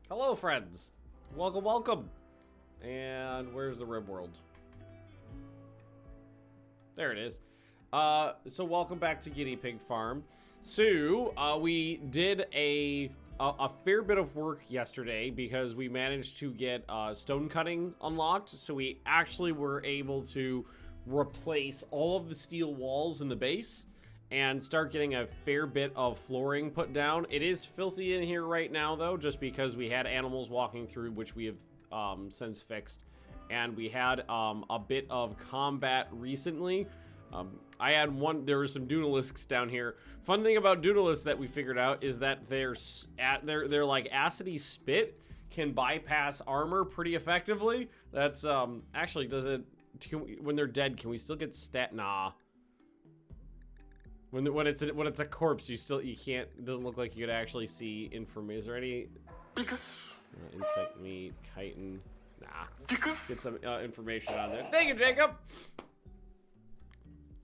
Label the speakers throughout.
Speaker 1: Hello, friends. Welcome, welcome. And where's the Rimworld? There it is. So welcome back to Guinea Pig Farm. So, we did a fair bit of work yesterday because we managed to get stone cutting unlocked. So we actually were able to replace all of the steel walls in the base and start getting a fair bit of flooring put down. It is filthy in here right now, though, just because we had animals walking through, which we have since fixed. And we had a bit of combat recently. I had there were some Dunelisks down here. Fun thing about Dunelisks that we figured out is that their like acidy spit can bypass armor pretty effectively. That's actually when they're dead, can we still get stat? Nah. When it's a corpse, you can't. It doesn't look like you could actually see information. Is there any insect meat, chitin? Nah. Get some information on there. Thank you, Jacob.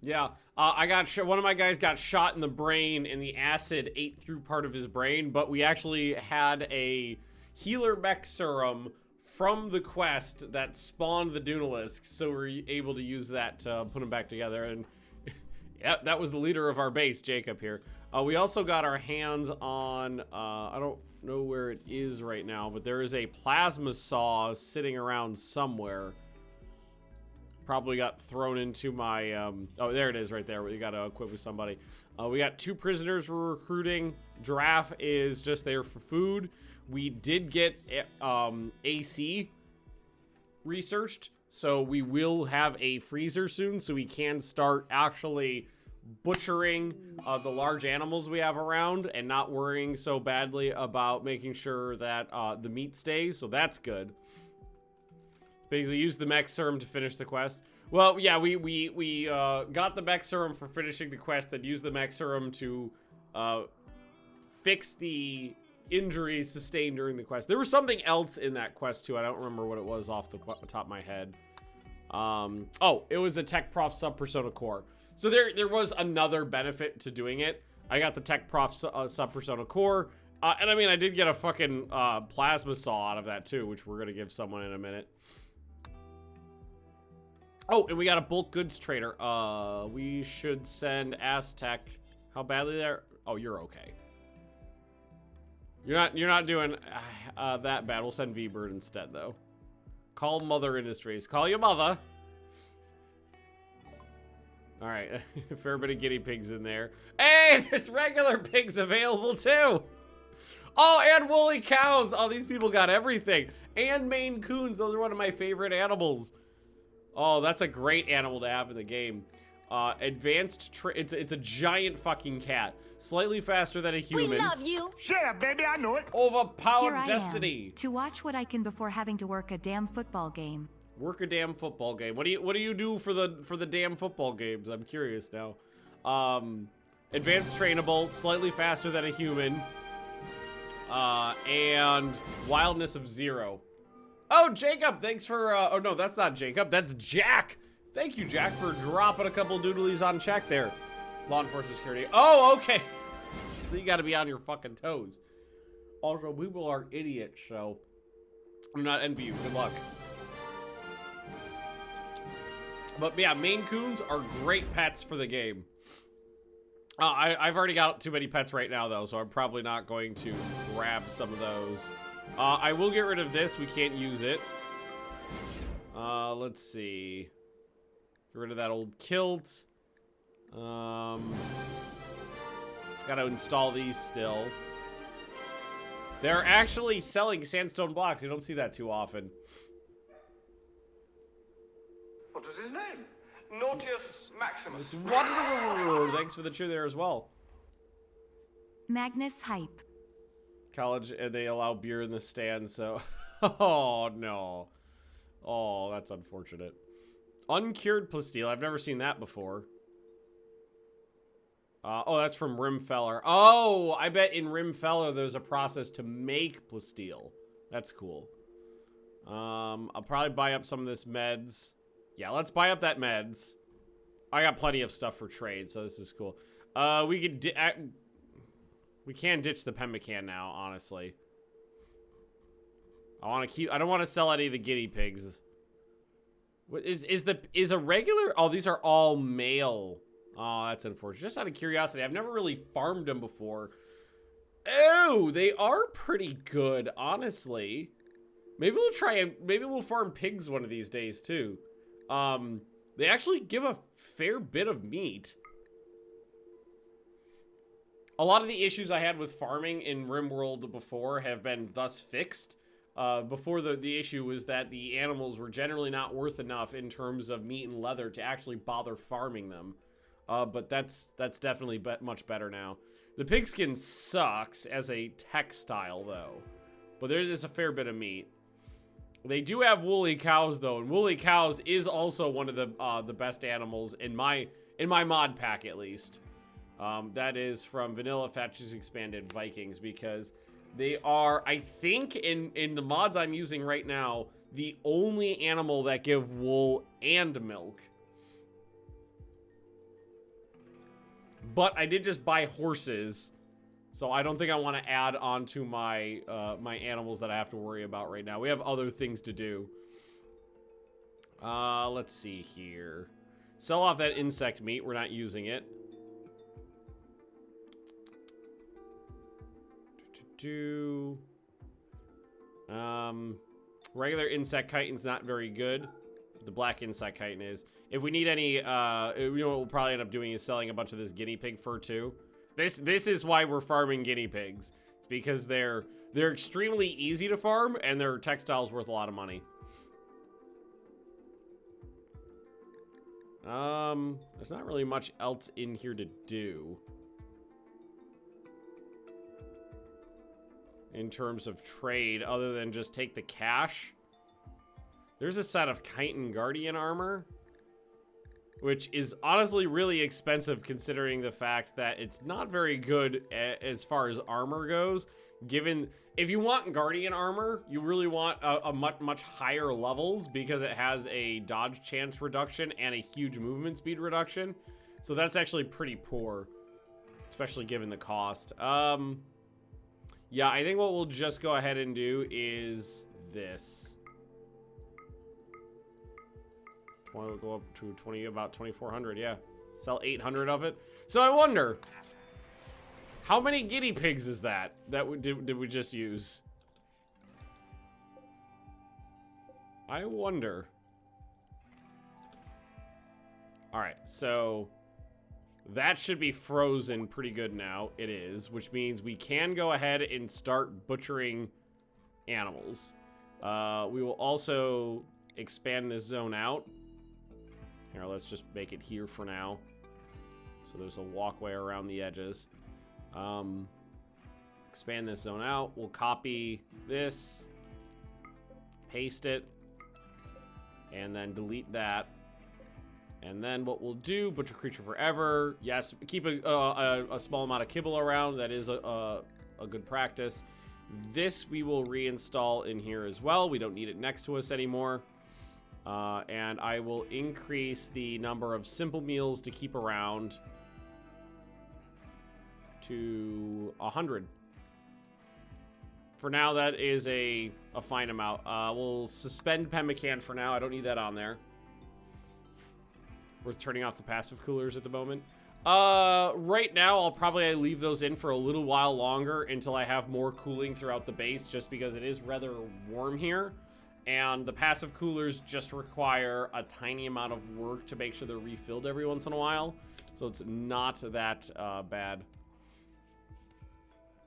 Speaker 1: Yeah, I got one of my guys got shot in the brain, and the acid ate through part of his brain. But we actually had a healer mech serum from the quest that spawned the Dunelisks, so we're able to use that to put them back together. And yeah, that was the leader of our base, Jacob here. We also got our hands on, I don't know where it is right now, but there is a plasma saw sitting around somewhere. Probably got thrown into my, oh, there it is right there. We got to equip with somebody. We got 2 prisoners we're recruiting. Giraffe is just there for food. We did get AC researched. So we will have a freezer soon, so we can start actually butchering the large animals we have around and not worrying so badly about making sure that the meat stays. So that's good. Basically, use the mech serum to finish the quest. Well, yeah, we got the mech serum for finishing the quest, then used the mech serum to fix the injuries sustained during the quest. There was something else in that quest too. I don't remember what it was off the top of my head. Oh, it was a Tech Prof Sub Persona Core. So there was another benefit to doing it. I got the Tech Prof Sub Persona Core, and I mean I did get a fucking plasma saw out of that too, which we're gonna give someone in a minute. Oh, and we got a bulk goods trader. We should send Aztec. How badly they're? Oh, you're okay. You're not doing that bad. We'll send V-Bird instead, though. Call Mother Industries. Call your mother. All right, a fair bit of guinea pigs in there. Hey, there's regular pigs available too. Oh, and woolly cows. Oh, these people got everything. And Maine Coons. Those are one of my favorite animals. Oh, that's a great animal to have in the game. It's a giant fucking cat. Slightly faster than a human.
Speaker 2: We love you.
Speaker 3: Shut up, baby, I know it.
Speaker 1: Overpowered destiny.
Speaker 4: To watch what I can before having to work a damn football game.
Speaker 1: Work a damn football game. What do you do for the damn football games? I'm curious now. Advanced trainable, slightly faster than a human. And wildness of 0. Oh, Jacob, thanks for oh no, that's not Jacob, that's Jack. Thank you, Jack, for dropping a couple doodlies on check there. Law enforcement security. Oh, okay. So you got to be on your fucking toes. Also, people are idiots, so I'm not envy you. Good luck. But yeah, Maine Coons are great pets for the game. I've already got too many pets right now, though, so I'm probably not going to grab some of those. I will get rid of this. We can't use it. Let's see. Get rid of that old kilt. Got to install these still. They're actually selling sandstone blocks. You don't see that too often.
Speaker 5: What was his name? Nautius Maximus.
Speaker 1: Wonderful. Thanks for the cheer there as well.
Speaker 4: Magnus Hype.
Speaker 1: College, and they allow beer in the stand, so... Oh, no. Oh, that's unfortunate. Uncured plasteel. I've never seen that before. Oh, that's from Rimfeller. Oh, I bet in Rimfeller there's a process to make plasteel. That's cool. I'll probably buy up some of this meds. Yeah, let's buy up that meds. I got plenty of stuff for trade, so this is cool. We can ditch the pemmican now, honestly. I want to keep. I don't want to sell any of the guinea pigs. What is a regular? Oh, these are all male. Oh, that's unfortunate. Just out of curiosity, I've never really farmed them before. Oh, they are pretty good, honestly. Maybe we'll try. Maybe we'll farm pigs one of these days too. They actually give a fair bit of meat. A lot of the issues I had with farming in Rimworld before have been thus fixed. Before the issue was that the animals were generally not worth enough in terms of meat and leather to actually bother farming them. But that's definitely much better now. The pigskin sucks as a textile though, but there's a fair bit of meat. They do have woolly cows though, and woolly cows is also one of the best animals in my mod pack at least. That is from Vanilla Fetch's Expanded Vikings, because they are, I think, in the mods I'm using right now, the only animal that give wool and milk. But I did just buy horses, so I don't think I want to add on to my my animals that I have to worry about right now. We have other things to do. Let's see here. Sell off that insect meat. We're not using it. Regular insect chitin's not very good. The black insect chitin is. If we need any, you know what we'll probably end up doing is selling a bunch of this guinea pig fur too. This is why we're farming guinea pigs. It's because they're extremely easy to farm and their textiles worth a lot of money. There's not really much else in here to do in terms of trade other than just take the cash. There's a set of chitin guardian armor, which is honestly really expensive considering the fact that it's not very good as far as armor goes. Given, if you want guardian armor, you really want a much higher levels because it has a dodge chance reduction and a huge movement speed reduction. So that's actually pretty poor, especially given the cost. Yeah, I think what we'll just go ahead and do is this. We'll go up to about 2,400, yeah. Sell 800 of it. So I wonder, how many guinea pigs is that did we just use? I wonder. All right, so that should be frozen pretty good now. It is, which means we can go ahead and start butchering animals. We will also expand this zone out. Here, let's just make it here for now. So there's a walkway around the edges. Expand this zone out. We'll copy this, paste it, and then delete that. And then what we'll do, butcher creature forever. Yes, keep a small amount of kibble around. That is a good practice. This we will reinstall in here as well. We don't need it next to us anymore. And I will increase the number of simple meals to keep around to 100. For now, that is a fine amount. We'll suspend pemmican for now. I don't need that on there. We're turning off the passive coolers at the moment. Right now, I'll probably leave those in for a little while longer until I have more cooling throughout the base, just because it is rather warm here. And the passive coolers just require a tiny amount of work to make sure they're refilled every once in a while. So it's not that bad.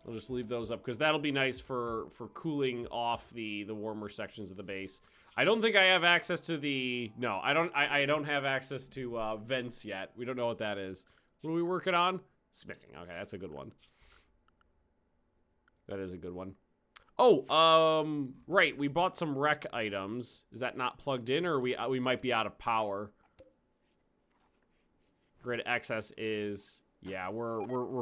Speaker 1: I'll just leave those up because that'll be nice for cooling off the warmer sections of the base. I don't think I have access to the... No, I don't have access to vents yet. We don't know what that is. What are we working on? Smithing. Okay, that's a good one. That is a good one. Oh, right. We bought some rec items. Is that not plugged in, or we might be out of power? Grid excess is... Yeah, we're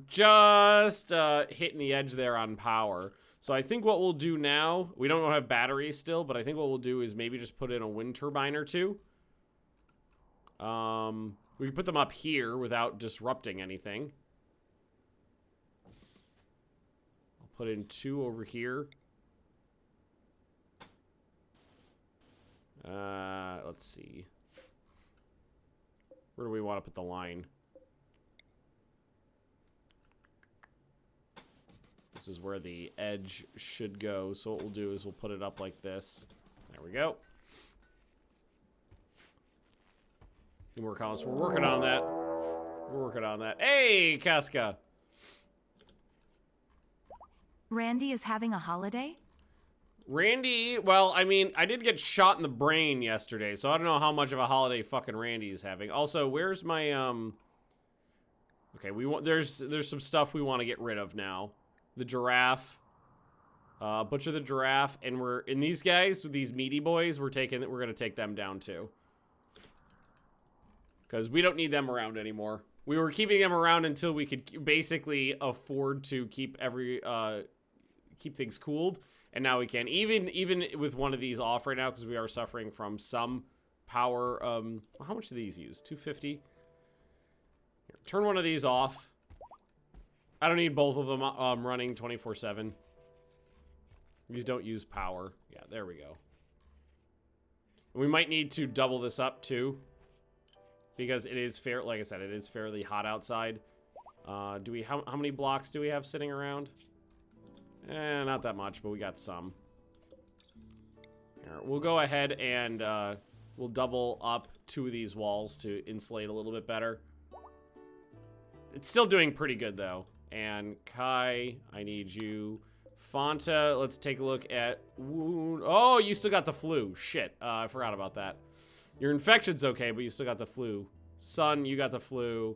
Speaker 1: just hitting the edge there on power. So I think what we'll do now, we don't have batteries still, but I think what we'll do is maybe just put in a wind turbine or two. We can put them up here without disrupting anything. I'll put in 2 over here. Let's see. Where do we want to put the line? This is where the edge should go. So what we'll do is we'll put it up like this. There we go. Teamwork columns. We're working on that. We're working on that. Hey, Casca.
Speaker 4: Randy is having a holiday?
Speaker 1: Randy, well, I mean, I did get shot in the brain yesterday, so I don't know how much of a holiday fucking Randy is having. Also, where's my, okay, we want, there's some stuff we want to get rid of now. The giraffe. Butcher the giraffe, and we're, in these guys, with these meaty boys, we're gonna take them down too. Because we don't need them around anymore. We were keeping them around until we could basically afford to keep keep things cooled. And now we can. Even with one of these off right now, because we are suffering from some power. How much do these use? 250? Here, turn one of these off. I don't need both of them running 24/7. These don't use power. Yeah, there we go. And we might need to double this up too. Because it is fair, like I said, it is fairly hot outside. How many blocks do we have sitting around? Not that much, but we got some. Here, we'll go ahead and we'll double up 2 of these walls to insulate a little bit better. It's still doing pretty good though. And Kai, I need you. Fonta, let's take a look at wound. Oh, you still got the flu. Shit, I forgot about that. Your infection's okay, but you still got the flu. Sun, you got the flu.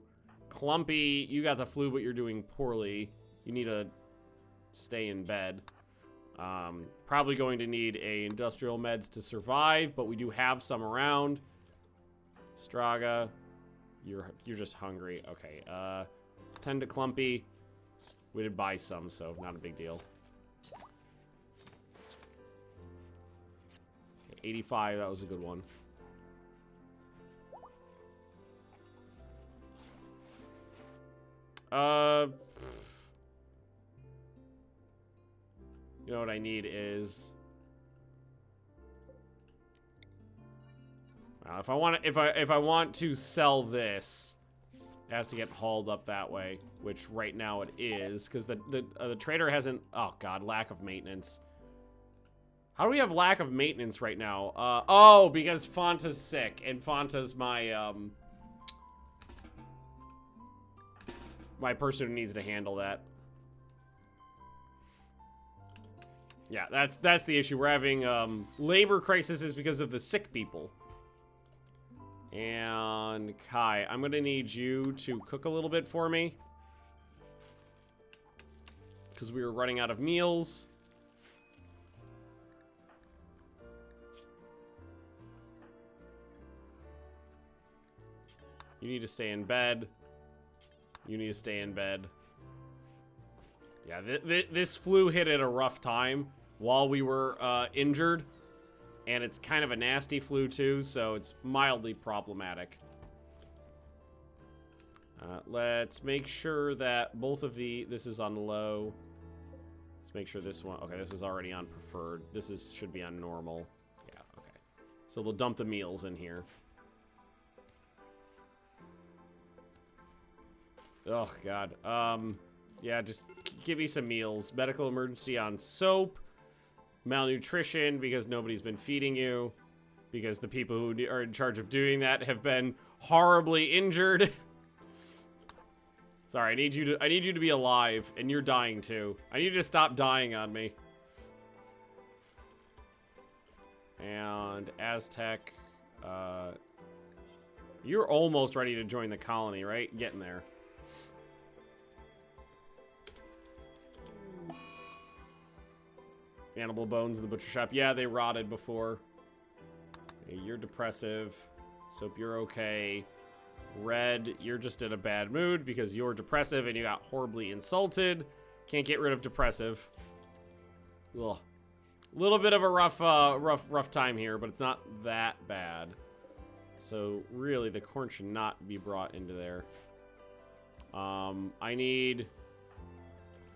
Speaker 1: Clumpy, you got the flu, but you're doing poorly. You need to stay in bed. Probably going to need a industrial meds to survive, but we do have some around. Straga, you're just hungry. Okay, tend to Clumpy. We did buy some, so not a big deal. Okay, 85, that was a good one. You know what I need is, if I want to sell this, it has to get hauled up that way, which right now it is, because the trader hasn't. Oh god, lack of maintenance. How do we have lack of maintenance right now? Oh, because Fonta's sick, and Fonta's my my person who needs to handle that. Yeah, that's the issue. We're having labor crises because of the sick people. And Kai, I'm gonna need you to cook a little bit for me, because we were running out of meals. You need to stay in bed. You need to stay in bed. Yeah, this flu hit at a rough time while we were injured. And it's kind of a nasty flu too, so it's mildly problematic. Let's make sure that both of this is on low. Let's make sure this one, okay, this is already on preferred. Should be on normal. Yeah, okay. So they'll dump the meals in here. Oh, God. Yeah, just give me some meals. Medical emergency on soap. Malnutrition because nobody's been feeding you. Because the people who are in charge of doing that have been horribly injured. Sorry, I need you to be alive, and you're dying too. I need you to stop dying on me. And Aztec, you're almost ready to join the colony, right? Getting there. Animal bones in the butcher shop. Yeah, they rotted before. Okay, you're depressive. Soap, you're okay. Red, you're just in a bad mood because you're depressive and you got horribly insulted. Can't get rid of depressive. Ugh. Little bit of a rough time here, but it's not that bad. So really, the corn should not be brought into there. I need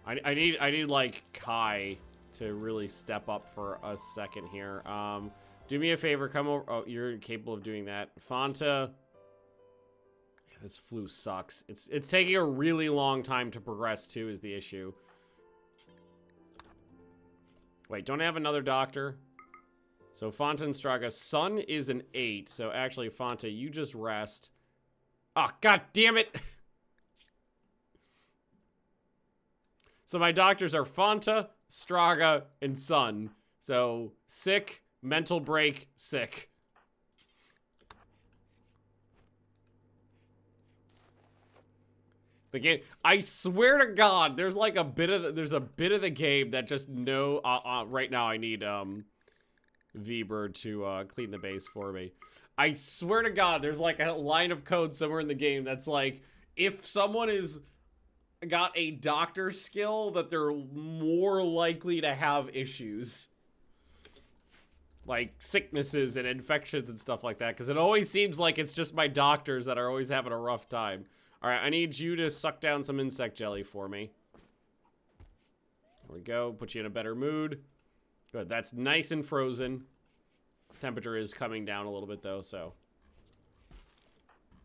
Speaker 1: like Kai to really step up for a second here. Do me a favor, come over. Oh, you're capable of doing that. Fonta. This flu sucks. It's taking a really long time to progress too is the issue. Wait, don't I have another doctor? So Fonta and Straga. Sun is an 8. So actually, Fonta, you just rest. Oh, god damn it! So my doctors are Fonta, Straga, and Sun. So sick, mental break, sick. The game, I swear to God, there's like a bit of the game that just right now I need V-Bird to clean the base for me. I swear to God, there's like a line of code somewhere in the game that's like, if someone is got a doctor skill, that they're more likely to have issues. Like sicknesses and infections and stuff like that. Because it always seems like it's just my doctors that are always having a rough time. Alright, I need you to suck down some insect jelly for me. There we go. Put you in a better mood. Good. That's nice and frozen. Temperature is coming down a little bit though, so.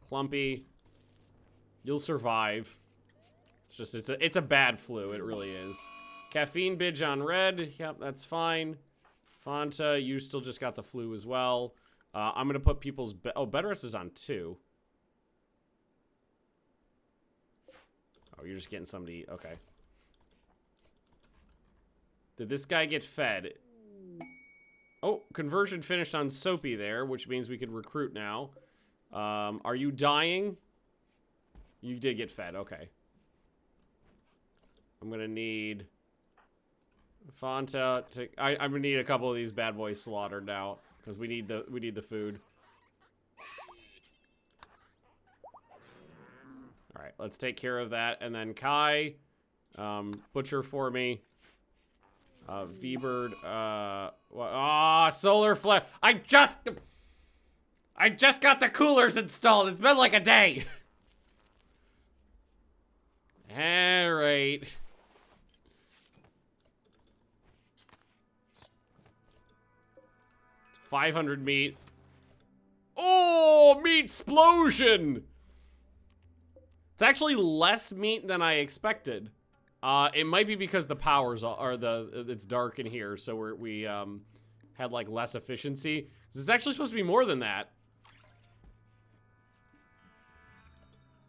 Speaker 1: Clumpy. You'll survive. It's just, it's a bad flu. It really is. Caffeine bidge on red. Yep, that's fine. Fonta, you still just got the flu as well. I'm going to put people's... Oh, Bedrest is on 2. Oh, you're just getting something to eat. Okay. Did this guy get fed? Oh, conversion finished on Soapy there, which means we could recruit now. Are you dying? You did get fed. Okay. I'm going to need... Fonta to... I'm gonna need a couple of these bad boys slaughtered now. Because we need the food. Alright, let's take care of that. And then Kai, butcher for me. V-Bird, solar flare. I just got the coolers installed. It's been like a day. Alright. 500 meat. Oh, meat explosion! It's actually less meat than I expected. It might be because the powers it's dark in here, so we had like less efficiency. This is actually supposed to be more than that.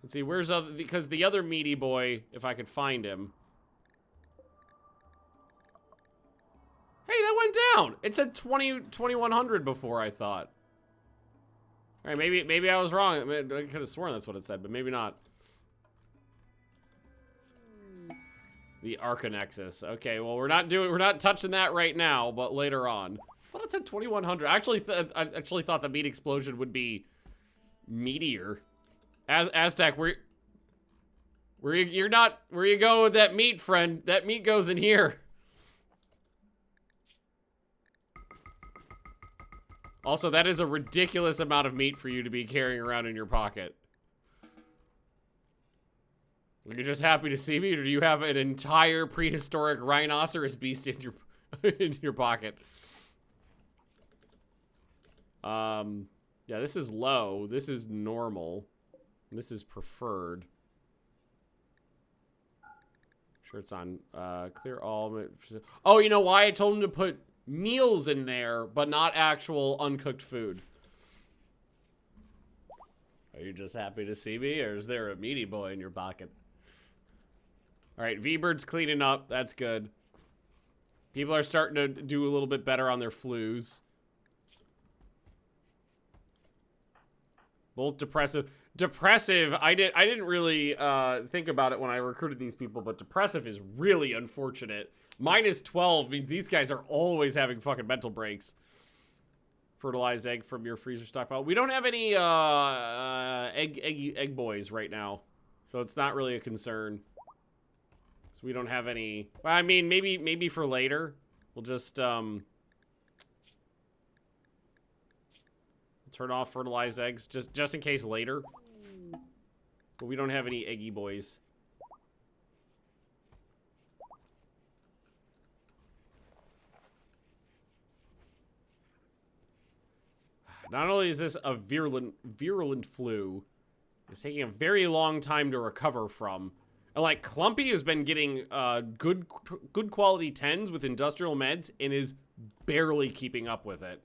Speaker 1: Let's see, where's because the other meaty boy, if I could find him. Hey, that went down. It said 2100 before, I thought. All right, maybe I was wrong. I could have sworn that's what it said, but maybe not. The Arcanexus. Okay, well we're not touching that right now, but later on. I thought it said 2100. I actually thought the meat explosion would be meteor. Aztec, where you go with that meat, friend? That meat goes in here. Also, that is a ridiculous amount of meat for you to be carrying around in your pocket. Are you just happy to see me, or do you have an entire prehistoric rhinoceros beast in your pocket? Yeah, this is low. This is normal. This is preferred. Sure, it's on clear all. Oh, you know why I told him to put meals in there, but not actual uncooked food? Are you just happy to see me, or is there a meaty boy in your pocket? All right, V-Bird's cleaning up. That's good. People are starting to do a little bit better on their flus. Both depressive. Depressive, I didn't really think about it when I recruited these people, but depressive is really unfortunate. -12 means these guys are always having fucking mental breaks. Fertilized egg from your freezer stockpile. We don't have any egg boys right now, so it's not really a concern. So we don't have any. Well, I mean, maybe for later. We'll just turn off fertilized eggs just in case later. But we don't have any eggy boys. Not only is this a virulent flu, it's taking a very long time to recover from. And like Clumpy has been getting good quality 10s with industrial meds and is barely keeping up with it.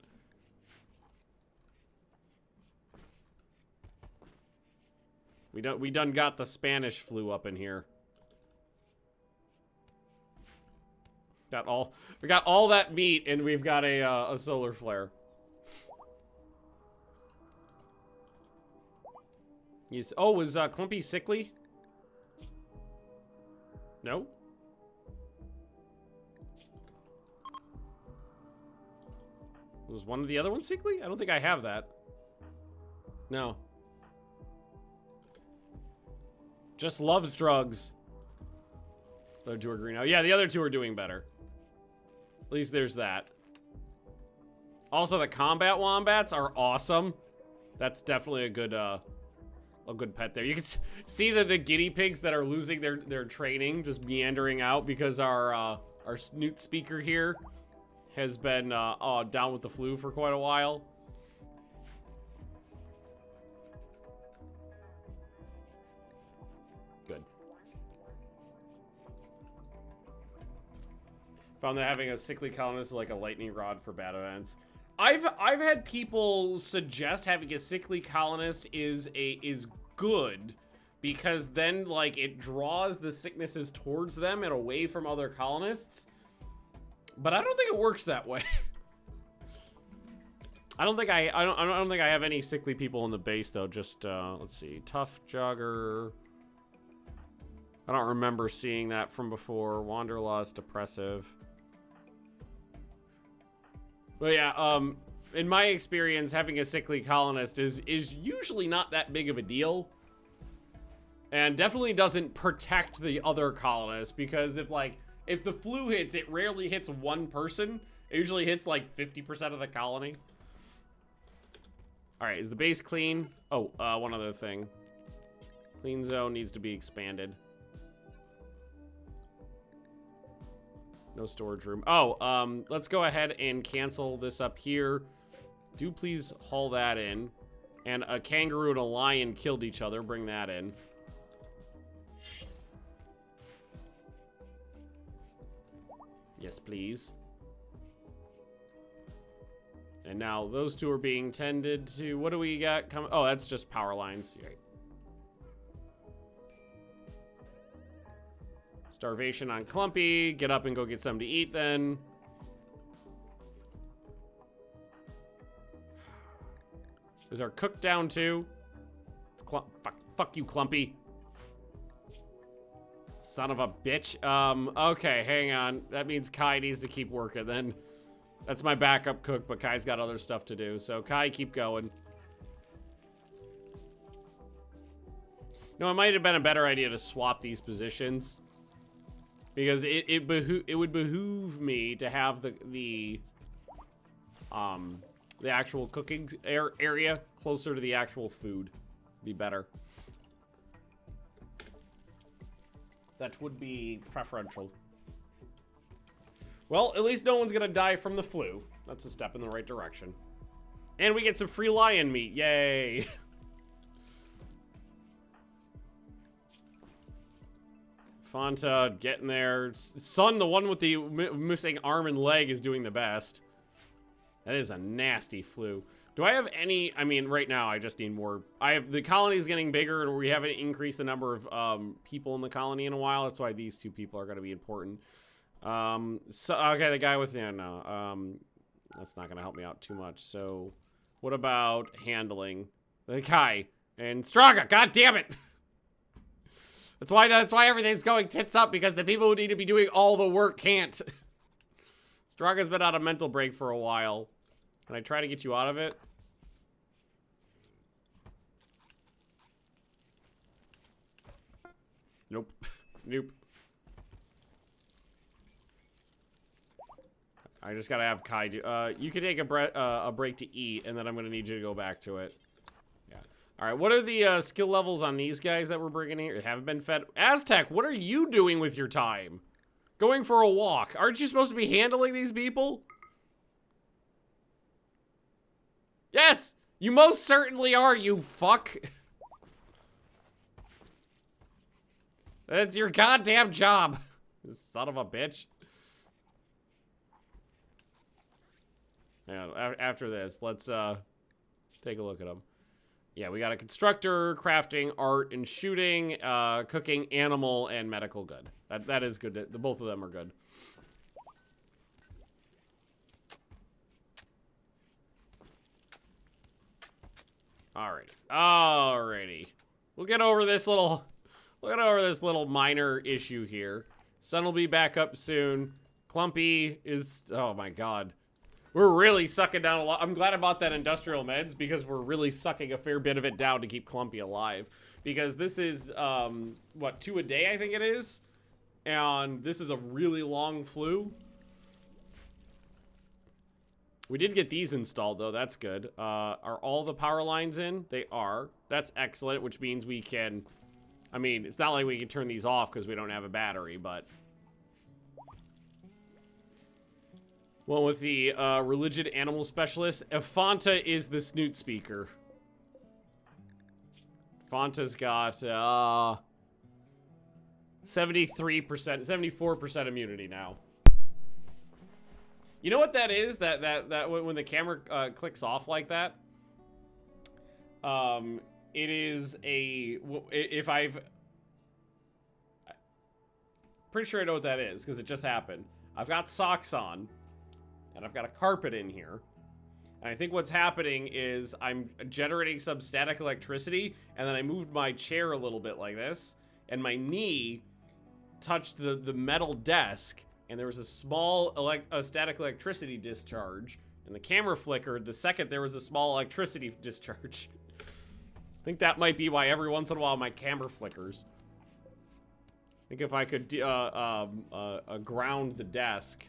Speaker 1: We done got the Spanish flu up in here. We got all that meat, and we've got a solar flare. Oh, was Clumpy sickly? No? Was one of the other ones sickly? I don't think I have that. No. Just loves drugs. The other two are green now. Yeah, the other two are doing better. At least there's that. Also, the combat wombats are awesome. That's definitely a good pet there. You can see that the guinea pigs that are losing their training just meandering out because our snoot speaker here has been down with the flu for quite a while. Good. Found that having a sickly colonist is like a lightning rod for bad events. I've had people suggest having a sickly colonist is good because then like it draws the sicknesses towards them and away from other colonists. But I don't think it works that way. I don't think I have any sickly people in the base though. Just let's see, tough jogger. I don't remember seeing that from before. Wanderlust, depressive. But yeah, in my experience, having a sickly colonist is usually not that big of a deal. And definitely doesn't protect the other colonists, because if the flu hits, it rarely hits one person. It usually hits like 50% of the colony. All right, is the base clean? Oh, one other thing. Clean zone needs to be expanded. No storage room. Oh, let's go ahead and cancel this up here. Do please haul that in. And a kangaroo and a lion killed each other. Bring that in. Yes, please. And now those two are being tended to. What do we got coming? Oh, that's just power lines. Right. Starvation on Clumpy. Get up and go get something to eat then. Is our cook down too? It's fuck you, Clumpy. Son of a bitch. Okay, hang on. That means Kai needs to keep working then. That's my backup cook, but Kai's got other stuff to do. So Kai, keep going. No, it might have been a better idea to swap these positions. Because it would behoove me to have the actual cooking area closer to the actual food. Be better. That would be preferential. Well, at least no one's gonna die from the flu. That's a step in the right direction. And we get some free lion meat. Yay! Fonta getting there. Son, the one with the missing arm and leg, is doing the best. That is a nasty flu. Do I have any? I mean, right now I just need more. The colony is getting bigger, and we haven't increased the number of people in the colony in a while. That's why these two people are going to be important. So okay, the guy with that's not going to help me out too much. So, what about handling the Kai and Straga? God damn it! That's why everything's going tits up, because the people who need to be doing all the work can't. Straga's been on a mental break for a while. Can I try to get you out of it? Nope. Nope. I just gotta have Kai do. You can take a break to eat, and then I'm gonna need you to go back to it. Yeah. All right. What are the skill levels on these guys that we're bringing here? Haven't been fed. Aztec, what are you doing with your time? Going for a walk. Aren't you supposed to be handling these people? Yes! You most certainly are, you fuck. That's your goddamn job. Son of a bitch. Yeah, after this, let's take a look at them. Yeah, we got a constructor, crafting, art, and shooting, cooking, animal, and medical good. That is good. Both of them are good. Alrighty. We'll get over this little minor issue here. Sun will be back up soon. Clumpy is, oh my god. We're really sucking down a lot. I'm glad I bought that industrial meds because we're really sucking a fair bit of it down to keep Clumpy alive. Because this is, what, 2 a day I think it is? And this is a really long flu. We did get these installed though, that's good. Are all the power lines in? They are. That's excellent, which means we can, I mean, it's not like we can turn these off because we don't have a battery, but. Well, with the religion animal specialist, Fonta is the snoot speaker. Fonta's got 73%, 74% immunity now. You know what that is? That when the camera clicks off like that, it is a, if I've, pretty sure I know what that is because it just happened. I've got socks on and I've got a carpet in here. And I think what's happening is I'm generating some static electricity, and then I moved my chair a little bit like this, and my knee touched the metal desk, and there was a small static electricity discharge, and the camera flickered the second there was a small electricity discharge. I think that might be why every once in a while my camera flickers. I think if I could ground the desk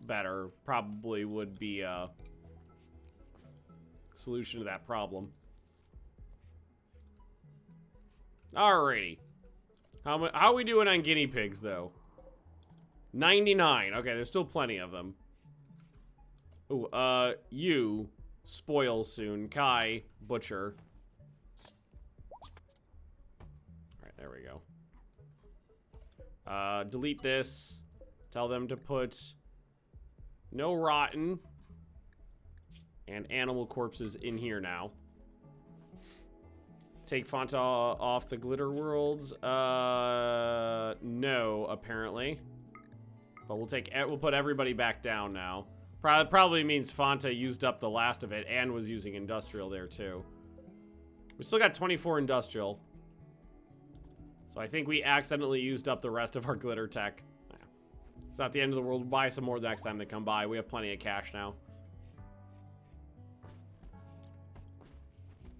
Speaker 1: better, probably would be a solution to that problem. Alrighty. How are we doing on guinea pigs, though? 99. Okay, there's still plenty of them. Ooh, you spoil soon. Kai, butcher. Alright, there we go. Delete this. Tell them to put no rotten and animal corpses in here now. Take Fonta off the glitter worlds. No, apparently. But we'll put everybody back down now. Probably means Fonta used up the last of it and was using industrial there too. We still got 24 industrial. So I think we accidentally used up the rest of our glitter tech. It's not the end of the world. We'll buy some more next time they come by. We have plenty of cash now.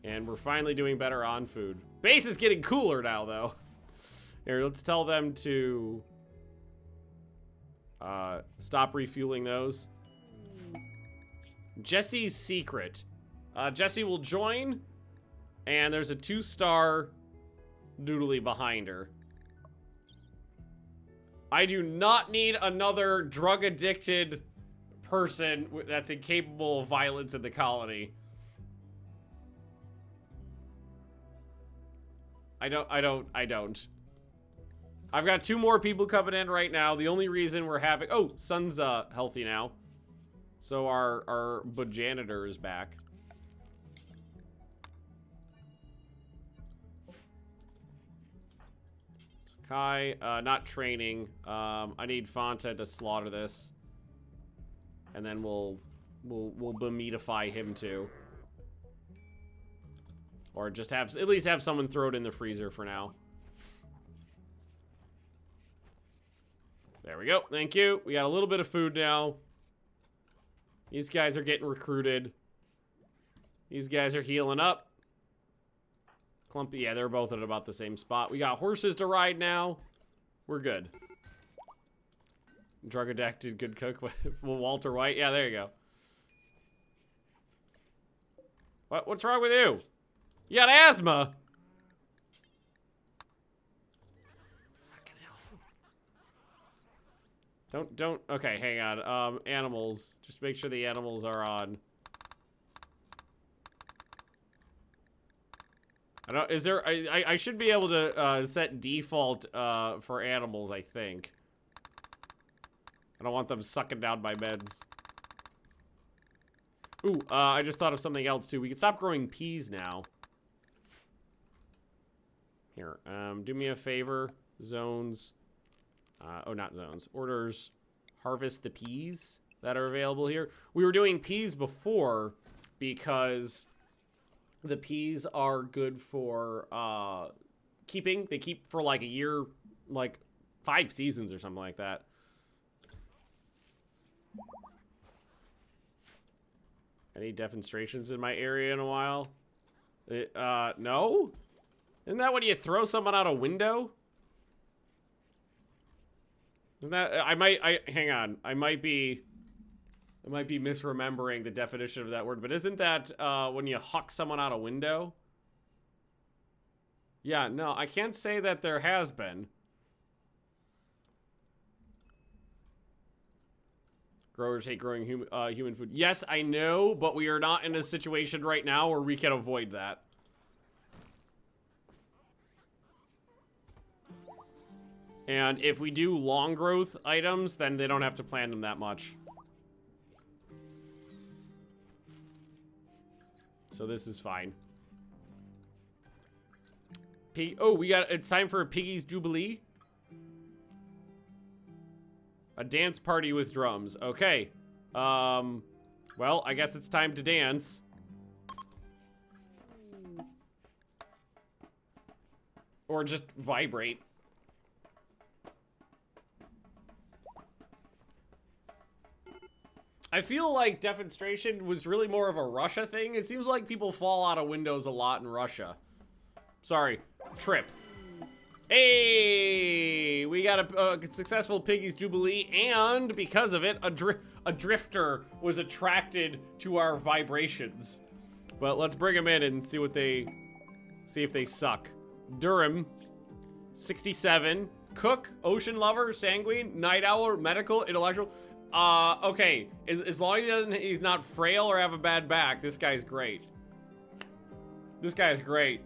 Speaker 1: And we're finally doing better on food. Base is getting cooler now, though. Here, let's tell them to stop refueling those. Jesse's secret. Jesse will join, and there's a 2-star doodly behind her. I do not need another drug-addicted person that's incapable of violence in the colony. I don't. I've got 2 more people coming in right now. The only reason we're having... Oh, Sun's healthy now. So our janitor is back. Kai, not training. I need Fonta to slaughter this. And then we'll bemeatify him too. Or just at least have someone throw it in the freezer for now. There we go. Thank you. We got a little bit of food now. These guys are getting recruited. These guys are healing up. Clumpy, yeah, they're both at about the same spot. We got horses to ride now. We're good. Drug addicted, good cook. Walter White. Yeah, there you go. What's wrong with you? You got asthma. Fucking hell. Don't, okay, hang on. Animals. Just make sure the animals are on. I don't, is there, I should be able to, set default, for animals, I think. I don't want them sucking down my meds. Ooh, I just thought of something else, too. We can stop growing peas now. Here, do me a favor. Zones. Oh, not zones. Orders. Harvest the peas that are available here. We were doing peas before because the peas are good for, keeping. They keep for, like, a year, like, 5 seasons or something like that. Any demonstrations in my area in a while? No? Isn't that when you throw someone out a window? Isn't that, hang on. I might be misremembering the definition of that word, but isn't that, when you huck someone out a window? Yeah, no, I can't say that there has been. Growers hate growing human food. Yes, I know, but we are not in a situation right now where we can avoid that. And if we do long growth items, then they don't have to plant them that much. So this is fine. Oh, it's time for a Piggy's Jubilee. A dance party with drums. Okay. Well, I guess it's time to dance. Or just vibrate. I feel like defenstration was really more of a Russia thing. It seems like people fall out of windows a lot in Russia. Sorry. Trip. Hey, we got a successful Piggy's Jubilee, and because of it, a drifter was attracted to our vibrations. But let's bring them in and see if they suck. Durham, 67. Cook, ocean lover, sanguine, night owl, medical, intellectual. Okay, as long as he's not frail or have a bad back, this guy's great. This guy's great.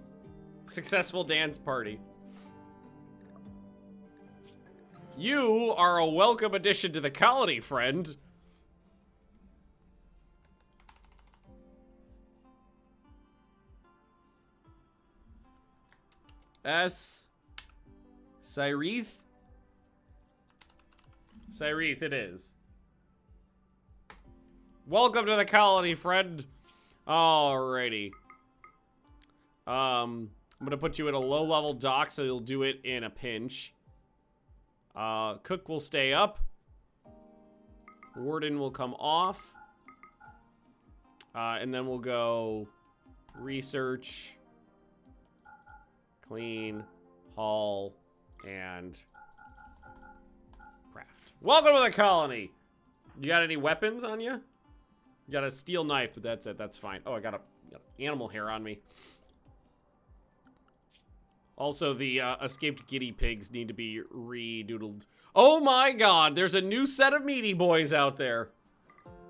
Speaker 1: Successful dance party. You are a welcome addition to the colony, friend. Cyrith? Cyrith it is. Welcome to the colony, friend. Alrighty. I'm gonna put you in a low-level dock so you'll do it in a pinch. Cook will stay up. Warden will come off. And then we'll go research, clean, haul, and craft. Welcome to the colony. You got any weapons on you? You got a steel knife, but that's it. That's fine. Oh, I got animal hair on me. Also, the escaped guinea pigs need to be redoodled. Oh my god, there's a new set of meaty boys out there.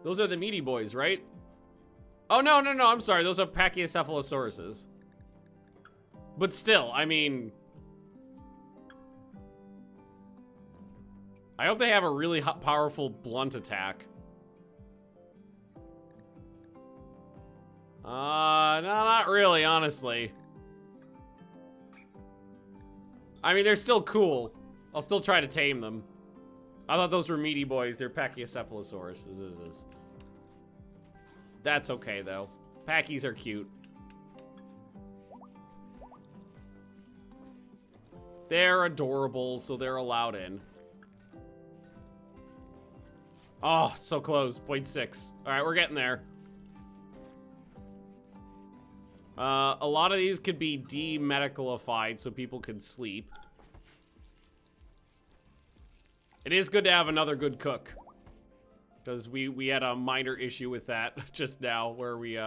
Speaker 1: Those are the meaty boys, right? Oh, no, I'm sorry. Those are pachycephalosauruses. But still, I mean... I hope they have a really powerful blunt attack. No, not really, honestly. I mean, they're still cool. I'll still try to tame them. I thought those were meaty boys. They're pachycephalosauruses. That's okay, though. Packies are cute. They're adorable, so they're allowed in. Oh, so close. 0.6. All right, we're getting there. A lot of these could be demedicalified so people could sleep. It is good to have another good cook. Because we had a minor issue with that just now where we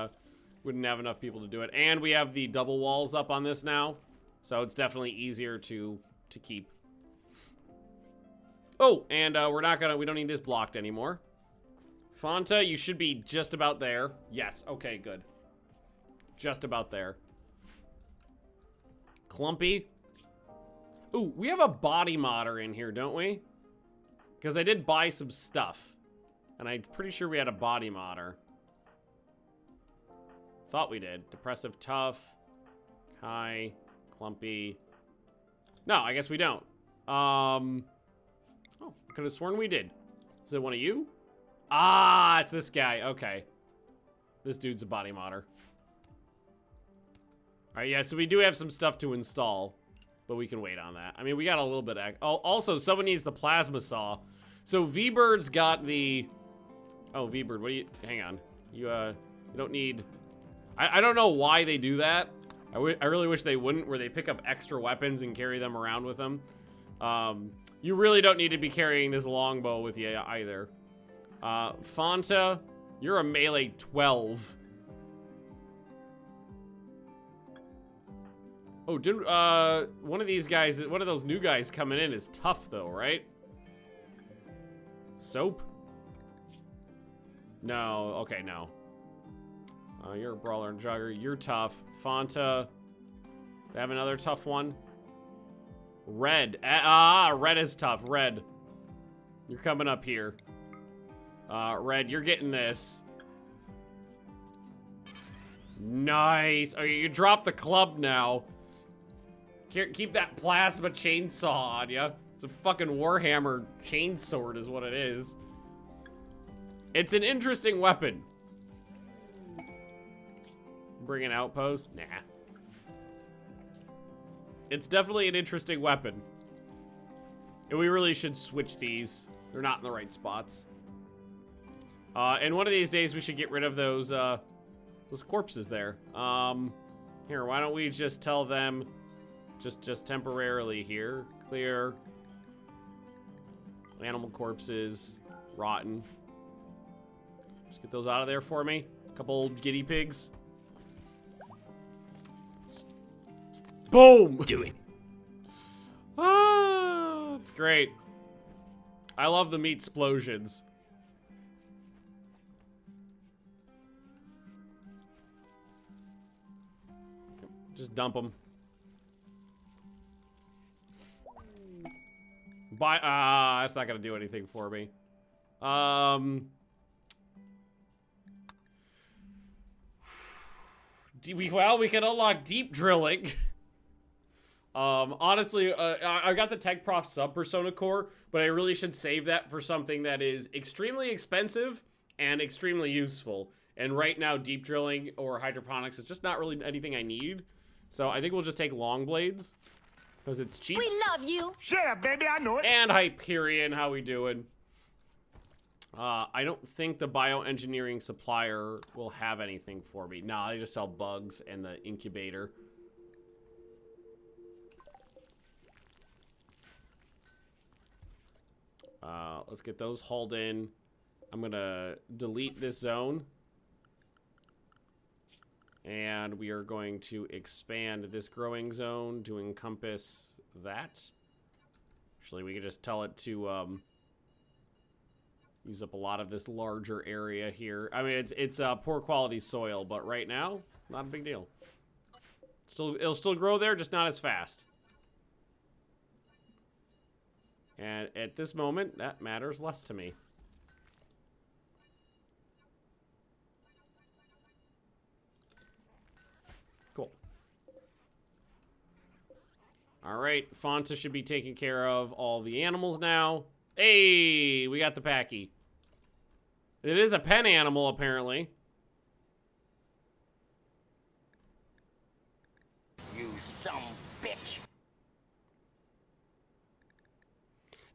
Speaker 1: wouldn't have enough people to do it. And we have the double walls up on this now. So it's definitely easier to keep. Oh, and we don't need this blocked anymore. Fonta, you should be just about there. Yes, okay, good. Just about there. Clumpy. Ooh, we have a body modder in here, don't we? Because I did buy some stuff. And I'm pretty sure we had a body modder. Thought we did. Depressive Tough. Kai. Clumpy. No, I guess we don't. Oh, I could have sworn we did. Is it one of you? Ah, it's this guy. Okay. This dude's a body modder. Alright, yeah, so we do have some stuff to install. But we can wait on that. I mean, we got a little bit of... Oh, also, someone needs the plasma saw. So V-Bird's got the... Oh, V-Bird, what do you... Hang on. You don't need... I don't know why they do that. I really wish they wouldn't, where they pick up extra weapons and carry them around with them. You really don't need to be carrying this longbow with you either. Fonta, you're a melee 12. Oh, didn't, one of these guys, one of those new guys coming in is tough though, right? Soap? No, okay, no. You're a brawler and jogger. You're tough. Fonta. They have another tough one. Red. Red is tough. Red. You're coming up here. Red, you're getting this. Nice. Oh, you drop the club now. Keep that plasma chainsaw on ya. It's a fucking Warhammer chainsword is what it is. It's an interesting weapon. Bring an outpost? Nah. It's definitely an interesting weapon. And we really should switch these. They're not in the right spots. And one of these days we should get rid of those corpses there. Here, why don't we just tell them just temporarily here. Clear. Animal corpses. Rotten. Just get those out of there for me. A couple old guinea pigs. Boom!
Speaker 2: Do it.
Speaker 1: Ah, it's great. I love the meat explosions. Just dump them. That's not gonna do anything for me. Well, we can unlock deep drilling. Honestly, I got the Tech Prof Sub Persona Core, but I really should save that for something that is extremely expensive and extremely useful. And right now, deep drilling or hydroponics is just not really anything I need. So I think we'll just take long blades because it's cheap.
Speaker 3: We love you.
Speaker 5: Shut up, baby, I know it.
Speaker 1: And Hyperion, how we doing? I don't think the bioengineering supplier will have anything for me. Nah, they just sell bugs and the incubator. Let's get those hauled in. I'm gonna delete this zone. And we are going to expand this growing zone to encompass that. Actually, we could just tell it to use up a lot of this larger area here. I mean, it's poor quality soil, but right now, not a big deal. It'll still grow there, just not as fast. And at this moment, that matters less to me. Cool. All right, Fonta should be taking care of all the animals now. Hey, we got the packy. It is a pen animal, apparently.
Speaker 2: You some bitch.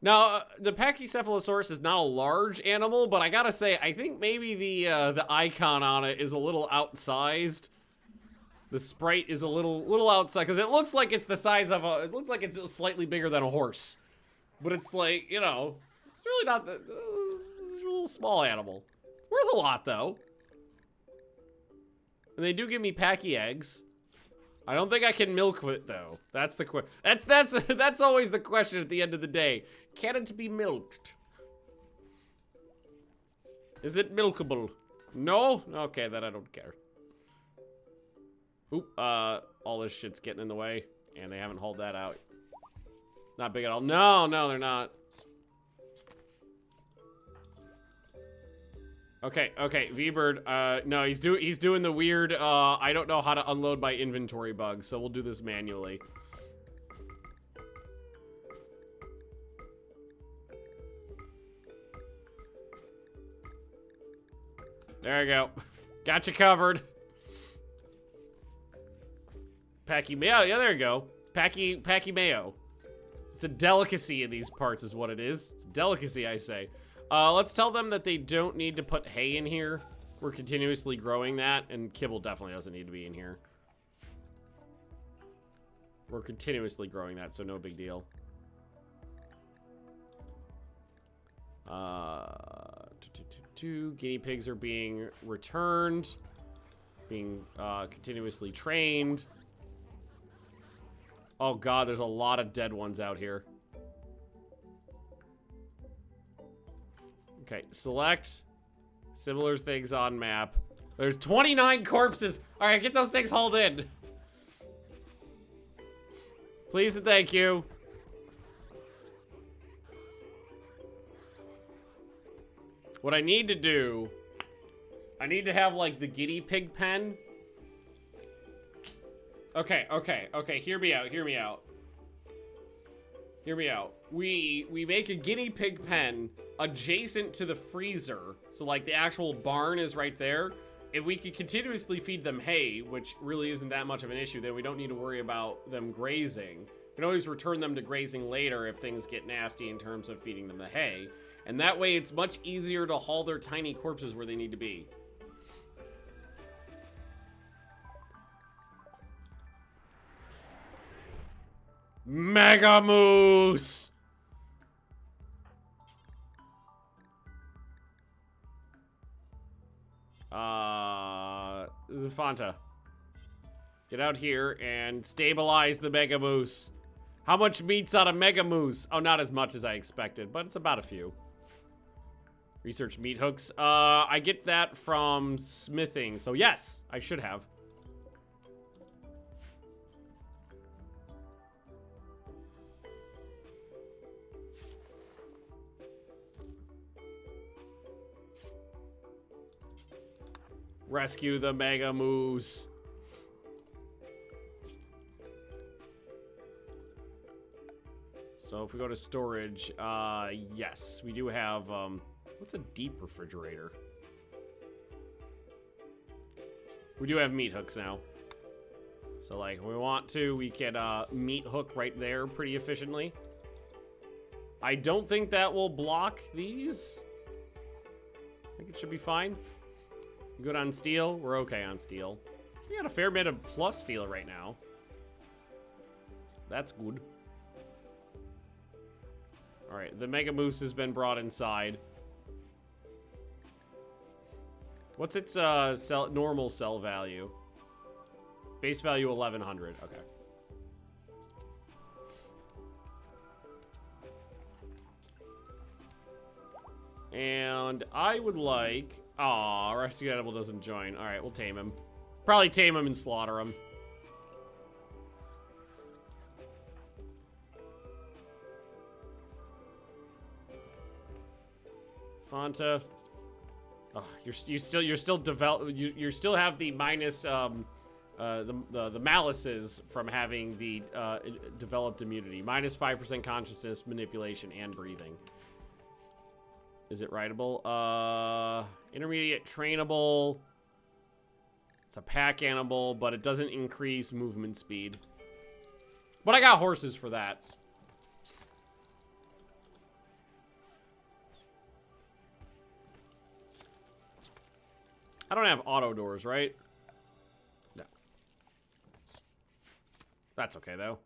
Speaker 1: Now, the Pachycephalosaurus is not a large animal, but I gotta say, I think maybe the icon on it is a little outsized. The sprite is a little outside, because it looks like it's the size of it looks like it's slightly bigger than a horse. But it's like, you know, it's really not it's a little small animal. It's worth a lot, though. And they do give me packy eggs. I don't think I can milk it, though. That's the that's always the question at the end of the day. Can it be milked? Is it milkable? No? Okay, then I don't care. Oop, all this shit's getting in the way. And they haven't hauled that out. Not big at all. No, no, they're not. Okay, okay, V-Bird, no, he's doing the weird, I don't know how to unload my inventory bug, so we'll do this manually. There you go. Got you covered. Packy mayo, yeah, there you go. Packy mayo. It's a delicacy in these parts is what it is. It's a delicacy, I say. Let's tell them that they don't need to put hay in here. We're continuously growing that, and kibble definitely doesn't need to be in here. We're continuously growing that, so no big deal. Guinea pigs are being returned, being continuously trained. Oh god, there's a lot of dead ones out here. Okay, select similar things on map. There's 29 corpses. All right, get those things hauled in. Please and thank you. What I need to do, I need to have like the guinea pig pen. Okay, hear me out, hear me out. Hear me out. We make a guinea pig pen adjacent to the freezer. So like the actual barn is right there. If we could continuously feed them hay, which really isn't that much of an issue, then we don't need to worry about them grazing. We can always return them to grazing later if things get nasty in terms of feeding them the hay. And that way it's much easier to haul their tiny corpses where they need to be. Mega Moose! This is Fonta. Get out here and stabilize the Mega Moose. How much meat's on a Mega Moose? Oh, not as much as I expected, but it's about a few. Research meat hooks. I get that from smithing, so yes, I should have. Rescue the Mega Moose. So if we go to storage, yes, we do have, what's a deep refrigerator? We do have meat hooks now. So like, if we want to, we can, meat hook right there pretty efficiently. I don't think that will block these. I think it should be fine. Good on steel. We're okay on steel. We got a fair bit of plus steel right now. That's good. All right, the Mega Moose has been brought inside. What's its normal sell value? Base value 1100. Okay. And I would like... Aw, rescue animal doesn't join. All right, we'll tame him. Probably tame him and slaughter him. Fonta. Oh, you still have the minus the malices from having the developed immunity. Minus 5% consciousness, manipulation, and breathing. Is it rideable? Intermediate trainable. It's a pack animal, but it doesn't increase movement speed. But I got horses for that. I don't have auto doors, right? No. That's okay, though.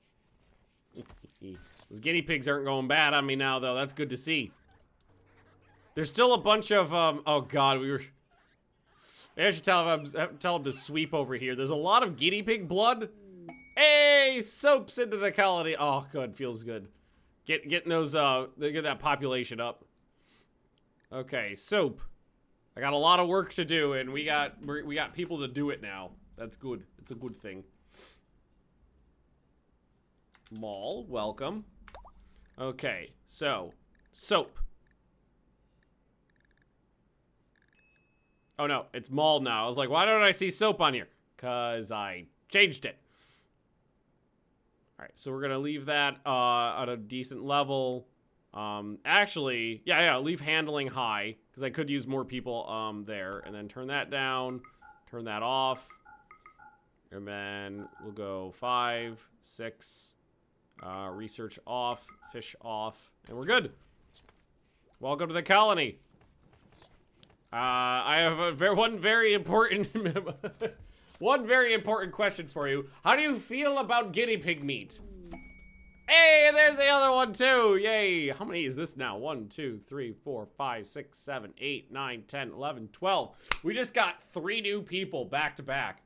Speaker 1: Those guinea pigs aren't going bad on me now, though. That's good to see. There's still a bunch of, oh god, maybe I should tell him to sweep over here. There's a lot of guinea pig blood. Hey, soaps into the colony. Oh, good, feels good. Getting those, get that population up. Okay, soap. I got a lot of work to do, and we got people to do it now. That's good. It's a good thing. Mall, welcome. Okay, so, soap. Oh no, it's mall now. I was like, why don't I see soap on here? Because I changed it. All right, so we're gonna leave that at a decent level. Actually, yeah, leave handling high, because I could use more people there. And then turn that down, turn that off. And then we'll go 5, 6, research off, fish off, and we're good. Welcome to the colony. I have one very important question for you. How do you feel about guinea pig meat? Hey, there's the other one too. Yay. How many is this now? 1, 2, 3, 4, 5, 6, 7, 8, 9, 10, 11, 12. We just got 3 new people back to back.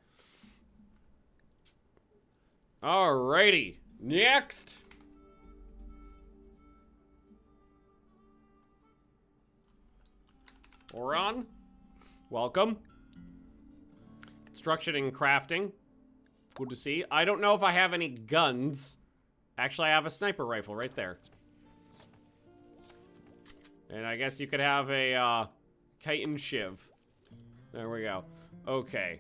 Speaker 1: Alrighty. Next. Oron, welcome. Construction and crafting. Good to see. I don't know if I have any guns. Actually, I have a sniper rifle right there. And I guess you could have a kite and shiv. There we go. Okay.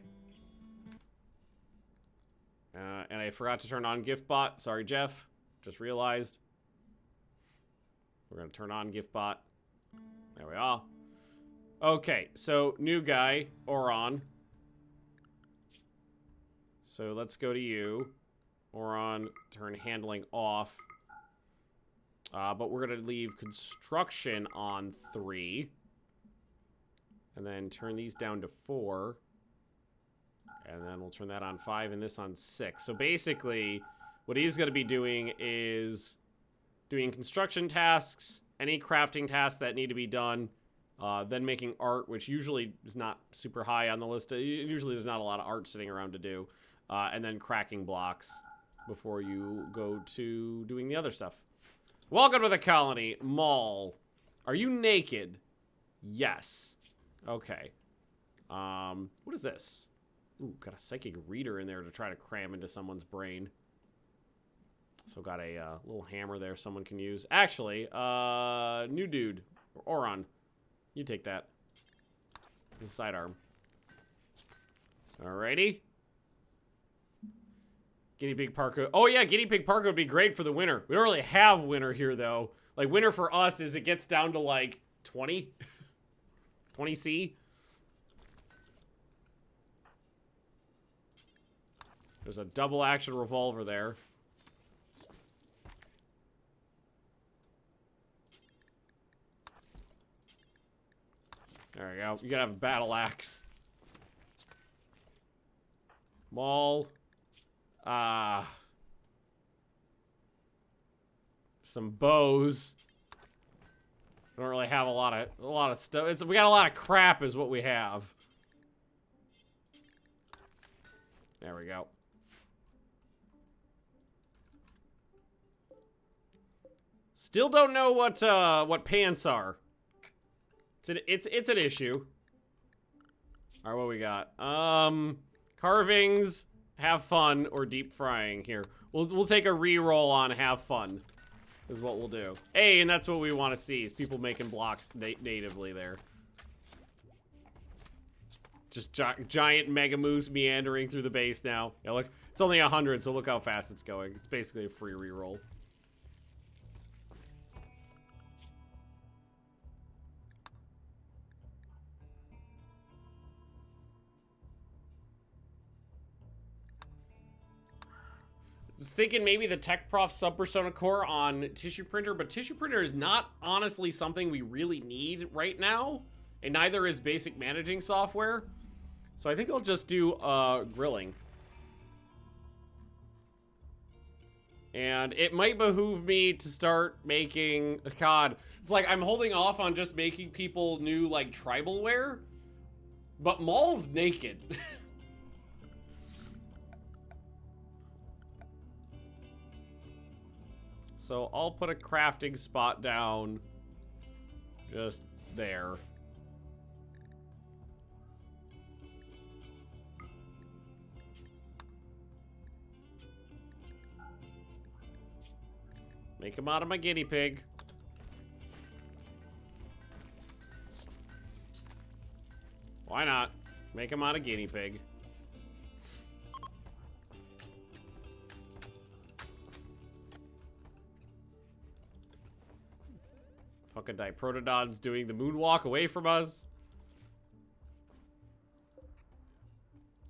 Speaker 1: And I forgot to turn on GiftBot. Sorry, Jeff. Just realized. We're going to turn on GiftBot. There we are. Okay, so new guy, Oron. So let's go to you. Oron, turn handling off. But we're going to leave construction on 3. And then turn these down to 4. And then we'll turn that on 5 and this on 6. So basically, what he's going to be doing is doing construction tasks, any crafting tasks that need to be done, then making art, which usually is not super high on the list. Usually there's not a lot of art sitting around to do. And then cracking blocks before you go to doing the other stuff. Welcome to the colony. Mall. Are you naked? Yes. Okay. What is this? Ooh, got a psychic reader in there to try to cram into someone's brain. So got a little hammer there someone can use. Actually, new dude. Oron. You take that. The sidearm. Alrighty. Guinea pig parka. Oh yeah, guinea pig parka would be great for the winter. We don't really have winter here though. Like winter for us is it gets down to like 20? 20 C? There's a double action revolver there. There we go. You gotta have a battle axe. Maul. Some bows. We don't really have a lot of stuff. We got a lot of crap is what we have. There we go. Still don't know what pants are. It's an issue. All right, what we got? Carvings, have fun, or deep frying. Here, we'll take a re-roll on have fun. Is what we'll do. Hey, and that's what we want to see is people making blocks natively there. Just giant mega moose meandering through the base now. Yeah, look, it's only 100, so look how fast it's going. It's basically a free re-roll. I was thinking maybe the Tech Prof Sub-Persona Core on Tissue Printer, but Tissue Printer is not honestly something we really need right now, and neither is basic managing software. So I think I'll just do grilling. And it might behoove me to start making, God, it's like I'm holding off on just making people new like tribal wear, but Maul's naked. So I'll put a crafting spot down just there. Make him out of my guinea pig. Why not? Make him out of guinea pig. Fucking Diprotodon's doing the moonwalk away from us.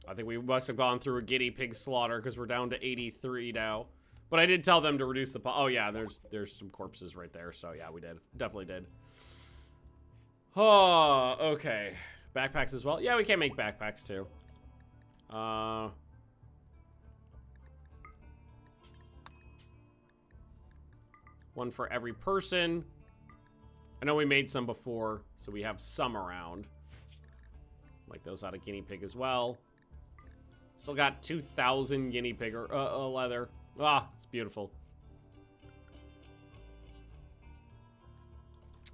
Speaker 1: I think we must have gone through a guinea pig slaughter because we're down to 83 now. But I did tell them to reduce the... Oh, yeah, there's some corpses right there. So, yeah, we did. Definitely did. Oh, okay. Backpacks as well? Yeah, we can make backpacks, too. One for every person. I know we made some before, so we have some around. Like those out of guinea pig as well. Still got 2,000 guinea pig leather. Ah, it's beautiful.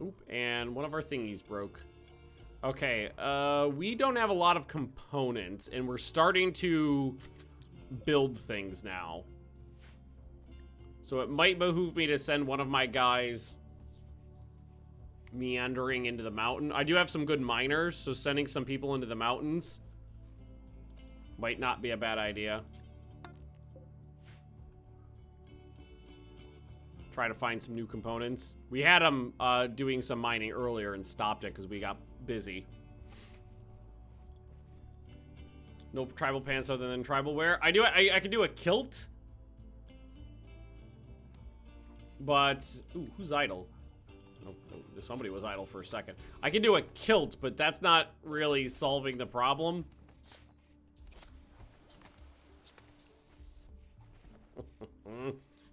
Speaker 1: Oop, and one of our thingies broke. Okay, we don't have a lot of components, and we're starting to build things now. So it might behoove me to send one of my guys meandering into the mountain. I do have some good miners, so sending some people into the mountains might not be a bad idea. Try to find some new components. We had them doing some mining earlier and stopped it because we got busy. No tribal pants other than tribal wear. I could do a kilt. But, ooh, who's idle? Oh, somebody was idle for a second. I can do a kilt, but that's not really solving the problem.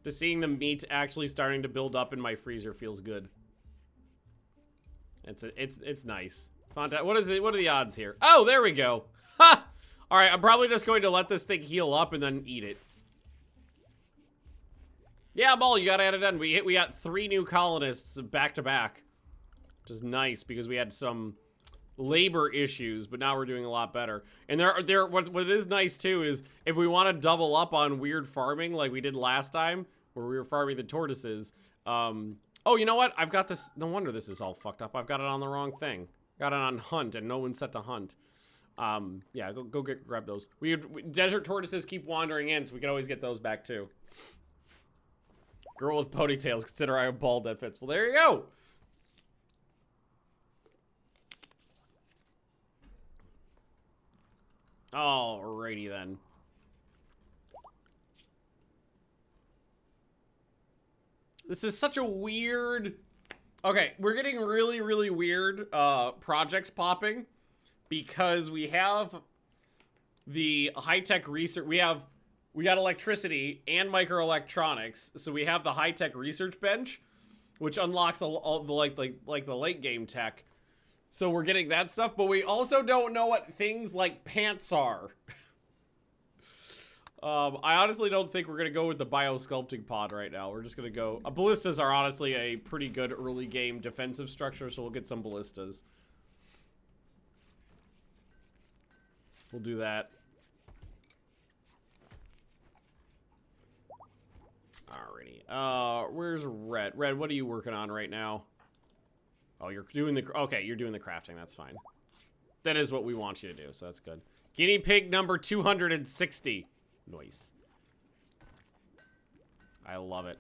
Speaker 1: Just seeing the meat actually starting to build up in my freezer feels good. It's nice. Fonta, what are the odds here? Oh, there we go. Ha! All right, I'm probably just going to let this thing heal up and then eat it. Yeah, Ball, you gotta add it in. We got 3 new colonists back to back, which is nice because we had some labor issues, but now we're doing a lot better. And what is nice too is if we want to double up on weird farming like we did last time, where we were farming the tortoises. Oh, you know what? I've got this. No wonder this is all fucked up. I've got it on the wrong thing. Got it on hunt, and no one's set to hunt. Yeah, go grab those. Desert tortoises keep wandering in, so we can always get those back too. Girl with ponytails, consider I have bald that fits. Well, there you go. Alrighty then. This is such a weird... Okay, we're getting really, really weird projects popping because we have the high-tech research. We got electricity and microelectronics, so we have the high-tech research bench, which unlocks all the like the late game tech. So we're getting that stuff, but we also don't know what things like pants are. I honestly don't think we're gonna go with the biosculpting pod right now. We're just gonna go. Ballistas are honestly a pretty good early game defensive structure, so we'll get some ballistas. We'll do that. Alrighty. Where's Red? Red, what are you working on right now? Oh, you're doing the... Okay, you're doing the crafting. That's fine. That is what we want you to do, so that's good. Guinea pig number 260. Nice. I love it.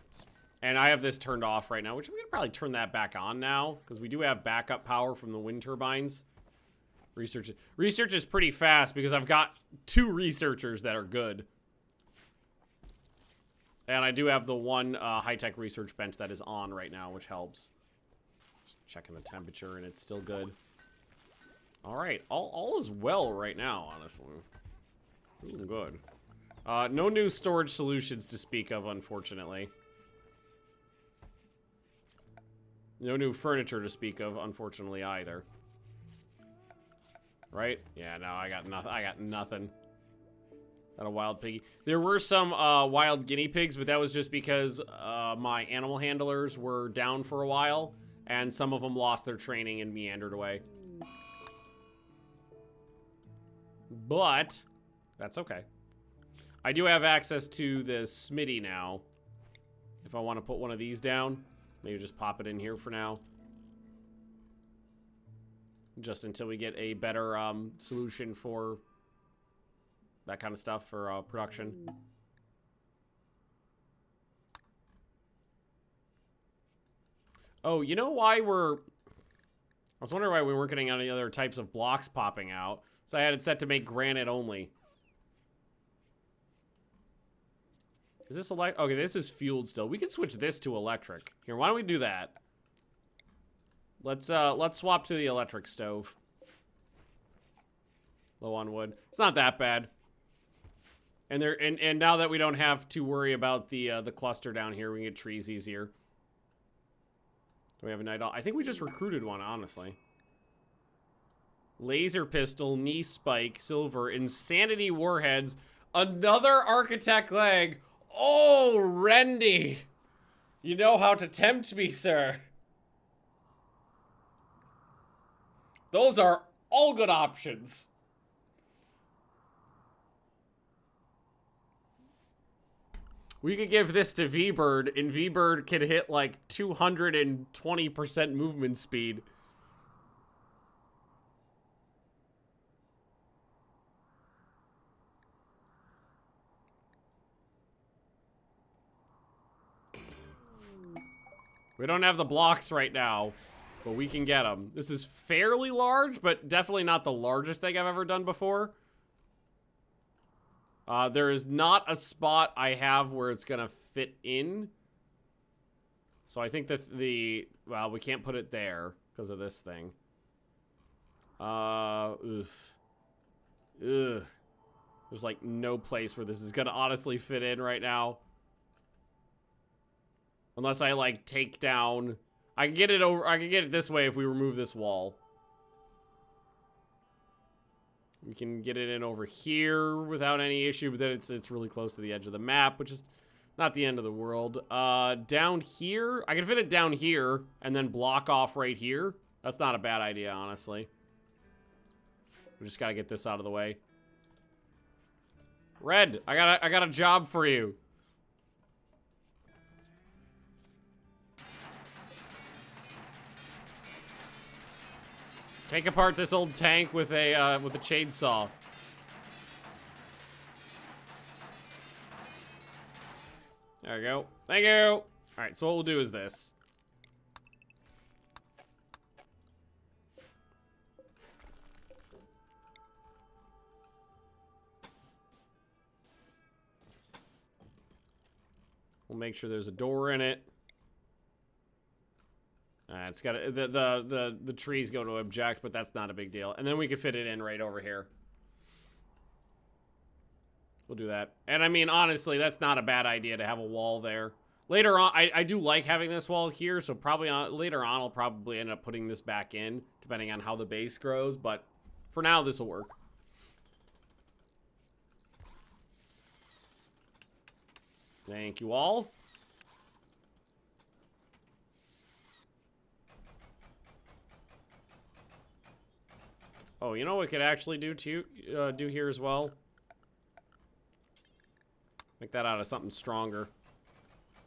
Speaker 1: And I have this turned off right now, which we can probably turn that back on now, because we do have backup power from the wind turbines. Research is pretty fast, because I've got 2 researchers that are good. And I do have the one high-tech research bench that is on right now, which helps. Just checking the temperature, and it's still good. All right, all is well right now, honestly. Ooh, good. No new storage solutions to speak of, unfortunately. No new furniture to speak of, unfortunately, either. Right? Yeah, no, I got nothing. Not a wild piggy. There were some wild guinea pigs, but that was just because my animal handlers were down for a while, and some of them lost their training and meandered away. But that's okay. I do have access to the smithy now, If I want to put one of these down, maybe just pop it in here for now. Just until we get a better solution for that kind of stuff for production. Oh, you know why we're... I was wondering why we weren't getting any other types of blocks popping out. So I had it set to make granite only. Is this electric? Okay, this is fueled still. We could switch this to electric. Here, why don't we do that? Let's swap to the electric stove. Low on wood. It's not that bad. And now that we don't have to worry about the cluster down here, we can get trees easier. Do we have a night owl? I think we just recruited one, honestly. Laser pistol, knee spike, silver, insanity warheads, another architect leg. Oh, Rendy! You know how to tempt me, sir. Those are all good options. We could give this to V-Bird, and V-Bird can hit like 220% movement speed. We don't have the blocks right now, but we can get them. This is fairly large, but definitely not the largest thing I've ever done before. There is not a spot I have where it's gonna fit in. So I think that well, we can't put it there because of this thing. Ugh. There's like no place where this is gonna honestly fit in right now. Unless I like take down, I can get it this way if we remove this wall. We can get it in over here without any issue, but then it's really close to the edge of the map, which is not the end of the world. Down here, I can fit it down here and then block off right here. That's not a bad idea, honestly. We just gotta get this out of the way. Red, I got a job for you. Take apart this old tank with a chainsaw. There we go. Thank you. All right, so what we'll do is this. We'll make sure there's a door in it. It's got the trees go to object, but that's not a big deal. And then we could fit it in right over here. We'll do that. And I mean, honestly, that's not a bad idea to have a wall there. Later on, I do like having this wall here, so probably later on I'll probably end up putting this back in, depending on how the base grows. But for now, this will work. Thank you all. Oh, you know what we could actually do here as well? Make that out of something stronger.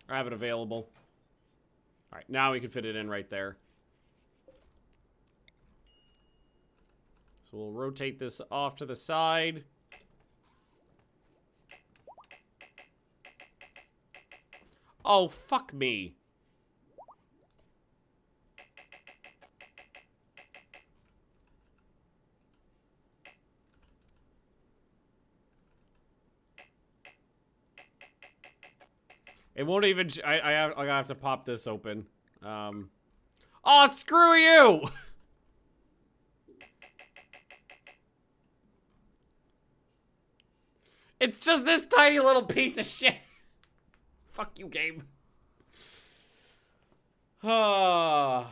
Speaker 1: I have it available. All right, now we can fit it in right there. So we'll rotate this off to the side. Oh, fuck me. It won't even... I have to pop this open. Oh, screw you! It's just this tiny little piece of shit. Fuck you, game. What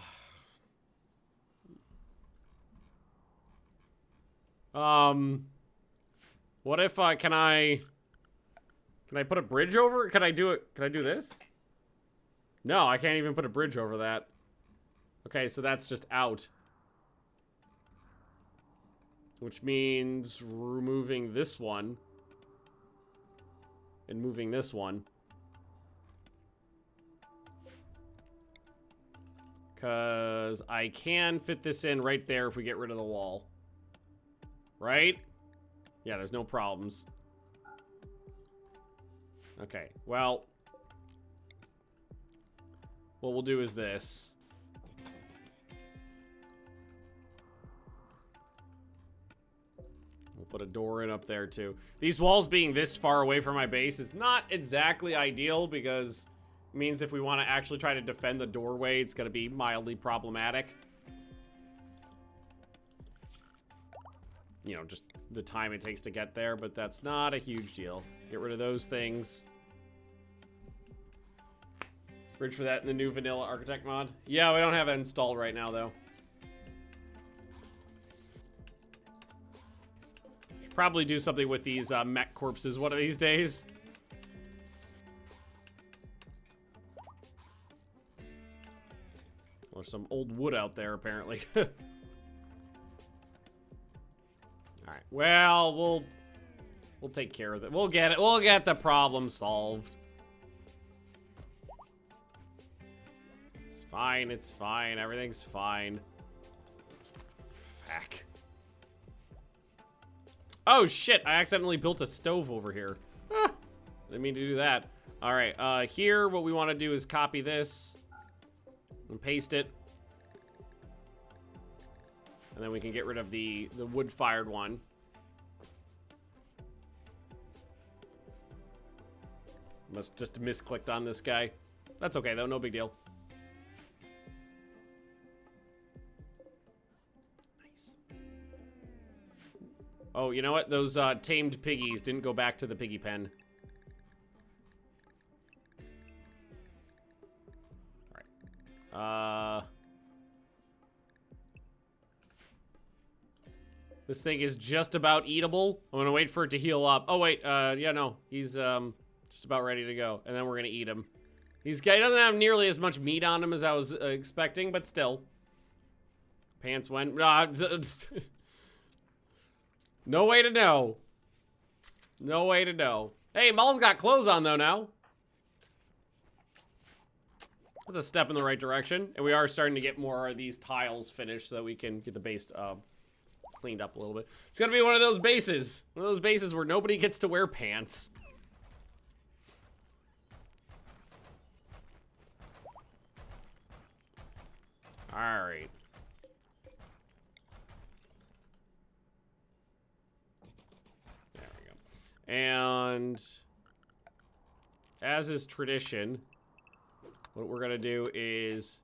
Speaker 1: if can I put a bridge over it? Can I do it? Can I do this? No, I can't even put a bridge over that. Okay, so that's just out. Which means removing this one. And moving this one. Because I can fit this in right there if we get rid of the wall. Right? Yeah, there's no problems. Okay, well... what we'll do is this. We'll put a door in up there, too. These walls being this far away from my base is not exactly ideal because... it means if we want to actually try to defend the doorway, it's going to be mildly problematic. You know, just the time it takes to get there, but that's not a huge deal. Get rid of those things. Bridge for that in the new vanilla architect mod. Yeah, we don't have it installed right now, though. Should probably do something with these mech corpses one of these days. There's some old wood out there, apparently. Alright, well, we'll take care of it. We'll get it. We'll get the problem solved. It's fine, it's fine. Everything's fine. Fuck. Oh, shit. I accidentally built a stove over here. Ah, didn't mean to do that. Alright, here, what we want to do is copy this. And paste it. And then we can get rid of the wood-fired one. Must just misclicked on this guy. That's okay, though. No big deal. Nice. Oh, you know what? Those tamed piggies didn't go back to the piggy pen. This thing is just about eatable. I'm gonna wait for it to heal up. Oh wait, yeah, no, he's just about ready to go, and then we're gonna eat him. He doesn't have nearly as much meat on him as I was expecting, but still. Pants went. No way to know. No way to know. Hey, Maul's got clothes on though now. That's a step in the right direction, and we are starting to get more of these tiles finished so that we can get the base cleaned up a little bit. It's gonna be one of those bases where nobody gets to wear pants. All right. There we go. And as is tradition, what we're gonna do is,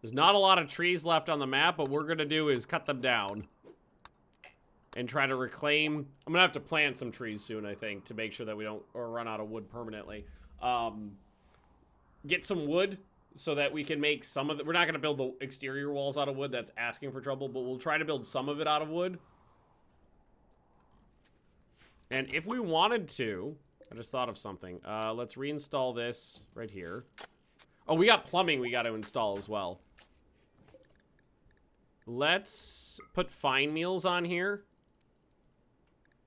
Speaker 1: there's not a lot of trees left on the map, but what we're gonna do is cut them down and try to reclaim. I'm gonna have to plant some trees soon, I think, to make sure that we don't run out of wood permanently. Get some wood so that we can make some of the, we're not gonna build the exterior walls out of wood, that's asking for trouble, but we'll try to build some of it out of wood. And if we wanted to, I just thought of something. Let's reinstall this right here. Oh, we got plumbing we got to install as well. Let's put fine meals on here.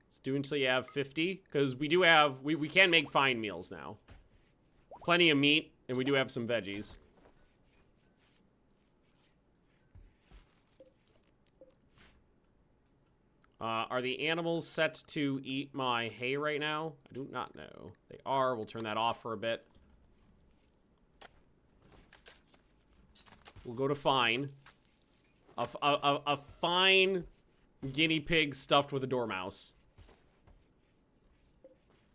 Speaker 1: Let's do until you have 50, because we do have, we can make fine meals now. Plenty of meat, and we do have some veggies. Are the animals set to eat my hay right now? I do not know. They are. We'll turn that off for a bit. We'll go to fine. A fine guinea pig stuffed with a dormouse.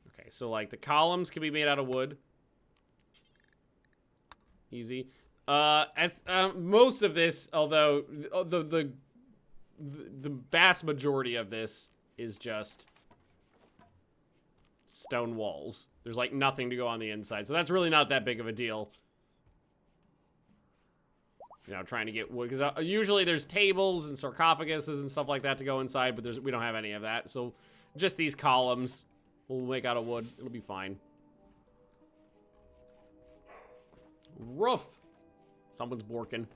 Speaker 1: Okay, so like the columns can be made out of wood. Easy. Most of this, although the vast majority of this is just stone walls. There's like nothing to go on the inside, so that's really not that big of a deal. You know, trying to get wood, because usually there's tables and sarcophaguses and stuff like that to go inside, but we don't have any of that. So just these columns we'll make out of wood. It'll be fine. Roof. Someone's borking.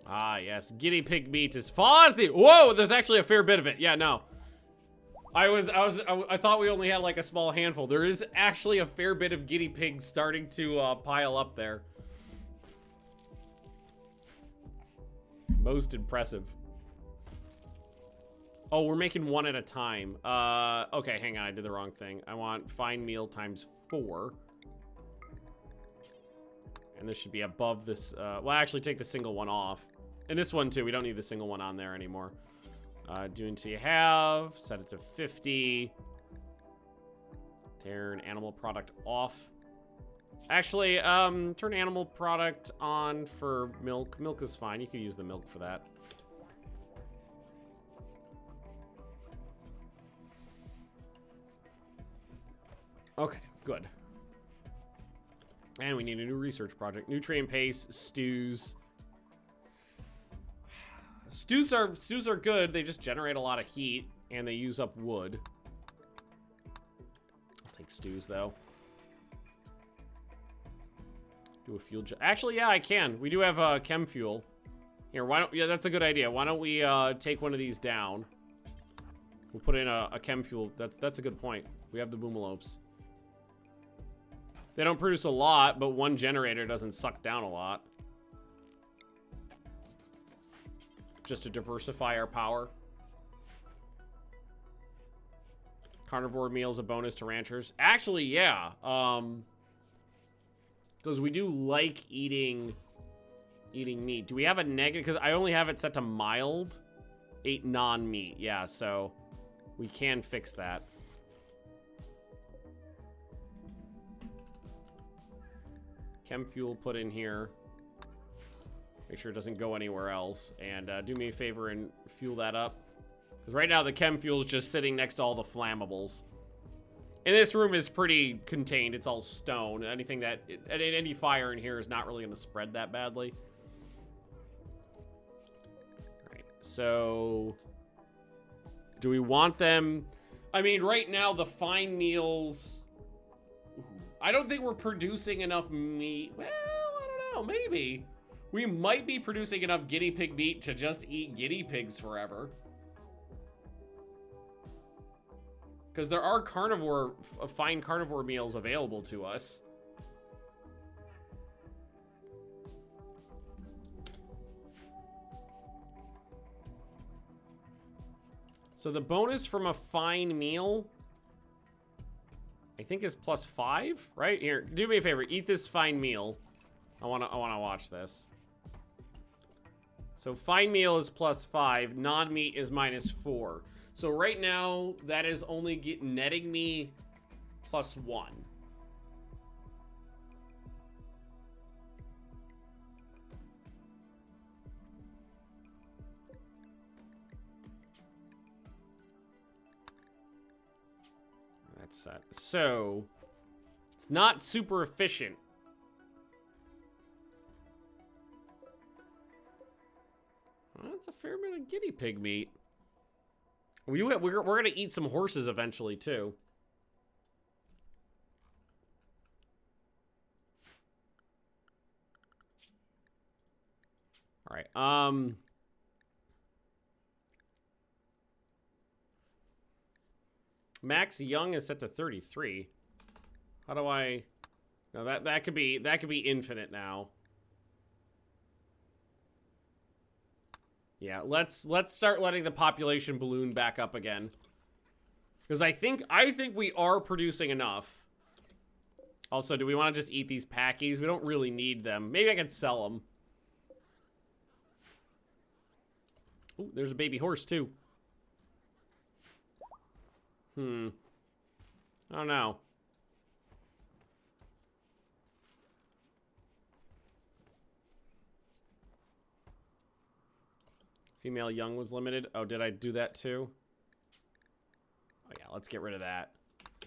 Speaker 1: Ah, yes. Guinea pig meat is fuzzy. Whoa, there's actually a fair bit of it. Yeah, no. I thought we only had like a small handful. There is actually a fair bit of guinea pigs starting to pile up there. Most impressive. Oh, we're making one at a time. Okay, hang on. I did the wrong thing. I want fine meal times 4. And this should be above this. Well, actually take the single one off. And this one, too. We don't need the single one on there anymore. Do until you have. Set it to 50. Turn animal product off. Actually, turn animal product on for milk. Milk is fine. You can use the milk for that. Okay, good. And we need a new research project. Nutrient paste, stews. Stews are good. They just generate a lot of heat and they use up wood. I'll take stews though. Do a fuel. Actually, yeah, I can. We do have chem fuel. Here, why don't? Yeah, that's a good idea. Why don't we take one of these down? We'll put in a chem fuel. That's a good point. We have the boomalopes. They don't produce a lot, but one generator doesn't suck down a lot. Just to diversify our power. Carnivore meals a bonus to ranchers. Actually, yeah. Because we do like eating meat. Do we have a negative? Because I only have it set to mild. 8 non-meat. Yeah, so we can fix that. Chem fuel put in here. Make sure it doesn't go anywhere else. And do me a favor and fuel that up. Because right now the chem fuel is just sitting next to all the flammables. And this room is pretty contained. It's all stone. Anything that... Any fire in here is not really going to spread that badly. Alright, so... Do we want them... I mean, right now the fine meals... I don't think we're producing enough meat. Well, I don't know. Maybe. We might be producing enough guinea pig meat to just eat guinea pigs forever. Because there are fine carnivore meals available to us. So the bonus from a fine meal... I think is +5, right? Here, do me a favor. Eat this fine meal. I wanna watch this. So fine meal is +5. Non-meat is -4. So right now, that is only netting me +1. Set. So it's not super efficient. Well, that's a fair bit of guinea pig meat. We're gonna eat some horses eventually too. All right. Max Young is set to 33. How do I... No, that could be infinite now. Yeah, let's start letting the population balloon back up again. Because I think we are producing enough. Also, do we want to just eat these packies? We don't really need them. Maybe I can sell them. Ooh, there's a baby horse too. I don't know. Female young was limited. Oh, did I do that too? Oh yeah, let's get rid of that.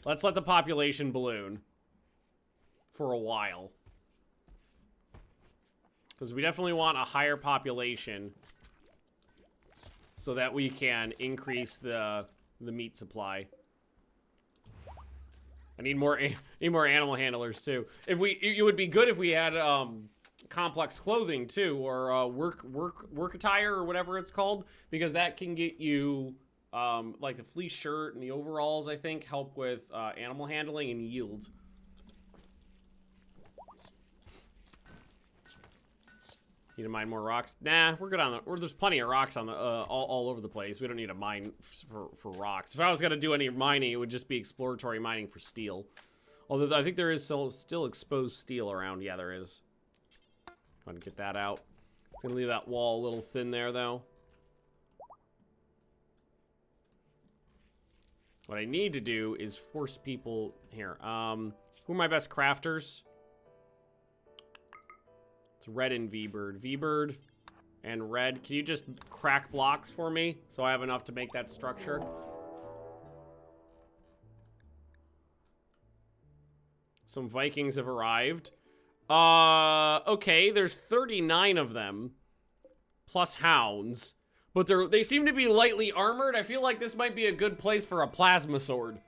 Speaker 1: Let's let the population balloon for a while. Because we definitely want a higher population so that we can increase the meat supply. I need more animal handlers too. It would be good if we had complex clothing too, or work attire or whatever it's called, because that can get you like the fleece shirt and the overalls. I think help with animal handling and yield. Need to mine more rocks? Nah, we're good on the... there's plenty of rocks on the all over the place. We don't need to mine for rocks. If I was gonna do any mining, it would just be exploratory mining for steel. Although I think there is still exposed steel around. Yeah, there is. Go ahead and get that out. It's gonna leave that wall a little thin there, though. What I need to do is force people here. Who are my best crafters? It's Red and V-Bird. V-Bird and Red. Can you just crack blocks for me so I have enough to make that structure? Some Vikings have arrived. Okay, there's 39 of them. Plus hounds. But they seem to be lightly armored. I feel like this might be a good place for a plasma sword.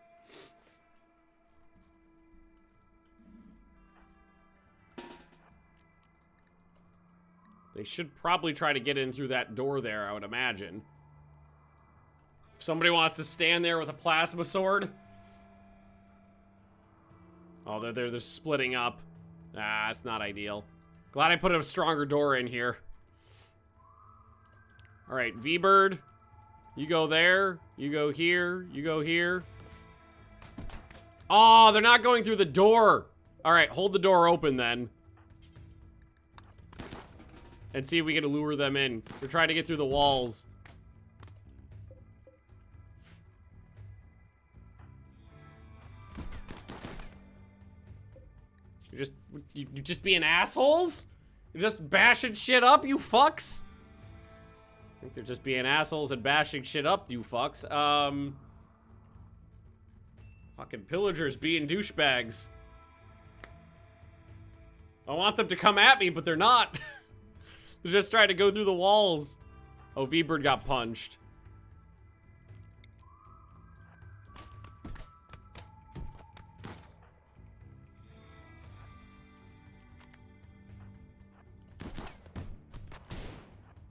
Speaker 1: They should probably try to get in through that door there, I would imagine. If somebody wants to stand there with a plasma sword. Oh, they're splitting up. Ah, it's not ideal. Glad I put a stronger door in here. All right, V-Bird. You go there. You go here. You go here. Oh, they're not going through the door. All right, hold the door open then. And see if we can lure them in. They're trying to get through the walls. You just being assholes? You're just bashing shit up, you fucks? I think they're just being assholes and bashing shit up, you fucks. Fucking pillagers being douchebags. I want them to come at me, but they're not. They're just trying to go through the walls. Oh, V-Bird got punched.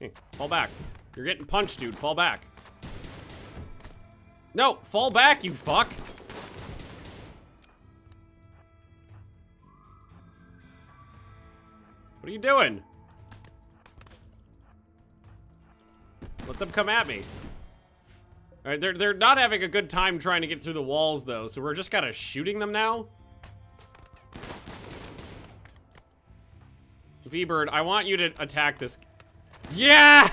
Speaker 1: Hey, fall back. You're getting punched, dude. Fall back. No, fall back, you fuck. What are you doing? Let them come at me. All right, they're not having a good time trying to get through the walls, though, so we're just kind of shooting them now. V-Bird, I want you to attack this. Yeah!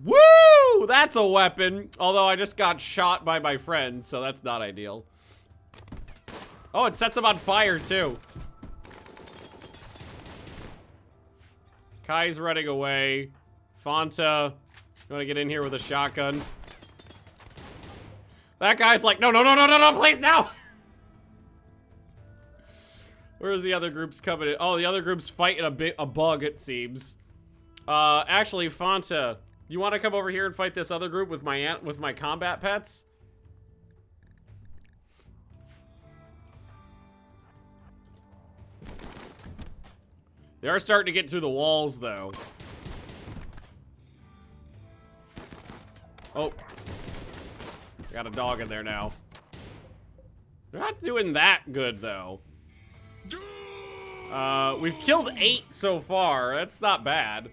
Speaker 1: Woo! That's a weapon. Although I just got shot by my friend, so that's not ideal. Oh, it sets them on fire, too. Kai's running away. Fonta, you want to get in here with a shotgun? That guy's like, no, no, no, no, no, no, please, no! Where's the other groups coming in? Oh, the other group's fighting a bug, it seems. Actually, Fonta, you want to come over here and fight this other group with my combat pets? They are starting to get through the walls, though. Oh. Got a dog in there now. They're not doing that good, though. We've killed 8 so far. That's not bad.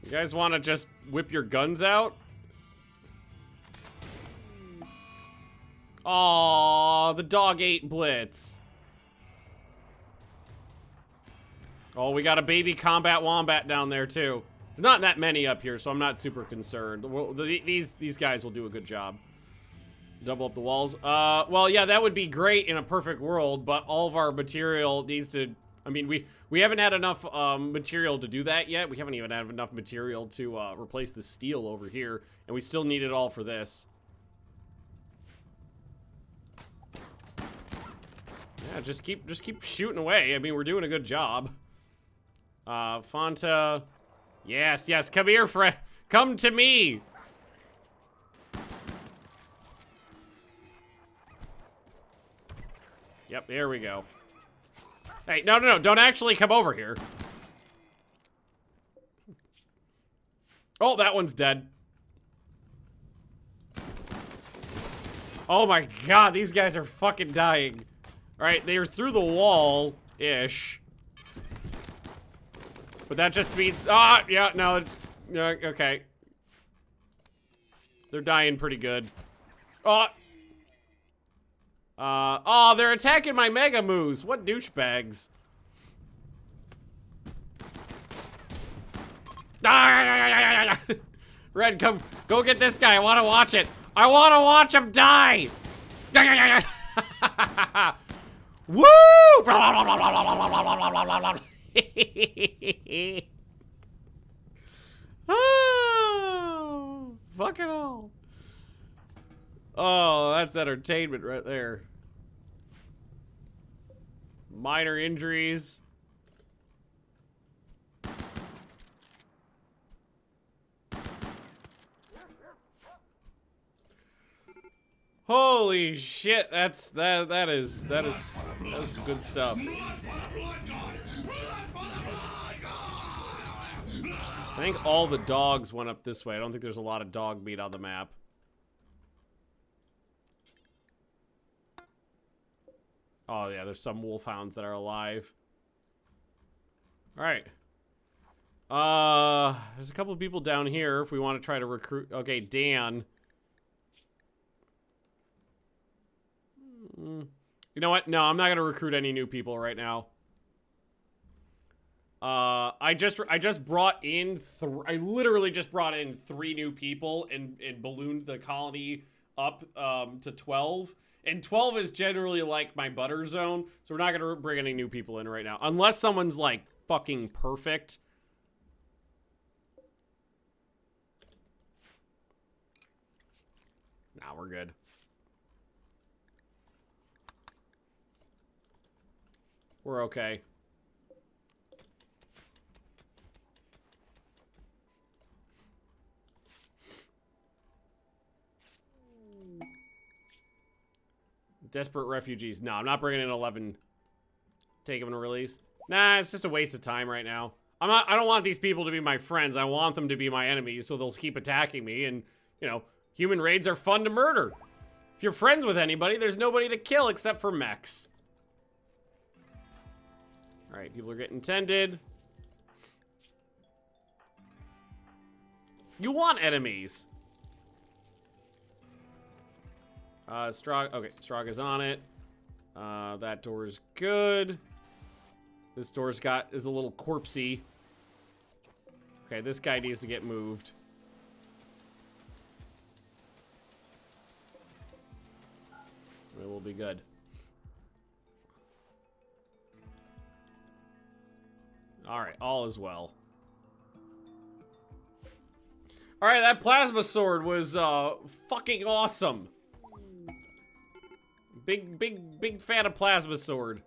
Speaker 1: You guys want to just whip your guns out? Aw, the dog ate Blitz. Oh, we got a baby combat wombat down there, too. There's not that many up here, so I'm not super concerned. Well, these guys will do a good job. Double up the walls. Well, yeah, that would be great in a perfect world, but all of our material needs to... I mean, we haven't had enough material to do that yet. We haven't even had enough material to replace the steel over here, and we still need it all for this. Yeah, just keep shooting away. I mean, we're doing a good job. Fonta. Yes, yes, come here, friend. Come to me. Yep, there we go. Hey, no, no, no, don't actually come over here. Oh, that one's dead. Oh my god, these guys are fucking dying. Alright, they are through the wall-ish. But that just means... Ah, yeah, no. Okay. They're dying pretty good. Oh! Oh, they're attacking my Mega Moose. What douchebags. Red, come, go get this guy. I want to watch it. I want to watch him die. Woo! Oh, fucking hell. Oh, that's entertainment right there. Minor injuries. Holy shit, that is some good stuff. I think all the dogs went up this way. I don't think there's a lot of dog meat on the map. Oh yeah, there's some wolfhounds that are alive. Alright. There's a couple of people down here if we want to try to recruit. Okay, Dan. You know what? No, I'm not gonna recruit any new people right now. I literally just brought in 3 new people and ballooned the colony up to 12. And 12 is generally like my butter zone, so we're not gonna bring any new people in right now unless someone's like fucking perfect. Nah, we're good. We're okay. Desperate refugees. No, I'm not bringing in 11. Take them and release. Nah, it's just a waste of time right now. I don't want these people to be my friends. I want them to be my enemies, so they'll keep attacking me. And, you know, human raids are fun to murder. If you're friends with anybody, there's nobody to kill except for mechs. Alright, people are getting tended. You want enemies. Strog, okay, Strog is on it. That door's good. This door's is a little corpsey. Okay, this guy needs to get moved. It will be good. Alright, all is well. Alright, that plasma sword was fucking awesome. Big fan of plasma sword.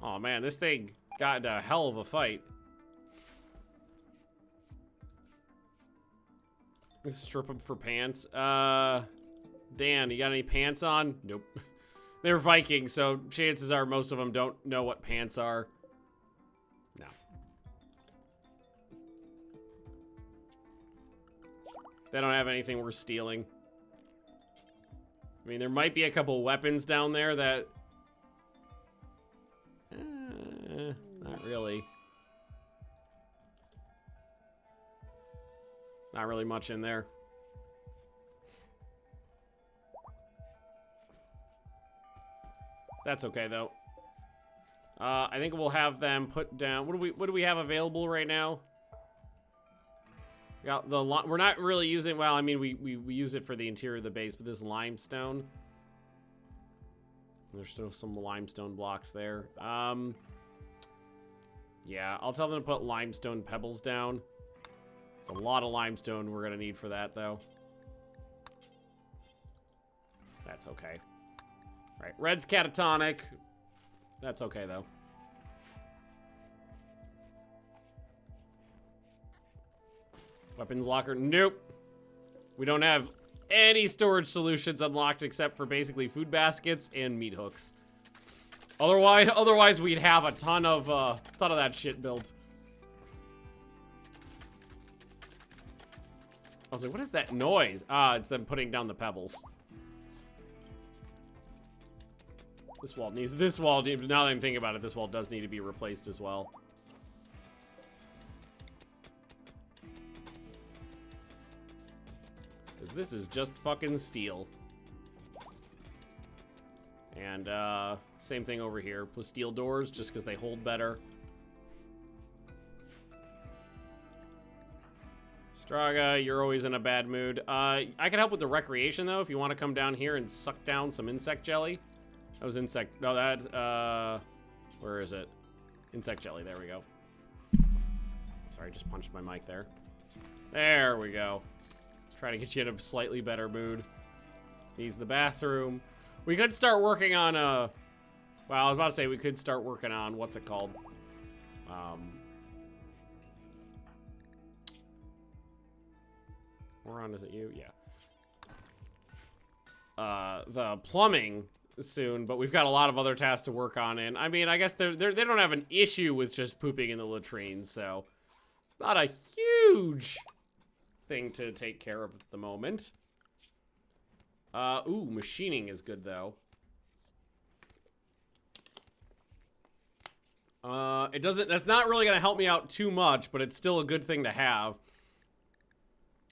Speaker 1: Oh man, this thing got into a hell of a fight. Let's strip him for pants. Dan, you got any pants on? Nope. They're Vikings, so chances are most of them don't know what pants are. No. They don't have anything worth stealing. I mean, there might be a couple weapons down there that... not really. Not really much in there. That's okay, though. I think we'll have them put down... What do we have available right now? Yeah, we're not really using... Well, I mean, we use it for the interior of the base, but this limestone... There's still some limestone blocks there. Yeah, I'll tell them to put limestone pebbles down. It's a lot of limestone we're going to need for that, though. That's okay. All right, red's catatonic. That's okay, though. Weapons locker. Nope. We don't have any storage solutions unlocked except for basically food baskets and meat hooks. Otherwise we'd have a ton of that shit built. I was like, what is that noise? Ah, it's them putting down the pebbles. This wall, now that I'm thinking about it, this wall does need to be replaced as well. Because this is just fucking steel. And, same thing over here. Plus steel doors, just because they hold better. Straga, you're always in a bad mood. I can help with the recreation, though, if you want to come down here and suck down some insect jelly. That was insect... No, that's, where is it? Insect jelly, there we go. Sorry, I just punched my mic there. There we go. Trying to get you in a slightly better mood. Needs the bathroom. We could start working on, well, I was about to say we could start working on, what's it called? Moron, is it you? Yeah. The plumbing soon, but we've got a lot of other tasks to work on, and I mean, I guess they don't have an issue with just pooping in the latrine, so not a huge thing to take care of at the moment. Ooh, machining is good, though. That's not really gonna help me out too much, but it's still a good thing to have.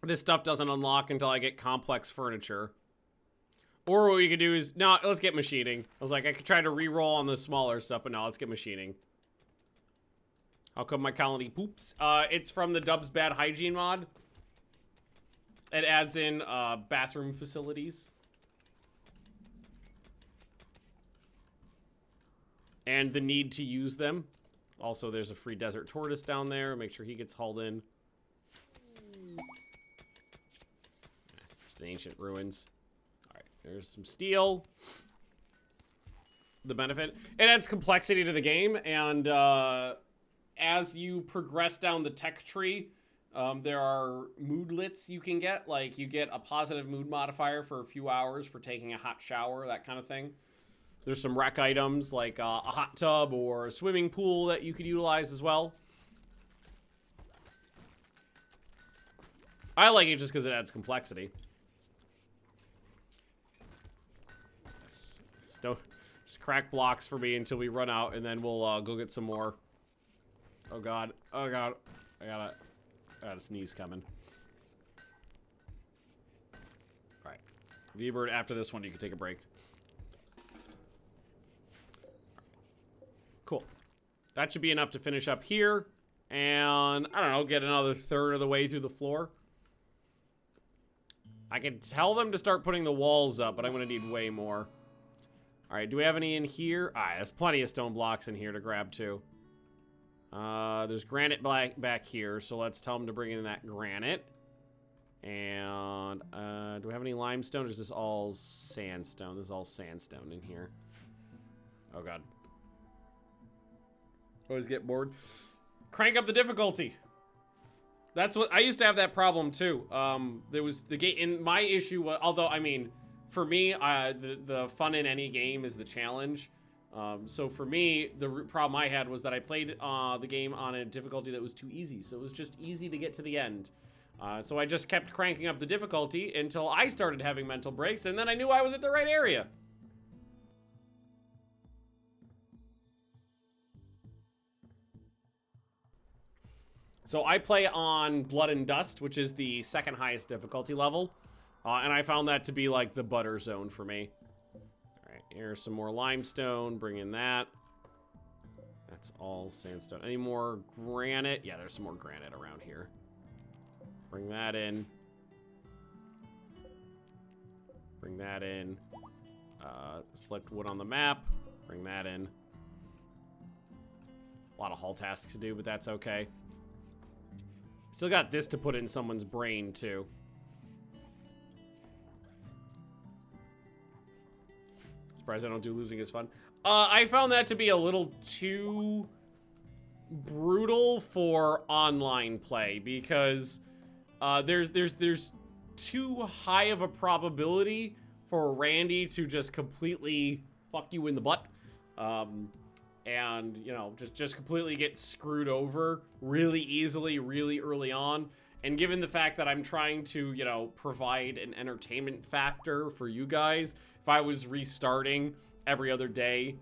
Speaker 1: This stuff doesn't unlock until I get complex furniture. Or what we could do is, no, let's get machining. I was like, I could try to re-roll on the smaller stuff, but no, let's get machining. How come my colony poops? It's from the Dub's Bad Hygiene mod. It adds in bathroom facilities. And the need to use them. Also, there's a free desert tortoise down there. Make sure he gets hauled in. Just ancient ruins. Alright, there's some steel. The benefit. It adds complexity to the game, and as you progress down the tech tree, there are moodlets you can get. Like, you get a positive mood modifier for a few hours for taking a hot shower, that kind of thing. There's some rec items, like a hot tub or a swimming pool that you could utilize as well. I like it just because it adds complexity. Just crack blocks for me until we run out, and then we'll go get some more. Oh god. Oh god. I got a sneeze coming. Alright. V-Bird, after this one, you can take a break. Cool. That should be enough to finish up here. And, I don't know, get another third of the way through the floor. I can tell them to start putting the walls up, but I'm going to need way more. Alright, do we have any in here? Alright, there's plenty of stone blocks in here to grab, too. There's granite back here, so let's tell them to bring in that granite. And, do we have any limestone, or is this all sandstone? This is all sandstone in here. Oh, God. Always get bored. Crank up the difficulty. That's what I used to have that problem too. There was the game, and my issue was, although I mean, for me, the fun in any game is the challenge. So for me, the problem I had was that I played the game on a difficulty that was too easy. So it was just easy to get to the end. So I just kept cranking up the difficulty until I started having mental breaks, and then I knew I was at the right area. So I play on Blood and Dust, which is the second highest difficulty level. And I found that to be like the butter zone for me. All right, here's some more limestone. Bring in that. That's all sandstone. Any more granite? Yeah, there's some more granite around here. Bring that in. Bring that in. Select wood on the map. Bring that in. A lot of haul tasks to do, but that's okay. Still got this to put in someone's brain, too. Surprised I don't do losing is fun. I found that to be a little too brutal for online play because there's too high of a probability for Randy to just completely fuck you in the butt. And, you know, just completely get screwed over really easily, really early on. And given the fact that I'm trying to, you know, provide an entertainment factor for you guys, if I was restarting every other day,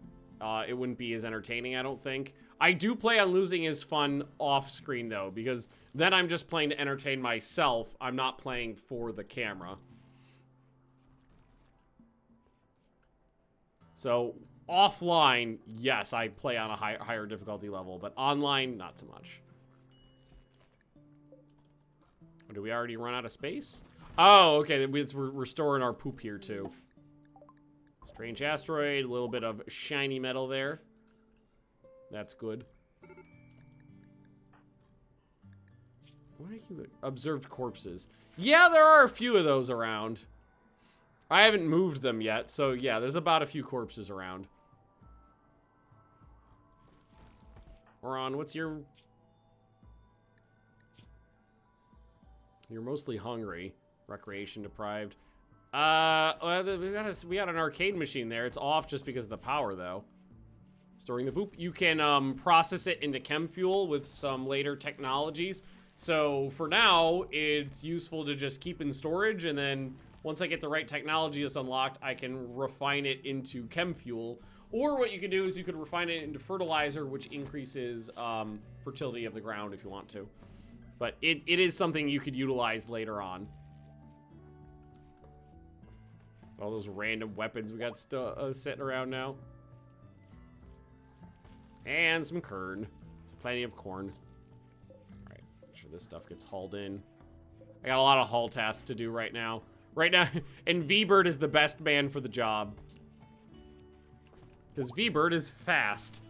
Speaker 1: it wouldn't be as entertaining, I don't think. I do play on losing as fun off screen though, because then I'm just playing to entertain myself. I'm not playing for the camera. So offline, yes, I play on a higher difficulty level, but online, not so much. Or do we already run out of space? Oh, okay, we're storing our poop here too. Strange asteroid, a little bit of shiny metal there. That's good. Why you observed corpses? Yeah, there are a few of those around. I haven't moved them yet, so yeah, there's about a few corpses around. Oron, what's your... You're mostly hungry. Recreation deprived. Well, we got an arcade machine there. It's off just because of the power, though. Storing the poop. You can process it into chem fuel with some later technologies. So for now, it's useful to just keep in storage, and then once I get the right technology that's unlocked, I can refine it into chem fuel. Or what you can do is you could refine it into fertilizer, which increases fertility of the ground if you want to. But it is something you could utilize later on. All those random weapons we got sitting around now. And some corn. Plenty of corn. Alright, make sure this stuff gets hauled in. I got a lot of haul tasks to do right now. And V-Bird is the best man for the job. Because V-Bird is fast.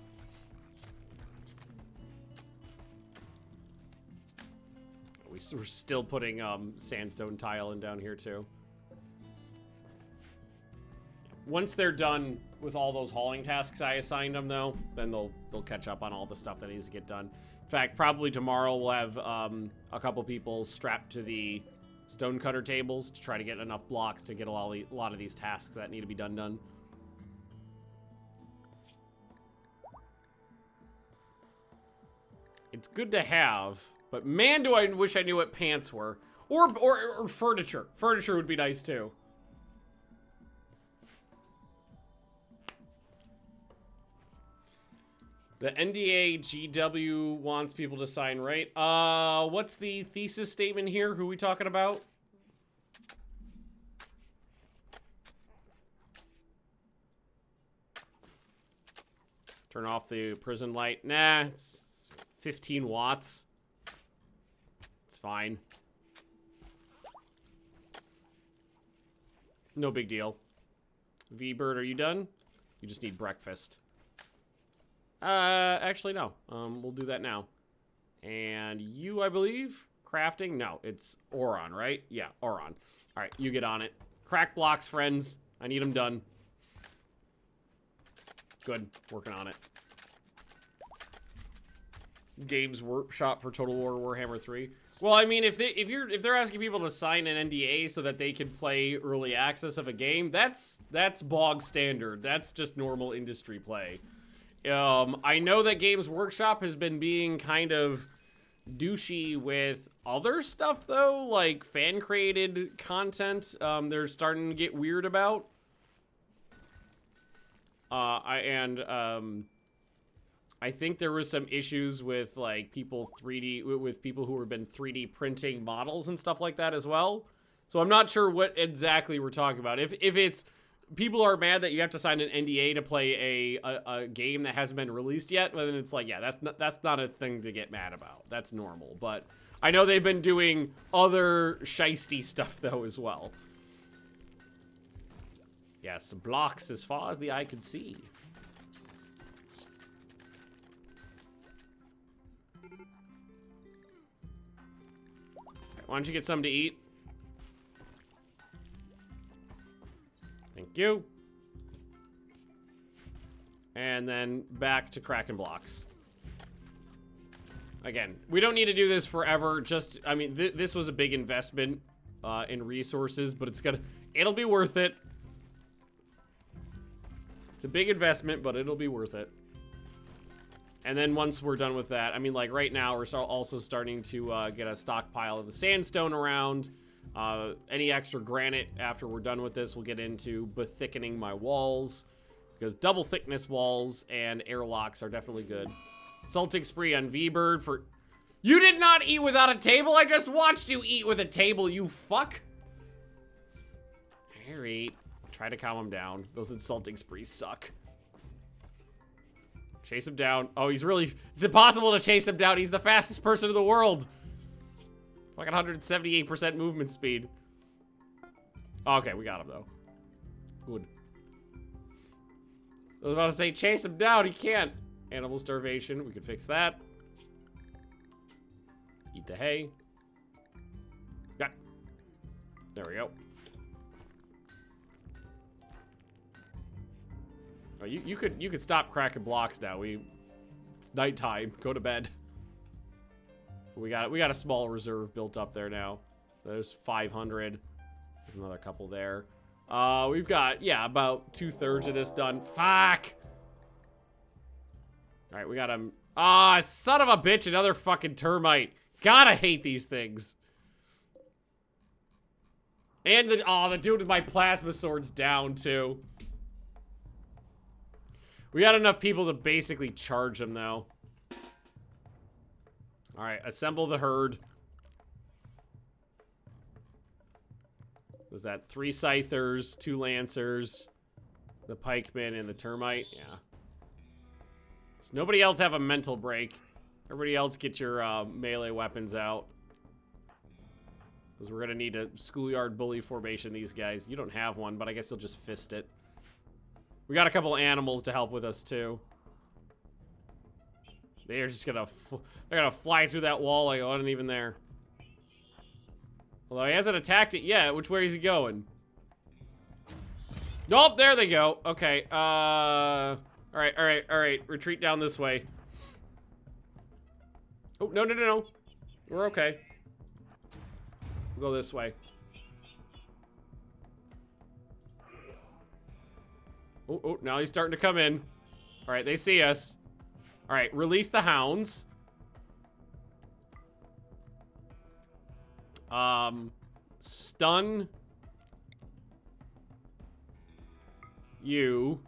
Speaker 1: We're still putting sandstone tile in down here too. Once they're done with all those hauling tasks I assigned them, though, then they'll catch up on all the stuff that needs to get done. In fact, probably tomorrow we'll have a couple people strapped to the stonecutter tables to try to get enough blocks to get a lot of these tasks that need to be done. It's good to have, but man, do I wish I knew what pants were. Or furniture. Furniture would be nice, too. The NDA GW wants people to sign, right? What's the thesis statement here? Who are we talking about? Turn off the prison light. Nah, it's 15 watts. It's fine. No big deal. V-Bird, are you done? You just need breakfast. Actually, no. We'll do that now. And you, I believe? Crafting? No, it's Oron, right? Yeah, Oron. Alright, you get on it. Crack blocks, friends. I need them done. Good. Working on it. Games Workshop for Total War Warhammer 3. Well, I mean, if they're asking people to sign an NDA so that they can play early access of a game, that's bog standard. That's just normal industry play. I know that Games Workshop has been being kind of douchey with other stuff, though, like fan-created content. They're starting to get weird about. I think there was some issues with like people who have been 3D printing models and stuff like that as well. So I'm not sure what exactly we're talking about. If it's people are mad that you have to sign an NDA to play a game that hasn't been released yet, then it's like, yeah, that's not a thing to get mad about. That's normal. But I know they've been doing other shisty stuff though as well. Yes, blocks as far as the eye could see. Why don't you get something to eat? Thank you. And then back to cracking blocks. Again, we don't need to do this forever. Just, I mean, this was a big investment in resources, but it'll be worth it. It's a big investment, but it'll be worth it. And then once we're done with that, I mean, like right now, we're also starting to get a stockpile of the sandstone around. Any extra granite after we're done with this, we'll get into thickening my walls. Because double thickness walls and airlocks are definitely good. Salting spree on V-Bird for... You did not eat without a table? I just watched you eat with a table, you fuck. Alright. Try to calm him down. Those insulting sprees suck. Chase him down. Oh, he's really... It's impossible to chase him down. He's the fastest person in the world. Fucking 178% movement speed. Okay, we got him, though. Good. I was about to say, chase him down. He can't. Animal starvation. We can fix that. Eat the hay. Got. There we go. Oh, you could stop cracking blocks now. It's nighttime. Go to bed. We got a small reserve built up there now. So there's 500. There's another couple there. We've got, yeah, about 2/3 of this done. Fuck! Alright, we got him. Ah, son of a bitch, another fucking termite. God, I hate these things. And the dude with my plasma sword's down, too. We got enough people to basically charge them, though. Alright, assemble the herd. Was that 3 scythers, 2 lancers, the pikemen, and the termite? Yeah. Does nobody else have a mental break? Everybody else get your melee weapons out. Because we're going to need a schoolyard bully formation, these guys. You don't have one, but I guess you'll just fist it. We got a couple animals to help with us, too. They're just gonna fly through that wall like I wasn't even there. Although he hasn't attacked it yet. Which way is he going? Nope, there they go. Okay, all right. Retreat down this way. Oh, no. We're okay. We'll go this way. Oh, now he's starting to come in. All right, they see us. All right, release the hounds. Stun you.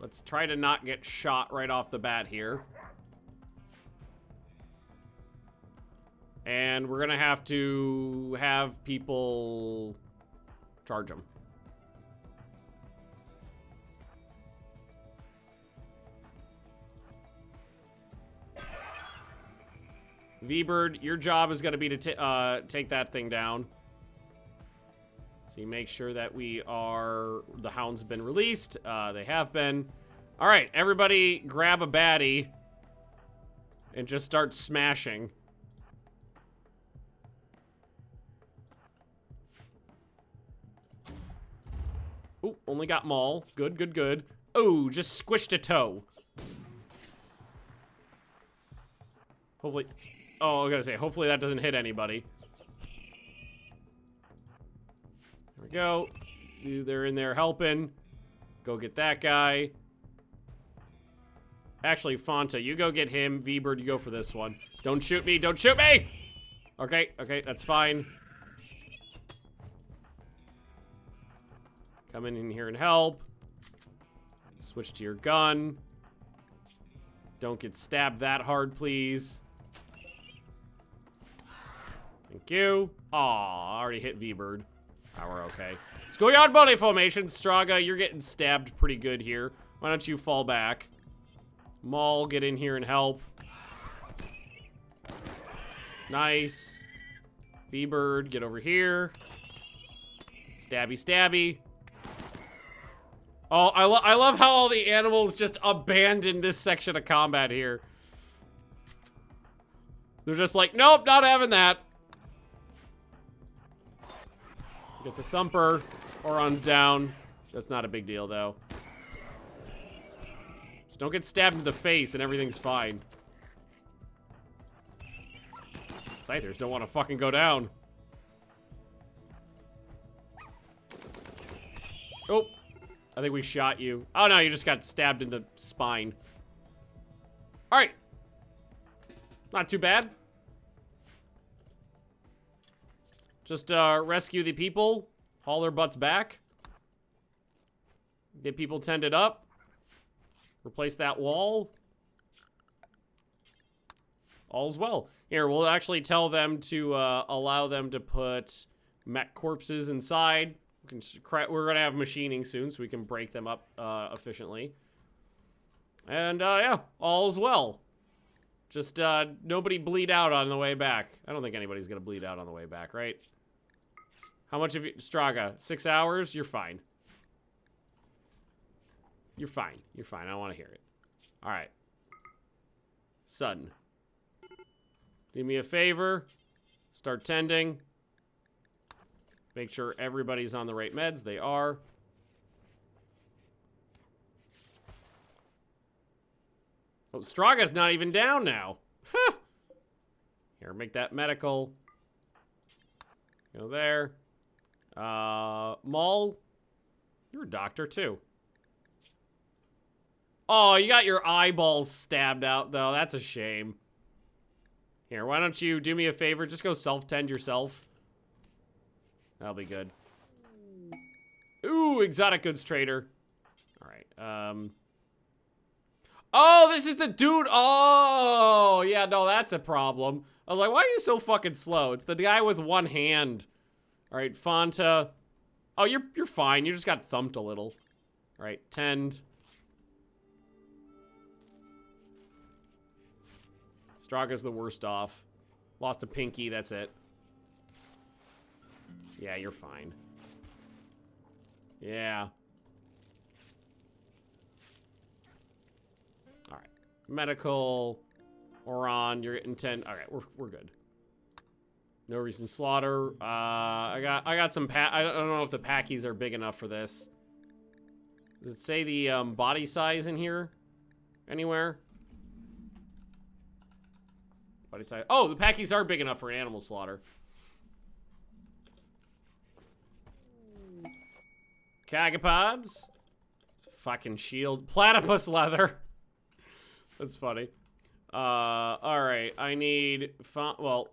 Speaker 1: Let's try to not get shot right off the bat here. And we're gonna have to have people charge them. V-Bird, your job is going to be to take that thing down. So you make sure that the hounds have been released. They have been. All right, everybody grab a baddie and just start smashing. Oh, only got Maul. Good. Oh, just squished a toe. Hopefully... Oh, I was gonna say, hopefully that doesn't hit anybody. There we go. They're in there helping. Go get that guy. Actually, Fonta, you go get him. V-Bird, you go for this one. Don't shoot me! Don't shoot me! Okay, that's fine. Come in here and help. Switch to your gun. Don't get stabbed that hard, please. Thank you. Aw, already hit V-Bird. Now we're okay. Schoolyard bully formation. Straga, you're getting stabbed pretty good here. Why don't you fall back? Maul, get in here and help. Nice. V-Bird, get over here. Stabby. Oh, I love how all the animals just abandon this section of combat here. They're just like, nope, not having that. Get the thumper. Oron's down. That's not a big deal, though. Just don't get stabbed in the face and everything's fine. Scythers don't want to fucking go down. Oh. I think we shot you. Oh, no, you just got stabbed in the spine. All right. Not too bad. Just rescue the people. Haul their butts back. Get people tended up. Replace that wall. All's well. Here, we'll actually tell them to allow them to put mech corpses inside. We're going to have machining soon, so we can break them up efficiently. And, yeah, all's well. Just, nobody bleed out on the way back. I don't think anybody's going to bleed out on the way back, right? How much have you... Straga, 6 hours? You're fine. You're fine. You're fine. I don't want to hear it. All right. Sudden. Do me a favor. Start tending. Make sure everybody's on the right meds. They are. Oh, Straga's not even down now. Huh. Here, make that medical. Go there. Maul. You're a doctor, too. Oh, you got your eyeballs stabbed out, though. That's a shame. Here, why don't you do me a favor? Just go self-tend yourself. That'll be good. Ooh, exotic goods trader. All right. Oh, this is the dude. Oh, yeah, no, that's a problem. I was like, why are you so fucking slow? It's the guy with one hand. All right, Fonta. Oh, you're fine. You just got thumped a little. All right, tend. Straga's the worst off. Lost a pinky, that's it. Yeah, you're fine. Yeah. Alright. Medical. Oron, you're getting 10. Alright, we're good. No recent slaughter. I got some I don't know if the packies are big enough for this. Does it say the body size in here? Anywhere? Body size. Oh, the packies are big enough for an animal slaughter. Cagapods. It's a fucking shield. Platypus leather. That's funny. Alright. I need... Well,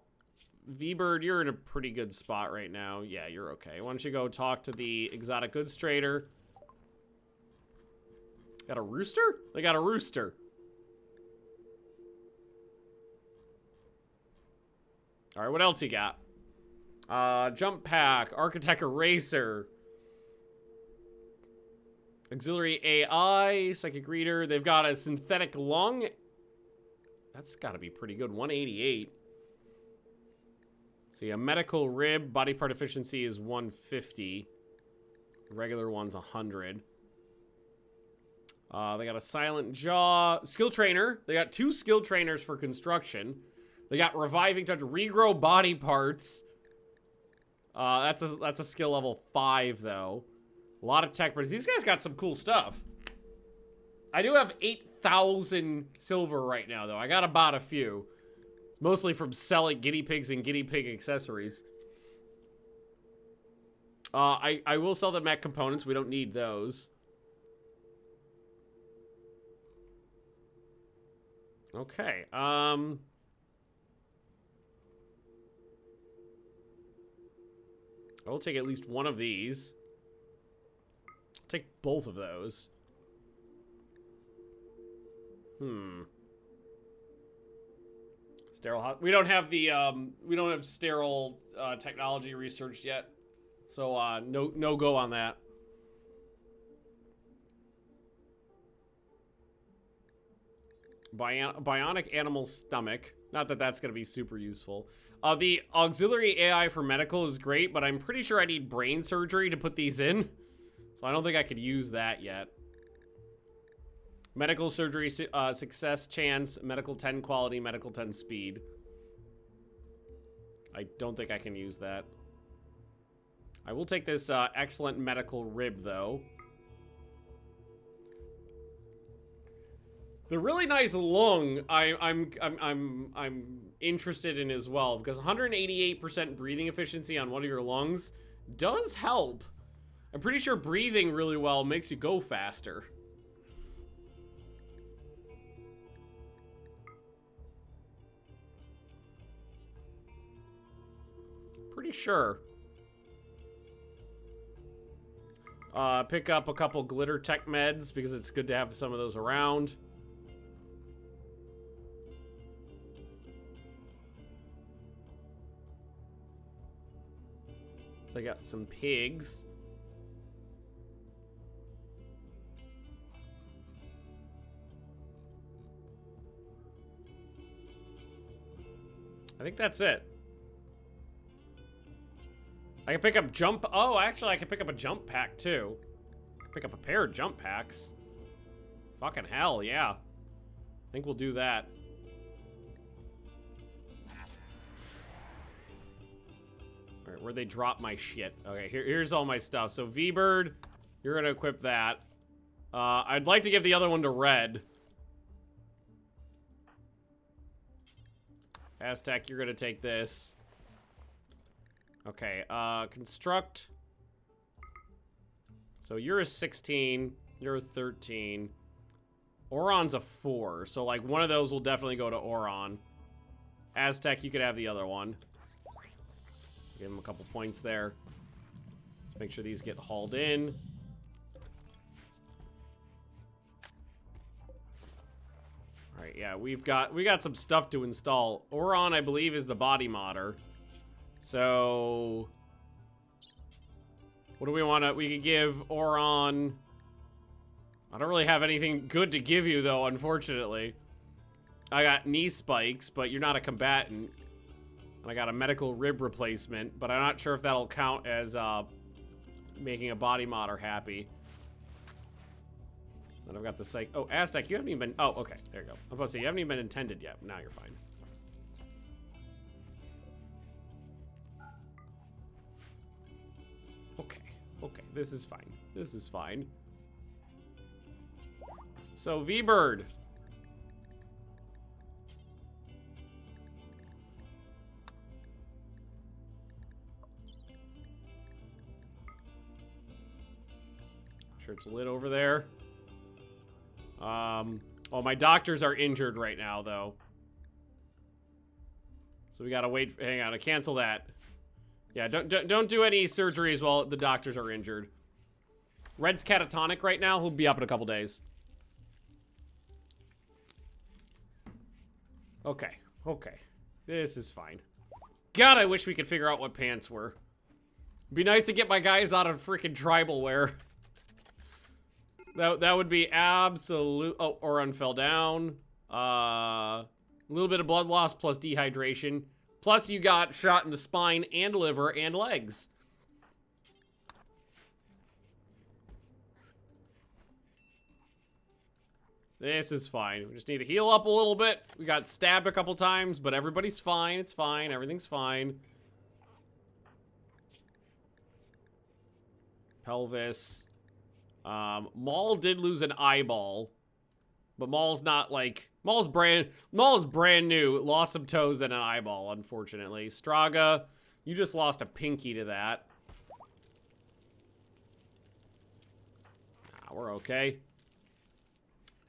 Speaker 1: V-Bird, you're in a pretty good spot right now. Yeah, you're okay. Why don't you go talk to the exotic goods trader? Got a rooster? They got a rooster. Alright, what else you got? Jump pack, architect eraser, auxiliary AI, psychic reader. They've got a synthetic lung. That's got to be pretty good. 188. See, a medical rib, body part efficiency is 150. Regular one's 100. They got a silent jaw, skill trainer. They got 2 skill trainers for construction. They got reviving touch, regrow body parts. That's a skill level 5 though. A lot of tech, but these guys got some cool stuff. I do have 8,000 silver right now though. I got about a few. It's mostly from selling guinea pigs and guinea pig accessories. I will sell the mech components. We don't need those. Okay. I'll take at least one of these. I'll take both of those. Sterile. We don't have the we don't have sterile technology researched yet, so no go on that. Bionic animal stomach. Not that that's going to be super useful. The auxiliary AI for medical is great, but I'm pretty sure I need brain surgery to put these in. So I don't think I could use that yet. Medical surgery success chance, medical 10 quality, medical 10 speed. I don't think I can use that. I will take this excellent medical rib though. The really nice lung, I'm interested in as well, because 188% breathing efficiency on one of your lungs does help. I'm pretty sure breathing really well makes you go faster. Pretty sure. Pick up a couple glitter tech meds because it's good to have some of those around. They got some pigs. I think that's it. I can pick up jump. Oh, actually, I can pick up a jump pack too. Pick up a pair of jump packs. Fucking hell, yeah. I think we'll do that. All right, where'd they drop my shit? Okay, here's all my stuff. So V-Bird, you're gonna equip that. I'd like to give the other one to Red. Aztec, you're gonna take this. Okay, construct. So you're a 16, you're a 13. Oron's a 4, so like one of those will definitely go to Oron. Aztec, you could have the other one. Give him a couple points there. Let's make sure these get hauled in. Alright, yeah, we got some stuff to install. Oron, I believe, is the body modder. So what do we want to... We could give Oron... I don't really have anything good to give you, though, unfortunately. I got knee spikes, but you're not a combatant. And I got a medical rib replacement, but I'm not sure if that'll count as making a body modder happy. And I've got the psych... Oh, Aztec, you haven't even been... Oh, okay, there you go. I'm supposed to say, you haven't even been intended yet. Now you're fine. Okay, this is fine. This is fine. So, V-Bird. Sure it's lit over there. Oh, my doctors are injured right now, though. So we gotta wait. Hang on, I cancel that. Yeah, don't do any surgeries while the doctors are injured. Red's catatonic right now. He'll be up in a couple days. Okay. This is fine. God, I wish we could figure out what pants were. It'd be nice to get my guys out of freaking tribal wear. That would be absolute... Oh, Oron fell down. A little bit of blood loss plus dehydration. Plus, you got shot in the spine and liver and legs. This is fine. We just need to heal up a little bit. We got stabbed a couple times, but everybody's fine. It's fine. Everything's fine. Pelvis. Maul did lose an eyeball. But Maul's not like... Maul's brand new. Lost some toes and an eyeball, unfortunately. Straga, you just lost a pinky to that. We're okay.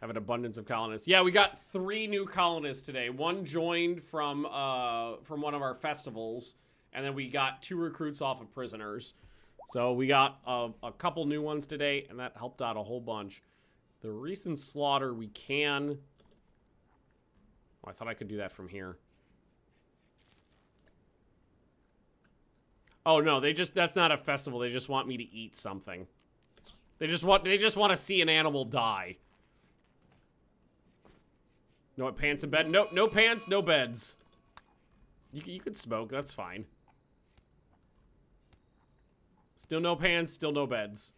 Speaker 1: Have an abundance of colonists. Yeah, we got 3 new colonists today. One joined from one of our festivals, and then we got 2 recruits off of prisoners. So we got a couple new ones today, and that helped out a whole bunch. The recent slaughter, we can... Oh, I thought I could do that from here. Oh, no, that's not a festival. They just want me to eat something. They just want to see an animal die. No pants in bed? Nope, no pants, no beds. You could smoke, that's fine. Still no pants, still no beds.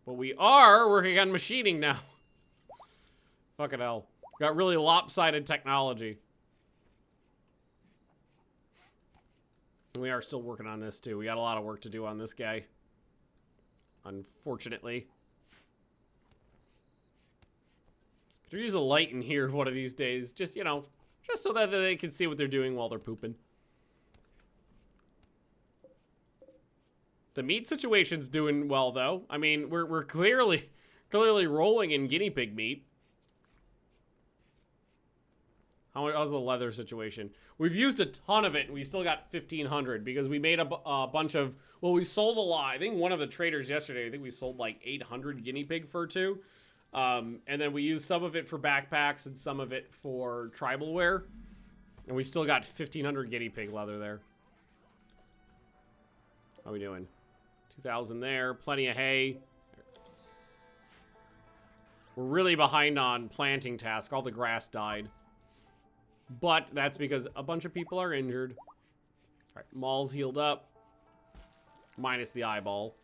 Speaker 1: But we are working on machining now. Fucking hell. Got really lopsided technology. We are still working on this too. We got a lot of work to do on this guy. Unfortunately. Could use a light in here one of these days. Just, you know, just so that they can see what they're doing while they're pooping. The meat situation's doing well, though. I mean, we're clearly rolling in guinea pig meat. How's the leather situation? We've used a ton of it, and we still got 1,500 because we made a bunch of... Well, we sold a lot. I think one of the traders yesterday, I think we sold like 800 guinea pig fur too. And then we used some of it for backpacks and some of it for tribal wear. And we still got 1,500 guinea pig leather there. How are we doing? 2,000 there. Plenty of hay. We're really behind on planting task. All the grass died. But that's because a bunch of people are injured. All right, Maul's healed up. Minus the eyeball.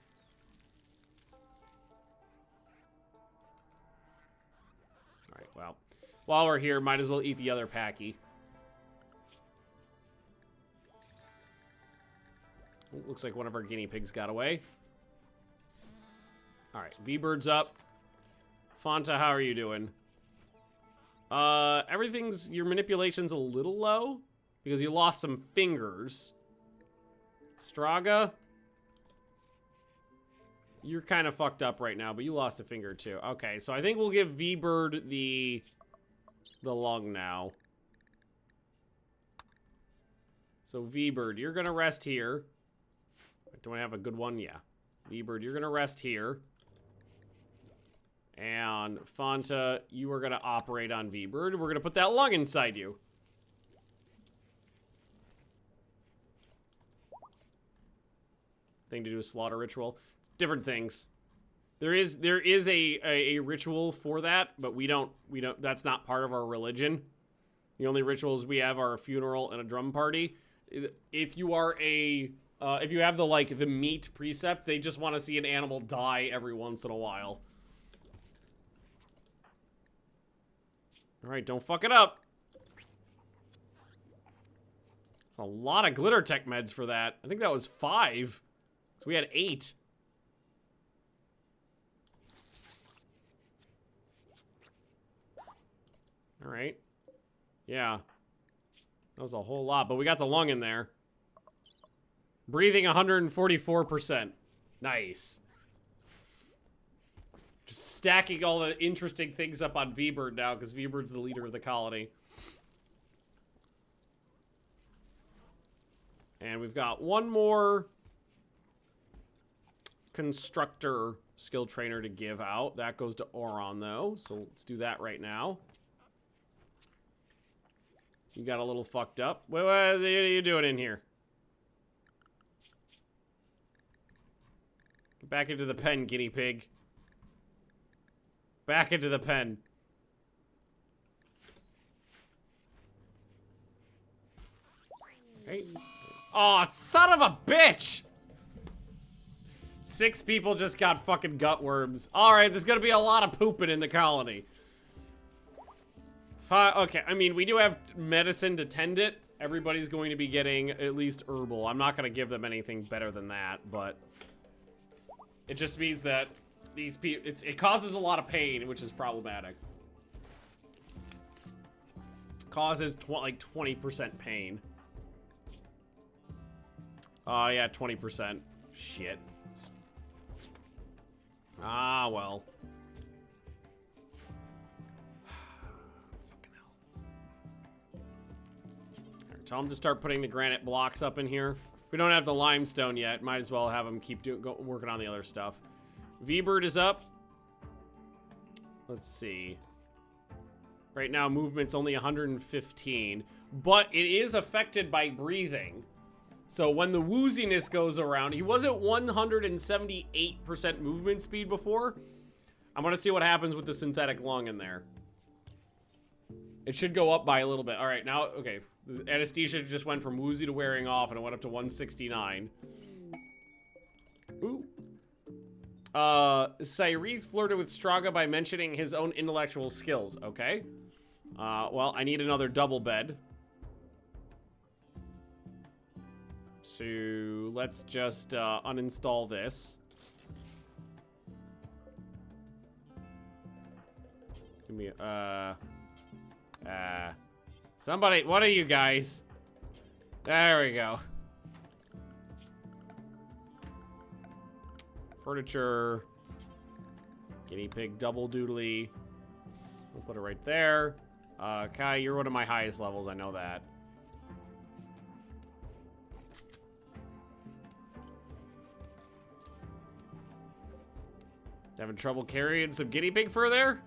Speaker 1: All right, well. While we're here, might as well eat the other packy. Looks like one of our guinea pigs got away. All right, V-Bird's up. Fonta, how are you doing? Your manipulation's a little low because you lost some fingers. Straga, you're kind of fucked up right now, but you lost a finger too. Okay, so I think we'll give V-Bird the lung now. So V-Bird, you're gonna rest here. Do I have a good one? Yeah. V-Bird, you're gonna rest here. And Fonta, you are going to operate on V-Bird. We're going to put that lung inside you. Thing to do a slaughter ritual. It's different things. There is a ritual for that, but we don't that's not part of our religion. The only rituals we have are a funeral and a drum party. If you are if you have the meat precept, they just want to see an animal die every once in a while. All right, don't fuck it up. It's a lot of glitter tech meds for that. I think that was 5. So we had 8. All right. Yeah. That was a whole lot, but we got the lung in there. Breathing 144%. Nice. Just stacking all the interesting things up on V-Bird now, because V-Bird's the leader of the colony. And we've got one more constructor skill trainer to give out. That goes to Oron, though, so let's do that right now. You got a little fucked up. What are you doing in here? Get back into the pen, guinea pig. Back into the pen. Hey. Oh, son of a bitch! 6 people just got fucking gut worms. Alright, there's gonna be a lot of pooping in the colony. Okay, I mean, we do have medicine to tend it. Everybody's going to be getting at least herbal. I'm not gonna give them anything better than that, but... it just means that these people, it causes a lot of pain, which is problematic. Causes like 20% pain. Oh yeah, 20%. Shit. Ah, well. Fucking hell. Alright, tell them to start putting the granite blocks up in here. If we don't have the limestone yet, might as well have them keep working on the other stuff. V-Bird is up. Let's see. Right now, movement's only 115, but it is affected by breathing. So when the wooziness goes around, he was at 178% movement speed before. I'm gonna see what happens with the synthetic lung in there. It should go up by a little bit. All right, now, okay. The anesthesia just went from woozy to wearing off, and it went up to 169. Ooh. Cyrith flirted with Straga by mentioning his own intellectual skills. Okay. Well, I need another double bed. So, let's just, uninstall this. Give me, somebody, what are you guys? There we go. furniture. Guinea pig double doodly. We'll put it right there. Kai, you're one of my highest levels. I know that. Having trouble carrying some guinea pig fur there?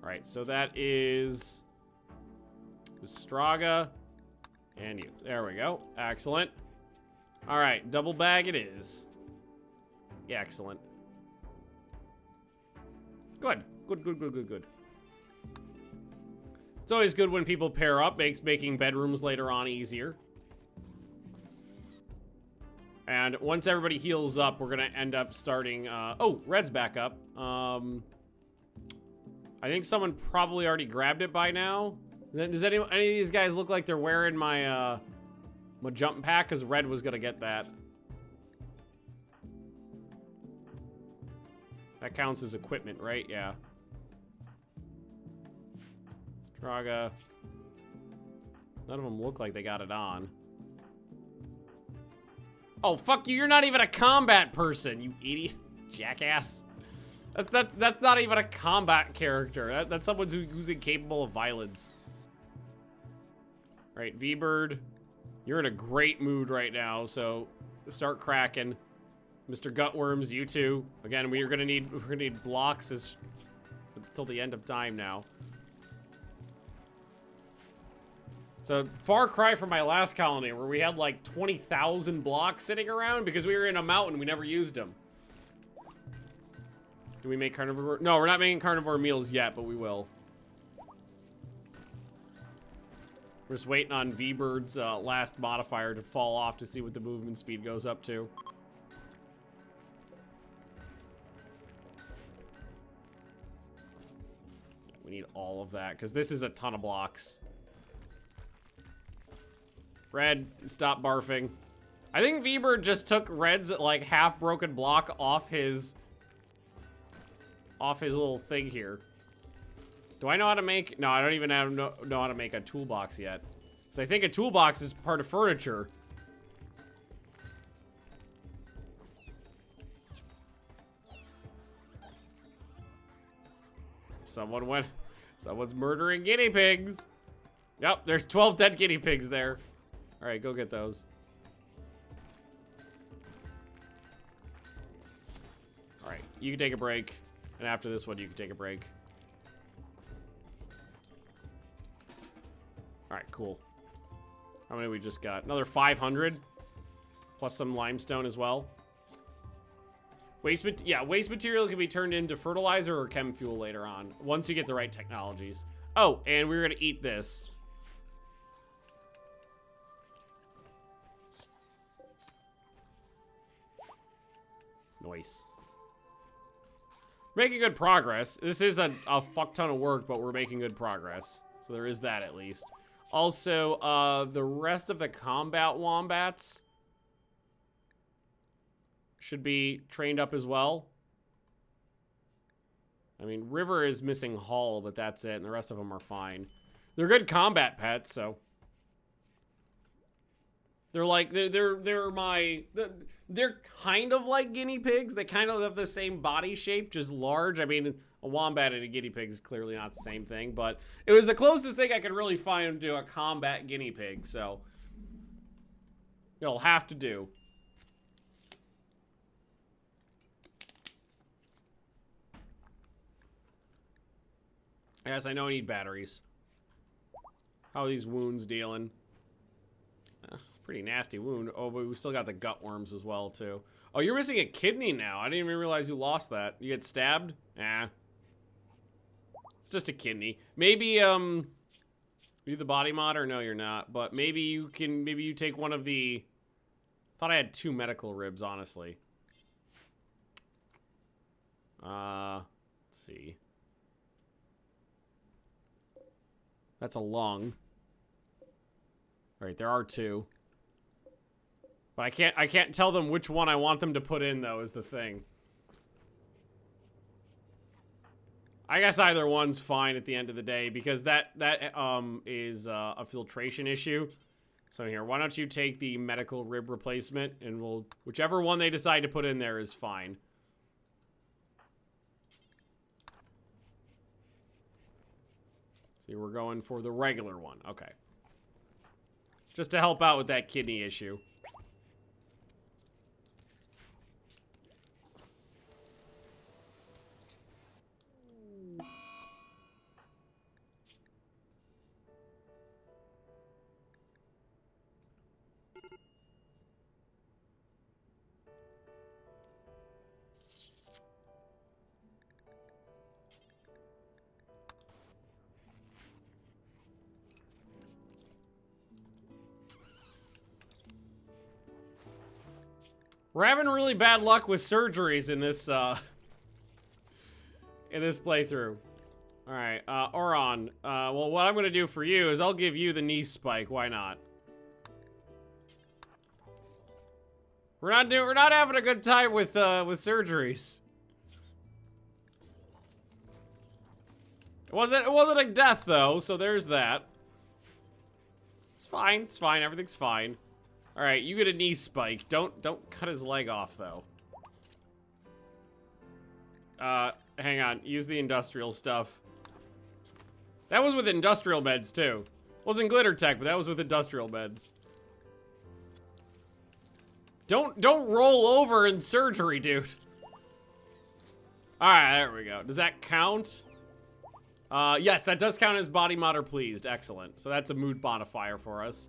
Speaker 1: Alright, so that is Straga and you. There we go. Excellent. Alright, double bag it is. Yeah, excellent. Good. Good. It's always good when people pair up. Makes making bedrooms later on easier. And once everybody heals up, we're going to end up starting... oh, Red's back up. I think someone probably already grabbed it by now. Does any of these guys look like they're wearing my jump pack? Because Red was going to get that. That counts as equipment, right? Yeah. Straga. None of them look like they got it on. Oh, fuck you. You're not even a combat person, you idiot. Jackass. That's not even a combat character. That's someone who's incapable of violence. All right, V-Bird. You're in a great mood right now, so start cracking. Mr. Gutworms, you too. Again, we're gonna need blocks until the end of time now. It's a far cry from my last colony where we had like 20,000 blocks sitting around because we were in a mountain. We never used them. Do we make carnivore? No, we're not making carnivore meals yet, but we will. We're just waiting on V-Bird's last modifier to fall off to see what the movement speed goes up to. We need all of that because this is a ton of blocks. Red, stop barfing. I think V-Bird just took Red's like half broken block off his little thing here. Do I know how to make? No, I don't even know how to make a toolbox yet. So I think a toolbox is part of furniture. Someone's murdering guinea pigs. Yep, there's 12 dead guinea pigs there. All right, go get those. All right, you can take a break. And after this one, you can take a break. All right, cool. How many we just got? Another 500. Plus some limestone as well. Waste material can be turned into fertilizer or chem fuel later on. Once you get the right technologies. Oh, and we're going to eat this. Nice. Making good progress. This is a fuck ton of work, but we're making good progress. So there is that at least. Also, the rest of the combat wombats should be trained up as well. I mean, River is missing Hull, but that's it, and the rest of them are fine. They're good combat pets, so they're like they're kind of like guinea pigs. They kind of have the same body shape, just large. I mean, a wombat and a guinea pig is clearly not the same thing, but it was the closest thing I could really find to a combat guinea pig, so it'll have to do. Yes, I know I need batteries. How are these wounds dealing? It's a pretty nasty wound. Oh, but we still got the gut worms as well, too. Oh, you're missing a kidney now. I didn't even realize you lost that. You get stabbed? Nah. It's just a kidney. Maybe, are you the body mod or no, you're not. But maybe you take one of the... I thought I had 2 medical ribs, honestly. Let's see. That's a lung. All right, there are 2. But I can't tell them which one I want them to put in, though, is the thing. I guess either one's fine at the end of the day, because that is a filtration issue. So here, why don't you take the medical rib replacement, and we'll... Whichever one they decide to put in there is fine. See, we're going for the regular one. Okay. Just to help out with that kidney issue. We're having really bad luck with surgeries in this playthrough. All right, Oron. Well, what I'm gonna do for you is I'll give you the knee spike. Why not? We're not having a good time with surgeries. It wasn't a death though, so there's that. It's fine. It's fine. Everything's fine. All right, you get a knee spike. Don't cut his leg off though. Hang on. Use the industrial stuff. That was with industrial meds too. Wasn't glitter tech, but that was with industrial meds. Don't roll over in surgery, dude. All right, there we go. Does that count? Yes, that does count as body mod or pleased. Excellent. So that's a mood modifier for us.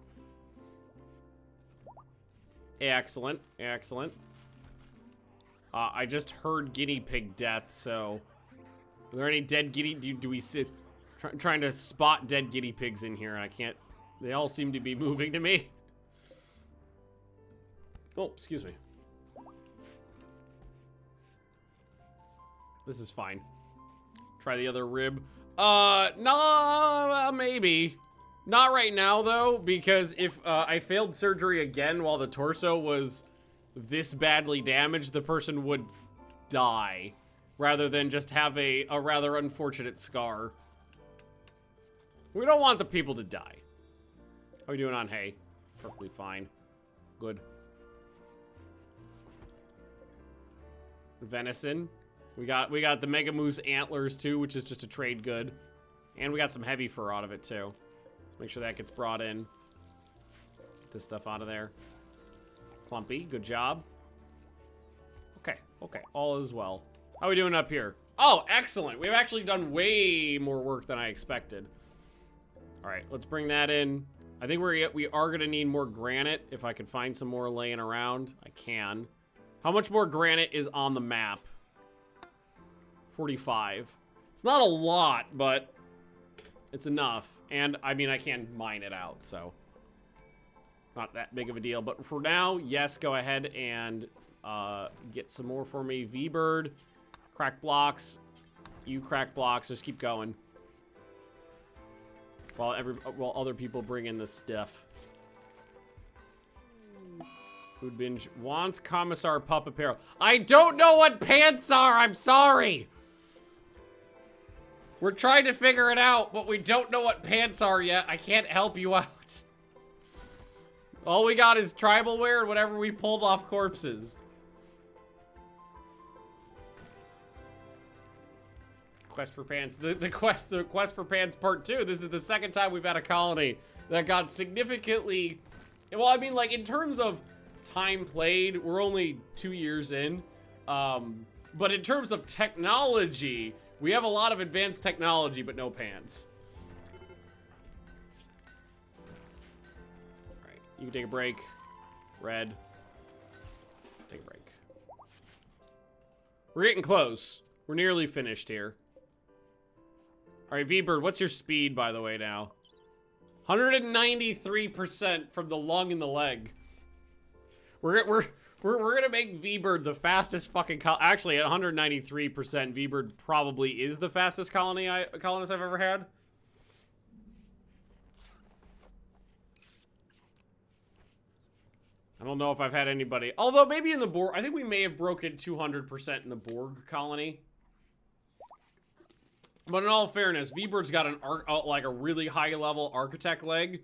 Speaker 1: Excellent, excellent. I just heard guinea pig death, so... Are there any dead guinea... Do we sit... Trying to spot dead guinea pigs in here, and I can't... They all seem to be moving to me. Oh, excuse me. This is fine. Try the other rib. No, maybe. Not right now, though, because if I failed surgery again while the torso was this badly damaged, the person would die, rather than just have a rather unfortunate scar. We don't want the people to die. How are we doing on hay? Perfectly fine. Good. Venison. We got the Mega Moose antlers, too, which is just a trade good. And we got some heavy fur out of it, too. Make sure that gets brought in. Get this stuff out of there. Clumpy, good job. Okay, okay, all is well. How are we doing up here? Oh, excellent. We've actually done way more work than I expected. All right, let's bring that in. I think we are gonna need more granite. If I can find some more laying around, I can. How much more granite is on the map? 45. It's not a lot, but it's enough. And, I mean, I can mine it out, so not that big of a deal. But for now, yes, go ahead and get some more for me. V-Bird, crack blocks. You crack blocks. Just keep going. While other people bring in the stuff. Food binge wants Commissar Pup apparel. I don't know what pants are. I'm sorry. We're trying to figure it out, but we don't know what pants are yet. I can't help you out. All we got is tribal wear and whatever we pulled off corpses. Quest for pants. The quest for pants part 2. This is the second time we've had a colony that got significantly... Well, I mean, like, in terms of time played, we're only 2 years in. But in terms of technology... We have a lot of advanced technology, but no pants. All right, you can take a break. Red. Take a break. We're getting close. We're nearly finished here. All right, V-Bird, what's your speed, by the way, now? 193% from the lung and the leg. We're gonna make V-Bird the fastest fucking actually, at 193%, V-Bird probably is the fastest colonist I've ever had. I don't know if I've had anybody. Although, maybe in the Borg... I think we may have broken 200% in the Borg colony. But in all fairness, V-Bird's got an like a really high-level architect leg.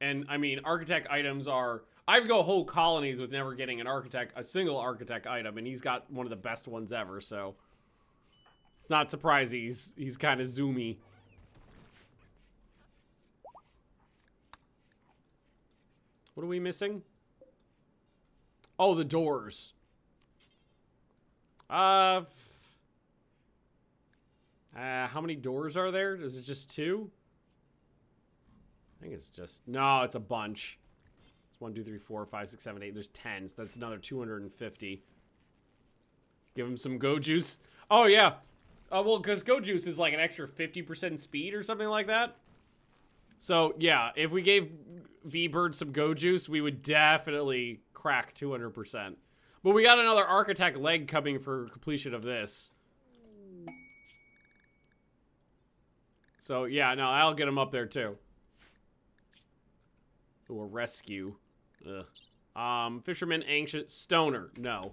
Speaker 1: And I mean, architect items are, I go whole colonies with never getting a single architect item, and he's got one of the best ones ever, so it's not surprising he's kind of zoomy. What are we missing? Oh, the doors. How many doors are there? Is it just 2? I think it's just... No, it's a bunch. It's 1, 2, 3, 4, 5, 6, 7, 8. There's 10, so that's another 250. Give him some go juice. Oh, yeah. Well, because go juice is like an extra 50% speed or something like that. So, yeah, if we gave V-Bird some go juice, we would definitely crack 200%. But we got another architect leg coming for completion of this. So, yeah, no, I'll get him up there, too. Ooh, a rescue. Ugh. Fisherman, anxious, stoner. No.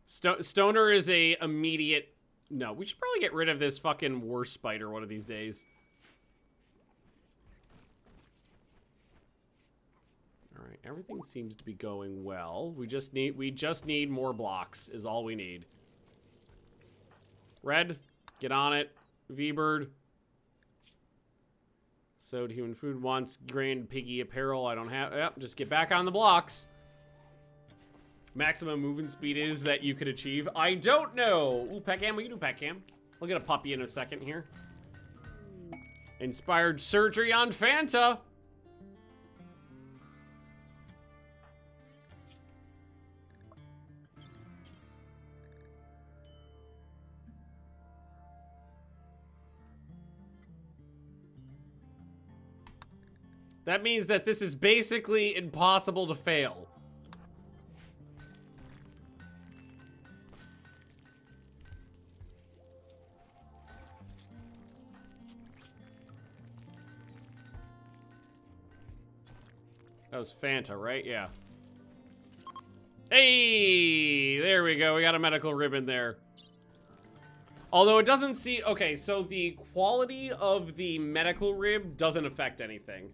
Speaker 1: Stoner is a immediate... No, we should probably get rid of this fucking war spider one of these days. Alright, everything seems to be going well. We just need more blocks, is all we need. Red, get on it. V-Bird. Sowed human food wants grand piggy apparel. I don't have... Yep, just get back on the blocks. Maximum movement speed is that you could achieve. I don't know. Ooh, pet cam. We can do pet cam. We'll get a puppy in a second here. Inspired surgery on Fanta. That means that this is basically impossible to fail. That was Fanta, right? Yeah. Hey! There we go. We got a medical ribbon there. Although it doesn't see... Okay, so the quality of the medical rib doesn't affect anything.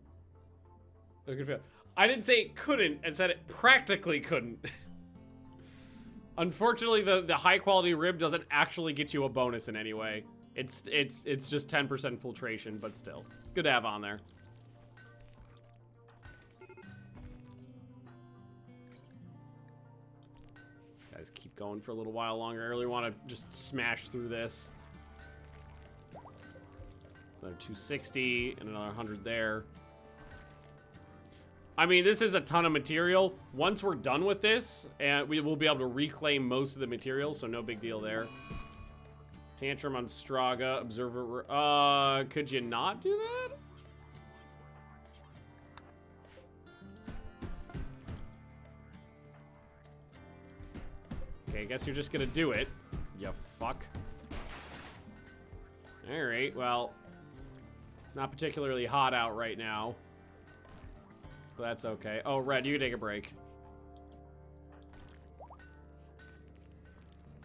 Speaker 1: I didn't say it couldn't, I said it practically couldn't. Unfortunately, the high quality rib doesn't actually get you a bonus in any way. It's just 10% filtration, but still. Good to have on there. Guys, keep going for a little while longer. I really want to just smash through this. Another 260 and another 100 there. I mean, this is a ton of material. Once we're done with this, and we will be able to reclaim most of the material, so no big deal there. Tantrum on Straga, Observer. Could you not do that? Okay, I guess you're just gonna do it. You fuck. Alright, well. Not particularly hot out right now. So that's okay. Oh, Red, you can take a break.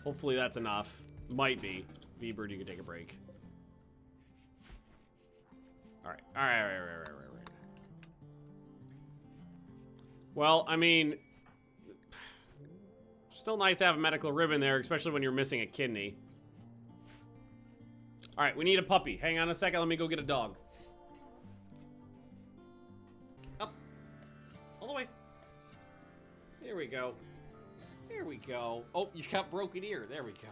Speaker 1: Hopefully that's enough. Might be. V-Bird, you can take a break. Alright. Alright. Well, I mean... Still nice to have a medical ribbon there, especially when you're missing a kidney. Alright, we need a puppy. Hang on a second, let me go get a dog. Up. All the way. There we go. There we go. Oh, you got broken ear. There we go.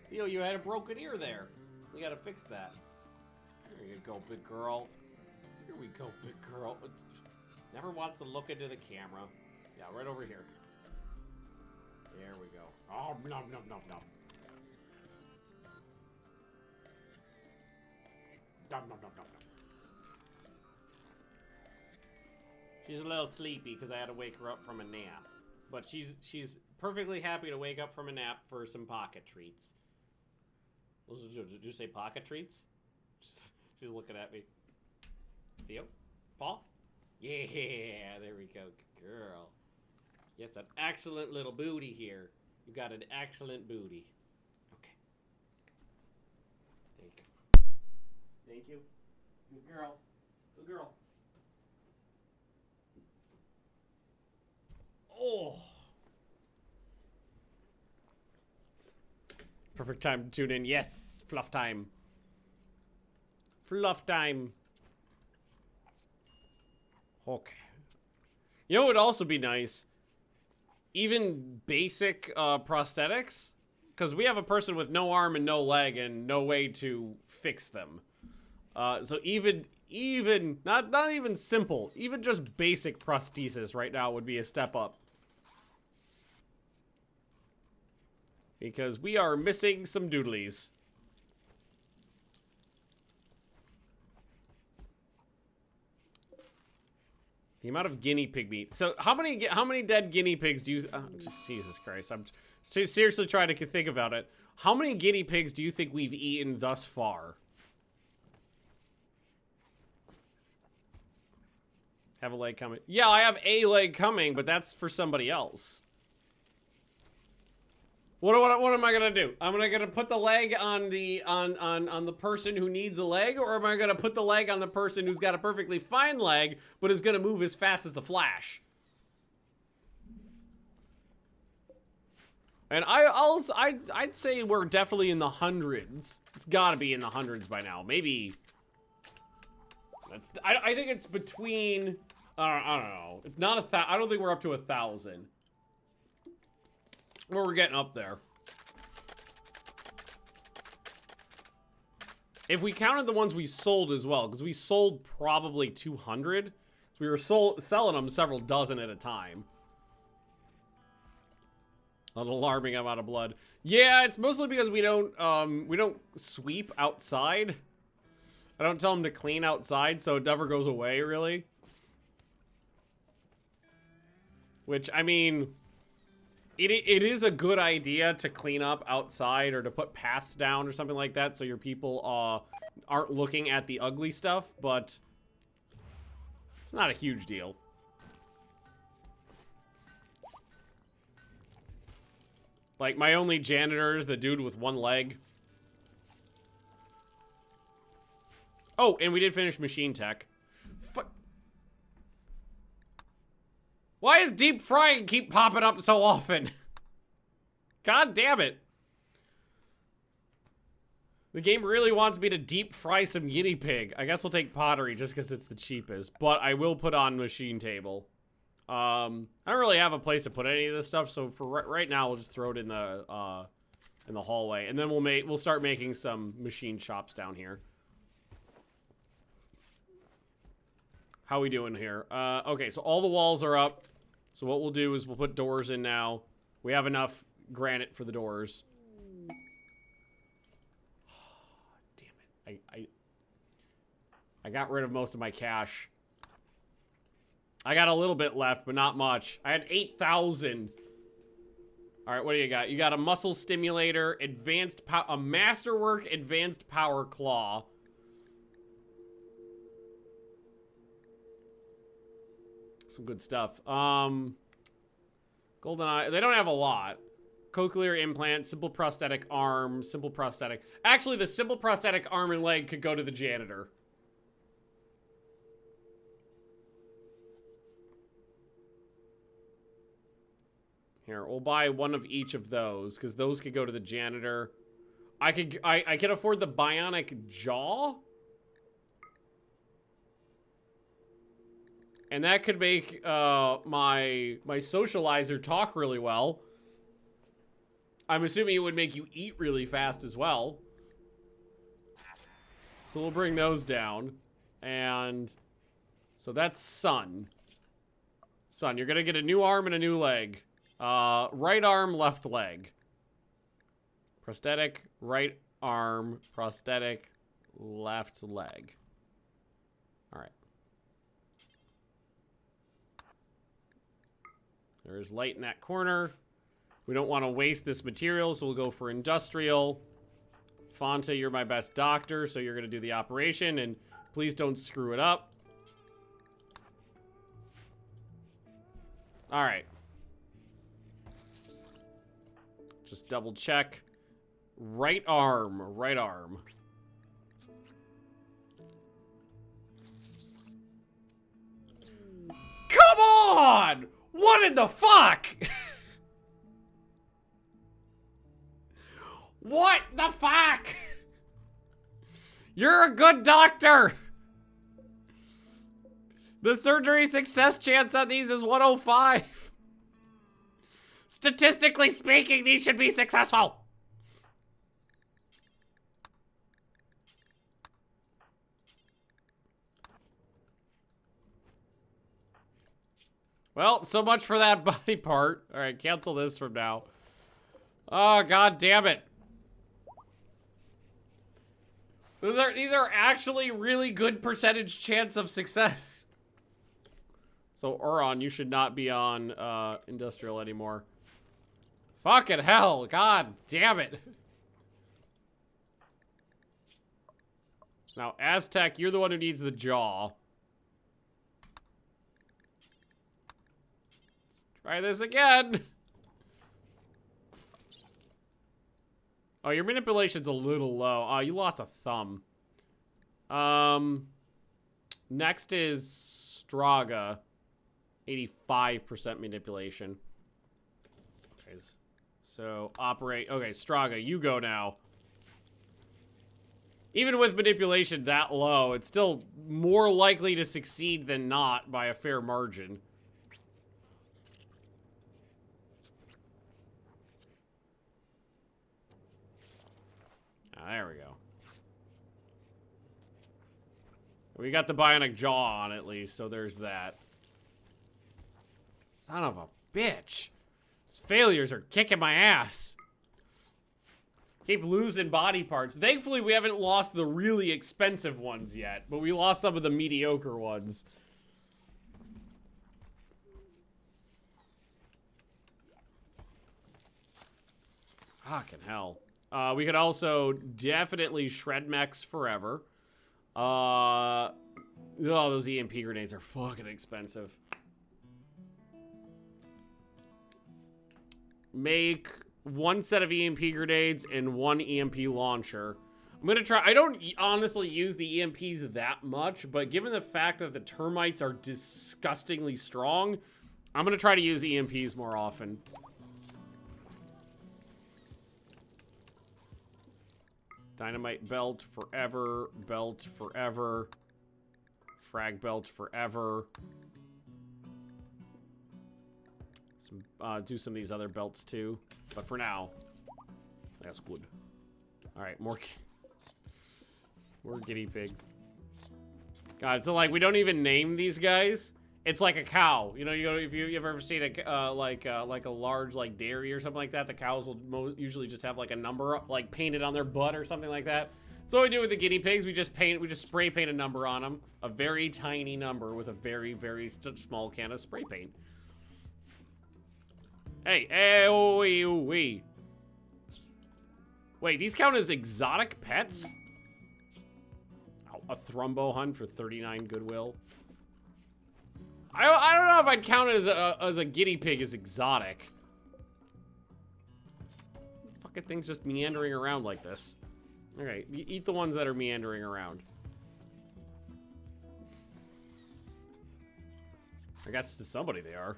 Speaker 1: Theo, you had a broken ear there. We gotta fix that. There you go, big girl. Here we go, big girl. Never wants to look into the camera. Yeah, right over here. There we go. Oh, nom, nom, nom, nom. Nom, nom, nom, nom, nom. She's a little sleepy because I had to wake her up from a nap. But she's perfectly happy to wake up from a nap for some pocket treats. Did you say pocket treats? She's looking at me. Theo? Paul? Yeah, there we go. Good girl. Yes, an excellent little booty here. You got an excellent booty. Okay. Thank you. Thank you. Good girl. Good girl. Oh. Perfect time to tune in. Yes, fluff time. Fluff time. Okay. You know what would also be nice? Even basic prosthetics. Because we have a person with no arm and no leg and no way to fix them. So even not even simple, even just basic prosthesis right now would be a step up. Because we are missing some doodlies. The amount of guinea pig meat. So how many dead guinea pigs do you? Oh, Jesus Christ! I'm seriously trying to think about it. How many guinea pigs do you think we've eaten thus far? Have a leg coming. Yeah, I have a leg coming, but that's for somebody else. What am I gonna do? Am I gonna put the leg on the person who needs a leg, or am I gonna put the leg on the person who's got a perfectly fine leg but is gonna move as fast as the Flash? And I'd say we're definitely in the hundreds. It's got to be in the hundreds by now. Maybe. I think it's between. I don't know. It's not I don't think we're up to 1,000. Well, we're getting up there. If we counted the ones we sold as well, because we sold probably 200. So we were selling them several dozen at a time. An alarming amount of blood. Yeah, it's mostly because we don't sweep outside. I don't tell them to clean outside, so it never goes away, really. Which, I mean, it is a good idea to clean up outside or to put paths down or something like that so your people aren't looking at the ugly stuff, but it's not a huge deal. Like, my only janitor is the dude with one leg. Oh, and we did finish machine tech. Why is deep frying keep popping up so often? God damn it. The game really wants me to deep fry some guinea pig. I guess we'll take pottery just because it's the cheapest. But I will put on machine table. I don't really have a place to put any of this stuff, so for right now, we'll just throw it in the hallway, and then we'll start making some machine shops down here. How we doing here? Okay, so all the walls are up. So what we'll do is we'll put doors in now. We have enough granite for the doors. Damn it! I got rid of most of my cash. I got a little bit left, but not much. I had 8,000. All right, what do you got? You got a muscle stimulator, a masterwork advanced power claw. Some good stuff. Golden eye. They don't have a lot. Cochlear implant, simple prosthetic arm, simple prosthetic. Actually, the simple prosthetic arm and leg could go to the janitor. Here, we'll buy one of each of those, because those could go to the janitor. I can afford the bionic jaw. And that could make my socializer talk really well. I'm assuming it would make you eat really fast as well. So we'll bring those down. And so that's Sun. Sun, you're gonna get a new arm and a new leg. Right arm, left leg. Prosthetic, right arm, prosthetic, left leg. All right. There's light in that corner. We don't want to waste this material, so we'll go for industrial. Fonta, you're my best doctor, so you're going to do the operation, and please don't screw it up. All right. Just double check. Right arm, right arm. Come on! What What in the fuck? What the fuck? You're a good doctor. The surgery success chance on these is 105. Statistically speaking, these should be successful. Well, so much for that body part. All right, cancel this from now. Oh, god damn it. These are actually really good percentage chance of success. So, Oron, you should not be on industrial anymore. Fucking hell, god damn it. Now, Aztec, you're the one who needs the jaw. Try this again. Oh, your manipulation's a little low. Oh, you lost a thumb. Next is Straga. 85% manipulation. Okay, so operate. Okay, Straga, you go now. Even with manipulation that low, it's still more likely to succeed than not by a fair margin. There we go. We got the bionic jaw on at least, so there's that. Son of a bitch. These failures are kicking my ass. Keep losing body parts. Thankfully, we haven't lost the really expensive ones yet, but we lost some of the mediocre ones. Fucking hell. We could also definitely shred mechs forever. Oh, those EMP grenades are fucking expensive. Make one set of EMP grenades and one EMP launcher. I'm gonna try. I don't honestly use the EMPs that much, but given the fact that the termites are disgustingly strong, I'm gonna try to use EMPs more often. Dynamite belt forever. Belt forever. Frag belt forever. Do some of these other belts too. But for now, that's good. Alright, more guinea pigs. God, so like we don't even name these guys. It's like a cow. You know, if you've ever seen a like a large like dairy or something like that, the cows will usually just have like a number like painted on their butt or something like that. So what we do with the guinea pigs, we just spray paint a number on them, a very tiny number with a very small can of spray paint. Hey, oh, wait. Wait, these count as exotic pets? Oh, a Thrumbo hunt for 39 goodwill. I don't know if I'd count it as a guinea pig as exotic. Fucking thing's just meandering around like this. Okay, you eat the ones that are meandering around. I guess to somebody they are.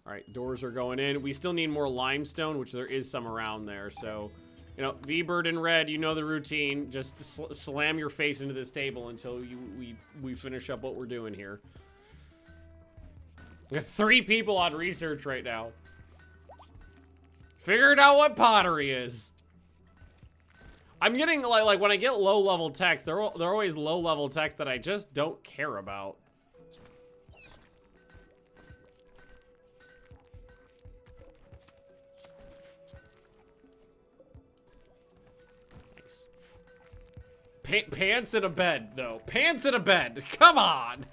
Speaker 1: Alright, doors are going in. We still need more limestone, which there is some around there, so... You know, V-Bird in red, you know the routine. Just slam your face into this table until we finish up what we're doing here. We got 3 people on research right now. Figured out what pottery is. I'm getting, like when I get low-level text, they're always low-level text that I just don't care about. Pants in a bed, though. Pants in a bed. Come on.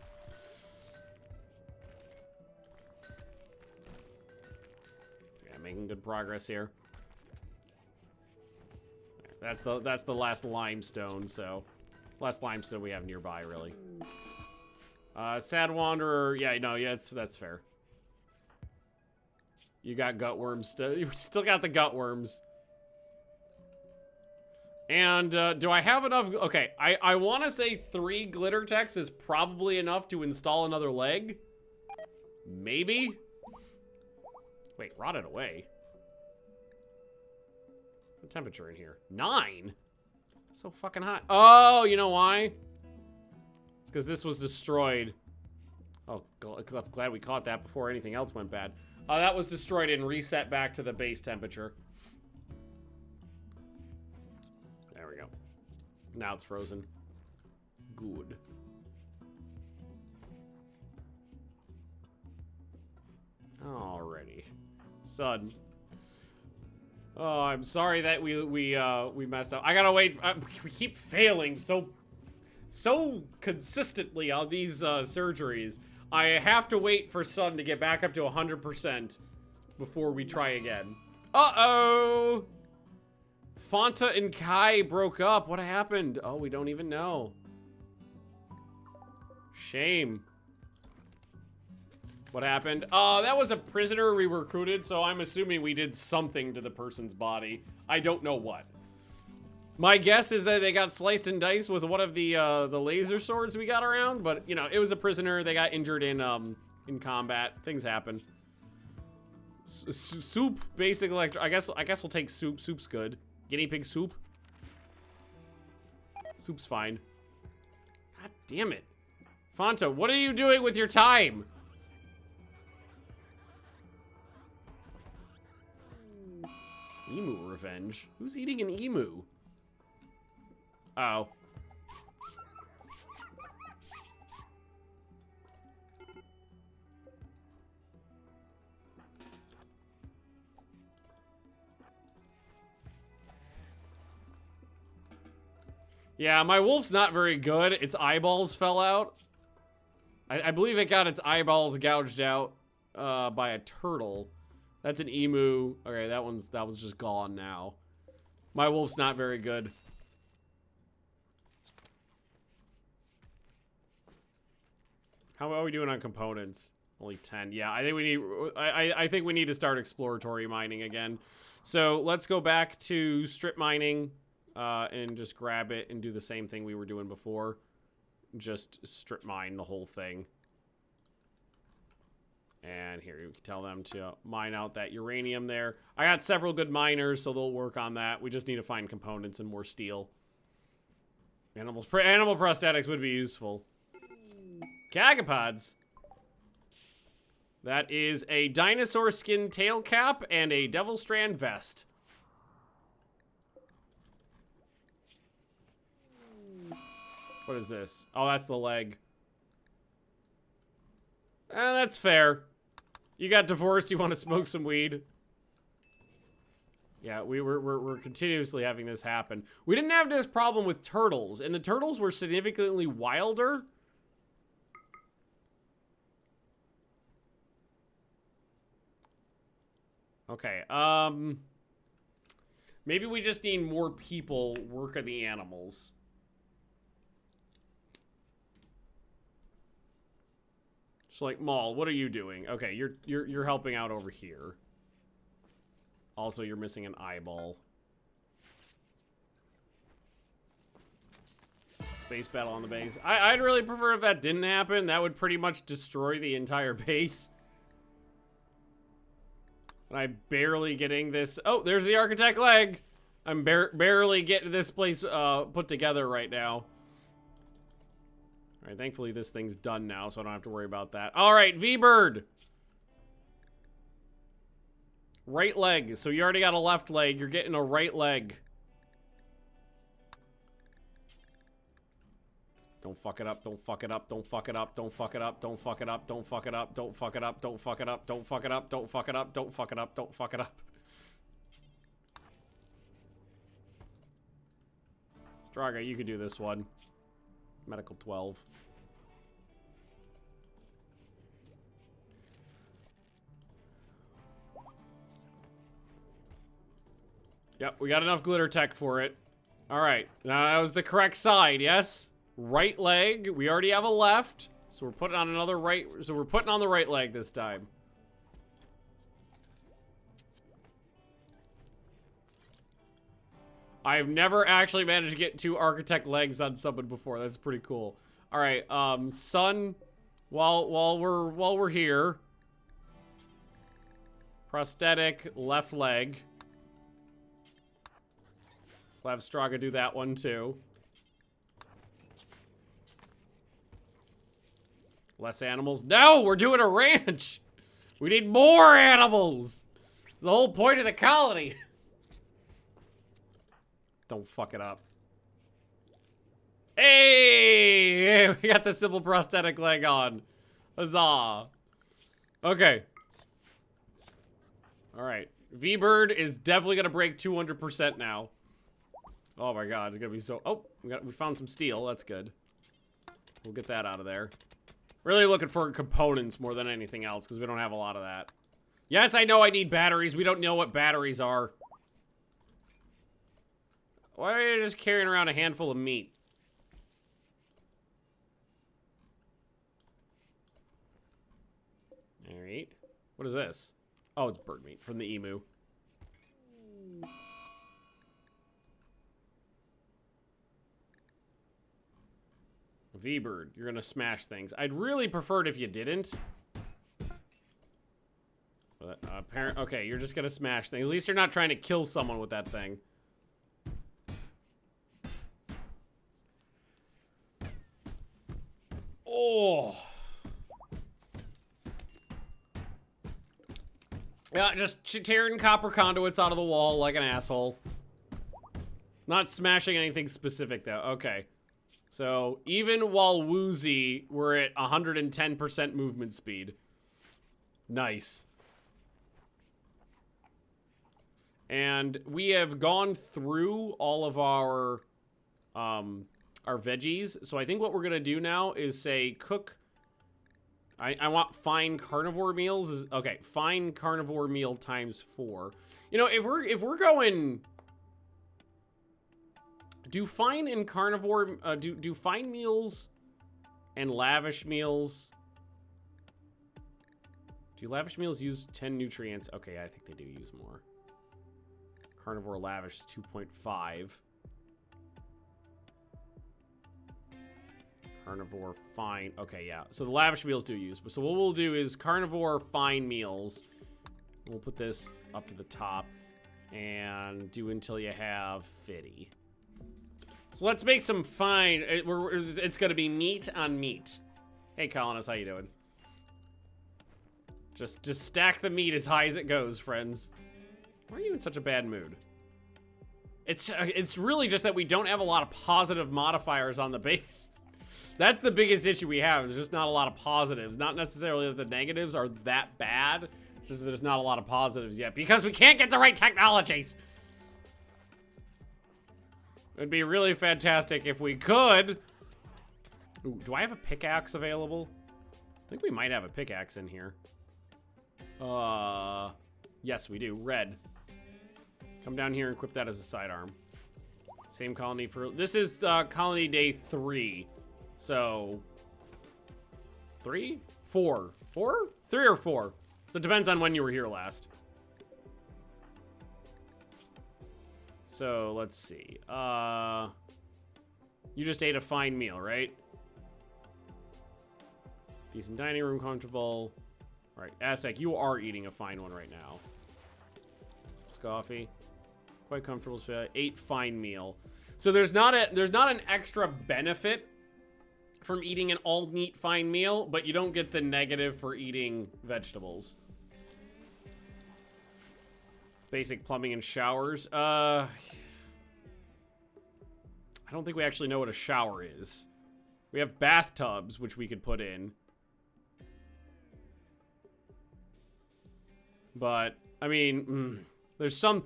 Speaker 1: Yeah, making good progress here. That's the last limestone, so last limestone we have nearby, really. Sad Wanderer. Yeah, no, yeah, that's fair. You got gutworms still. You still got the gutworms. And, do I have enough? Okay, I want to say 3 glitter techs is probably enough to install another leg. Maybe? Wait, rotted away. The temperature in here. 9? It's so fucking hot. Oh, you know why? It's because this was destroyed. Oh, glad we caught that before anything else went bad. That was destroyed and reset back to the base temperature. There we go. Now it's frozen. Good. Alrighty. Son. Oh, I'm sorry that we messed up. I gotta wait. We keep failing so consistently on these surgeries. I have to wait for Sun to get back up to 100% before we try again. Uh-oh! Fonta and Kai broke up. What happened? Oh, we don't even know. Shame. What happened? That was a prisoner we recruited, so I'm assuming we did something to the person's body. I don't know what. My guess is that they got sliced and diced with one of the laser swords we got around, but you know, it was a prisoner. They got injured in combat. Things happen. Soup, basic electro. I guess we'll take soup. Soup's good. Guinea pig soup. Soup's fine. God damn it, Fonta, what are you doing with your time? Emu revenge. Who's eating an emu? Oh. Yeah, my wolf's not very good. Its eyeballs fell out. I believe it got its eyeballs gouged out by a turtle. That's an emu. Okay, that one's just gone now. My wolf's not very good. How are we doing on components? Only 10. Yeah, I think we need. I think we need to start exploratory mining again. So let's go back to strip mining and just grab it and do the same thing we were doing before. Just strip mine the whole thing. And here, you can tell them to mine out that uranium there. I got several good miners, so they'll work on that. We just need to find components and more steel. Animal prosthetics would be useful. Cagapods. That is a dinosaur skin tail cap and a devil strand vest. What is this? Oh, that's the leg. That's fair. You got divorced, you want to smoke some weed? Yeah, we're continuously having this happen. We didn't have this problem with turtles, and the turtles were significantly wilder. Okay, maybe we just need more people working the animals. So like, Maul, what are you doing? Okay, you're helping out over here. Also, you're missing an eyeball. Space battle on the base. I'd really prefer if that didn't happen. That would pretty much destroy the entire base. And I'm barely getting this. Oh, there's the architect leg. I'm barely getting this place put together right now. All right, thankfully this thing's done now, so I don't have to worry about that. All right, V-Bird. Right leg. So you already got a left leg. You're getting a right leg. Don't fuck it up. Don't fuck it up. Don't fuck it up. Don't fuck it up. Don't fuck it up. Don't fuck it up. Don't fuck it up. Don't fuck it up. Don't fuck it up. Don't fuck it up. Don't fuck it up. Don't fuck it up. Straga, you could do this one. Medical 12. Yep, we got enough glitter tech for it. All right, now that was the correct side, yes? Right leg, we already have a left, so we're putting on another right, so we're putting on the right leg this time. I've never actually managed to get 2 architect legs on someone before. That's pretty cool. All right, Sun, while we're here, Prosthetic, left leg. We'll have Straga do that one too. Less animals. No, we're doing a ranch. We need more animals. The whole point of the colony. Don't fuck it up. Hey, we got the simple prosthetic leg on. Huzzah. Okay. All right. V-Bird is definitely going to break 200% now. Oh my god, it's going to be so... Oh, we found some steel. That's good. We'll get that out of there. Really looking for components more than anything else because we don't have a lot of that. Yes, I know I need batteries. We don't know what batteries are. Why are you just carrying around a handful of meat? Alright. What is this? Oh, it's bird meat from the emu. V-Bird, you're gonna smash things. I'd really prefer it if you didn't. But okay, you're just gonna smash things. At least you're not trying to kill someone with that thing. Oh. Yeah, just tearing copper conduits out of the wall like an asshole. Not smashing anything specific, though. Okay. So, even while woozy, we're at 110% movement speed. Nice. And we have gone through all of our veggies. So I think what we're gonna do now is say cook. I want fine carnivore meals. Okay, fine carnivore meal times 4. You know, if we're going, do fine and carnivore do fine meals and lavish meals. Do lavish meals use 10 nutrients? Okay, I think they do use more. Carnivore lavish is 2.5. Carnivore fine. Okay, yeah. So the lavish meals do use. So what we'll do is carnivore fine meals. We'll put this up to the top and do until you have 50. So let's make some fine. It's gonna be meat on meat. Hey, colonist, how you doing? Just stack the meat as high as it goes, friends. Why are you in such a bad mood? It's really just that we don't have a lot of positive modifiers on the base. That's the biggest issue we have. There's just not a lot of positives. Not necessarily that the negatives are that bad. It's just that there's not a lot of positives yet because we can't get the right technologies. It'd be really fantastic if we could. Ooh, do I have a pickaxe available? I think we might have a pickaxe in here. Yes, we do. Red. Come down here and equip that as a sidearm. Same colony for... This is colony day 3. So... 3? 4. 4? 3 or 4. So it depends on when you were here last. So, let's see. You just ate a fine meal, right? Decent dining room, comfortable. All right, Aztec, you are eating a fine one right now. Scoffy, quite comfortable. 8 fine meal. So there's not an extra benefit from eating an all meat fine meal, but you don't get the negative for eating vegetables. Basic plumbing and showers. I don't think we actually know what a shower is. We have bathtubs, which we could put in. But, I mean, there's some...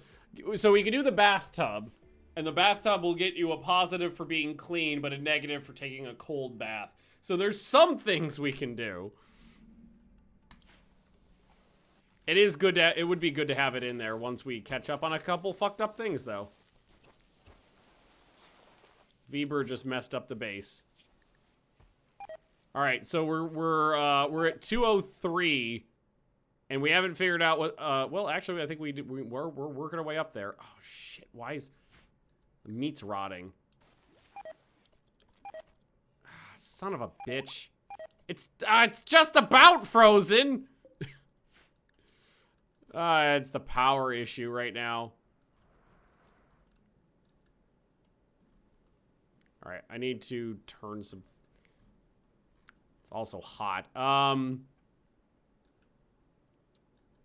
Speaker 1: So we can do the bathtub, and the bathtub will get you a positive for being clean, but a negative for taking a cold bath. So there's some things we can do. It is good to, it would be good to have it in there once we catch up on a couple fucked up things, though. Weber just messed up the base. All right, so we're at 203, and we haven't figured out what. Well, actually, I think we're working our way up there. Oh shit! Why is the meat's rotting? Son of a bitch! It's just about frozen. It's the power issue right now. All right, I need to turn some... It's also hot.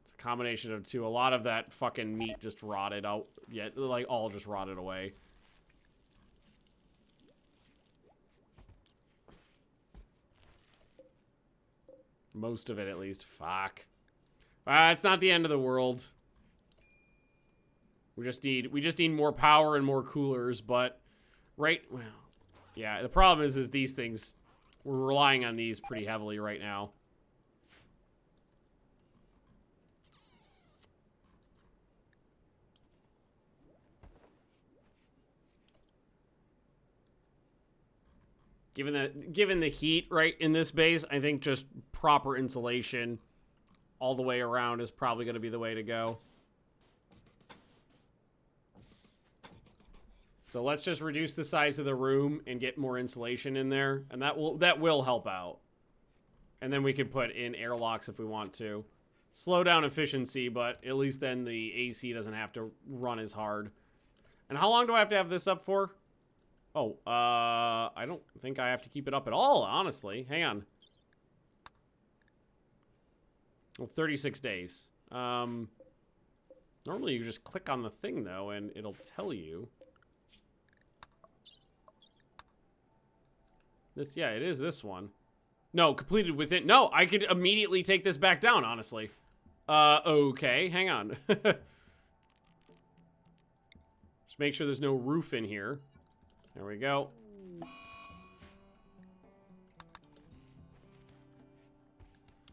Speaker 1: It's a combination of two. A lot of that fucking meat just rotted out. Yeah, like, all just rotted away. Most of it, at least. Fuck. It's not the end of the world. We just need more power and more coolers, but... Right... Well... Yeah, the problem is these things... We're relying on these pretty heavily right now. Given the heat right in this base, I think just proper insulation all the way around is probably going to be the way to go. So let's just reduce the size of the room and get more insulation in there, and that will help out. And then we can put in airlocks if we want to. Slow down efficiency, but at least then the AC doesn't have to run as hard. And how long do I have to have this up for? Oh, I don't think I have to keep it up at all, honestly. Hang on. Well, 36 days. Normally you just click on the thing, though, and it'll tell you. This, yeah, it is this one. No, completed within... No, I could immediately take this back down, honestly. Okay, hang on. Just make sure there's no roof in here. There we go.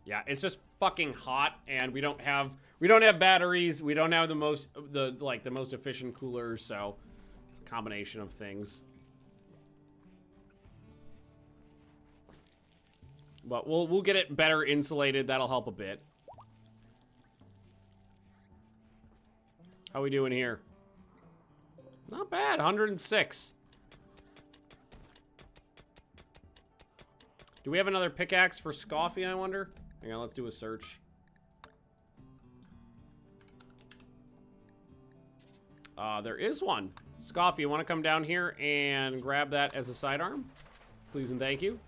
Speaker 1: Yeah, it's just fucking hot, and we don't have batteries. We don't have the most efficient coolers, so it's a combination of things. But we'll get it better insulated. That'll help a bit. How we doing here? Not bad. 106. Do we have another pickaxe for Scoffy, I wonder? Hang on, let's do a search. There is one. Scoffy, you want to come down here and grab that as a sidearm? Please and thank you.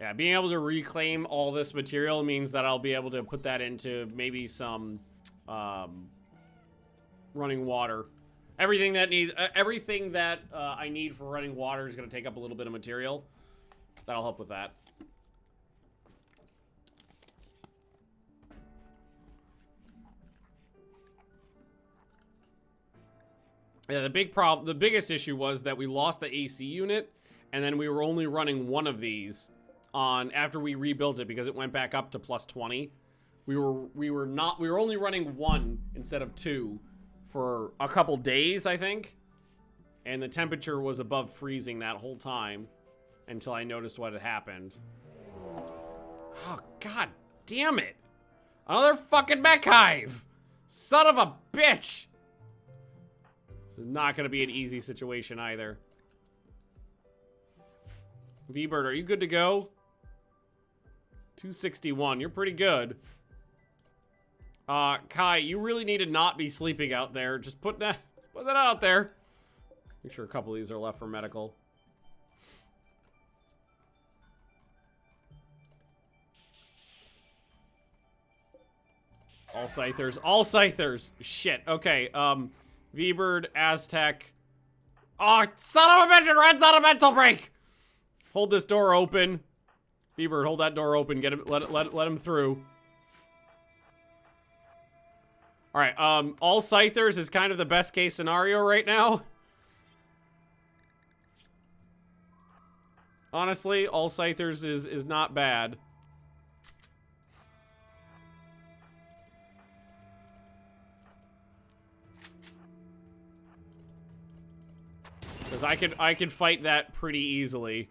Speaker 1: Yeah, being able to reclaim all this material means that I'll be able to put that into maybe some running water. Everything that I need for running water is going to take up a little bit of material. That'll help with that. Yeah, the biggest issue was that we lost the AC unit, and then we were only running one of these after we rebuilt it because it went back up to plus 20. We were only running one instead of two for a couple days, I think. And the temperature was above freezing that whole time until I noticed what had happened. Oh, god damn it. Another fucking mech hive. Son of a bitch. This is not going to be an easy situation either. V-Bird, are you good to go? 261. You're pretty good. Kai, you really need to not be sleeping out there. Just put that out there. Make sure a couple of these are left for medical. All scythers. All scythers. Shit. Okay. V-Bird, Aztec. Oh, son of a bitch, it runs on a mental break. Hold this door open. V-Bird, hold that door open. Get him. Let him through. All right. All scythers is kind of the best case scenario right now. Honestly, all scythers is not bad. Because I could fight that pretty easily.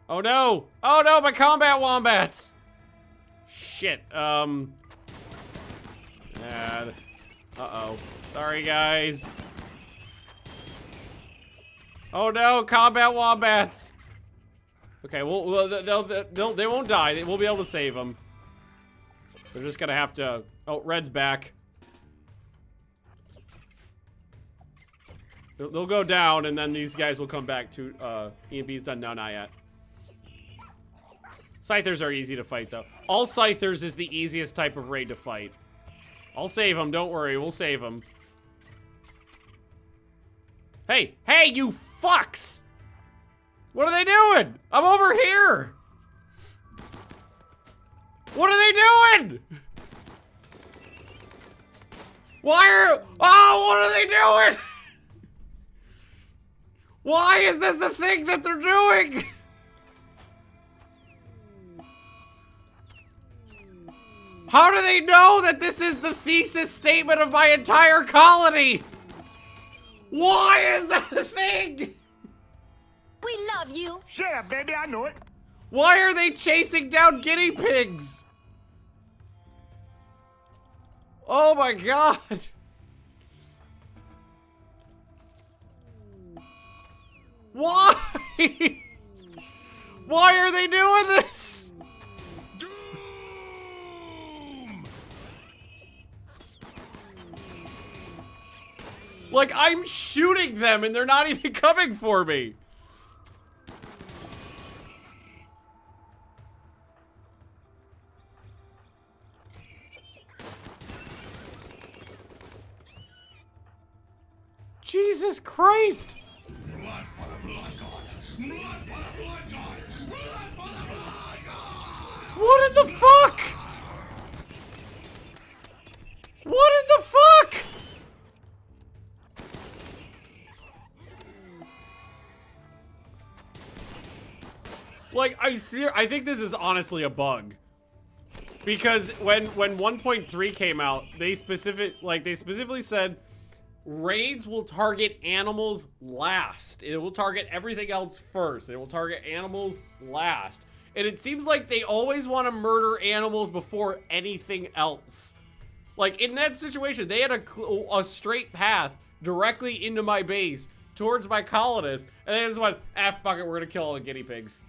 Speaker 1: Oh no! Oh no, my combat wombats! Shit, uh-oh. Sorry, guys. Oh no, combat wombats! Okay, well, they won't die. We'll be able to save them. They're just gonna have to... Oh, Red's back. They'll go down, and then these guys will come back to... E&B's done. No, not yet. Scythers are easy to fight, though. All Scythers is the easiest type of raid to fight. I'll save them. Don't worry. We'll save them. Hey! Hey, you fucks! What are they doing? I'm over here! What are they doing? Why are... Oh, what are they doing? Why is this a thing that they're doing? How do they know that this is the thesis statement of my entire colony? Why is that a thing?
Speaker 3: We love you.
Speaker 2: Shut up, baby, I know it.
Speaker 1: Why are they chasing down guinea pigs? Oh my god. Why? Why are they doing this?
Speaker 2: Doom!
Speaker 1: Like, I'm shooting them and they're not even coming for me. Jesus Christ!
Speaker 6: Blood for the blood god! Blood for the blood god! Blood for the blood god!
Speaker 1: What in the fuck? What in the fuck? Like, I think this is honestly a bug. Because when 1.3 came out, they specifically said raids will target animals last. It will target everything else first. It will target animals last. And it seems like they always want to murder animals before anything else. Like, in that situation, they had a straight path directly into my base towards my colonists. And they just went, ah, fuck it, we're going to kill all the guinea pigs.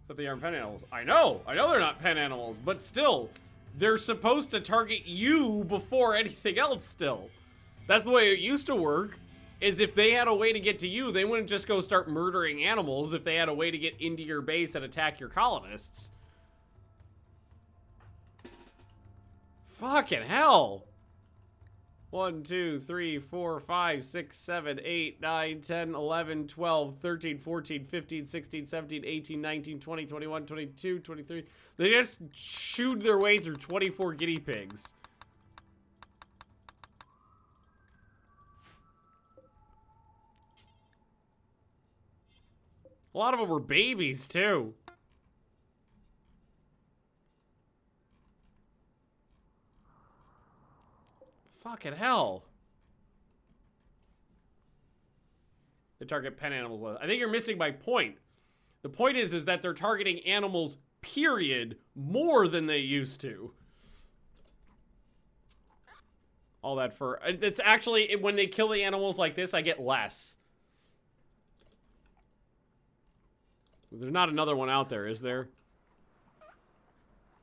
Speaker 1: That they aren't pen animals. I know they're not pen animals, but still, they're supposed to target you before anything else still. That's the way it used to work, is if they had a way to get to you, they wouldn't just go start murdering animals if they had a way to get into your base and attack your colonists. Fucking hell. 1, 2, 3, 4, 5, 6, 7, 8, 9, 10, 11, 12, 13, 14, 15, 16, 17, 18, 19, 20, 21, 22, 23. They just chewed their way through 24 guinea pigs. A lot of them were babies, too. Fucking hell. They target pen animals less. I think you're missing my point. The point is that they're targeting animals, period, more than they used to. All that fur. It's actually, when they kill the animals like this, I get less. There's not another one out there, is there?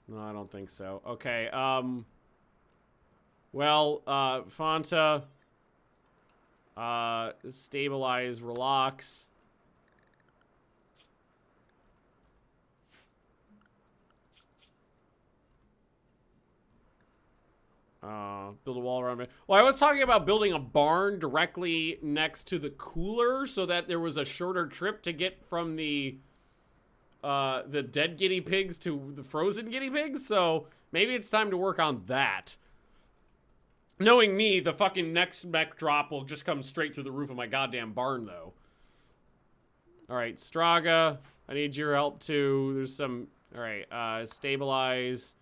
Speaker 1: No, I don't think so. Okay, well, Fonta, stabilize, relax. Build a wall around me. Well, I was talking about building a barn directly next to the cooler so that there was a shorter trip to get from the dead guinea pigs to the frozen guinea pigs. So maybe it's time to work on that. Knowing me, the fucking next mech drop will just come straight through the roof of my goddamn barn, though. Alright, Straga, I need your help, too. There's some... Alright, stabilize.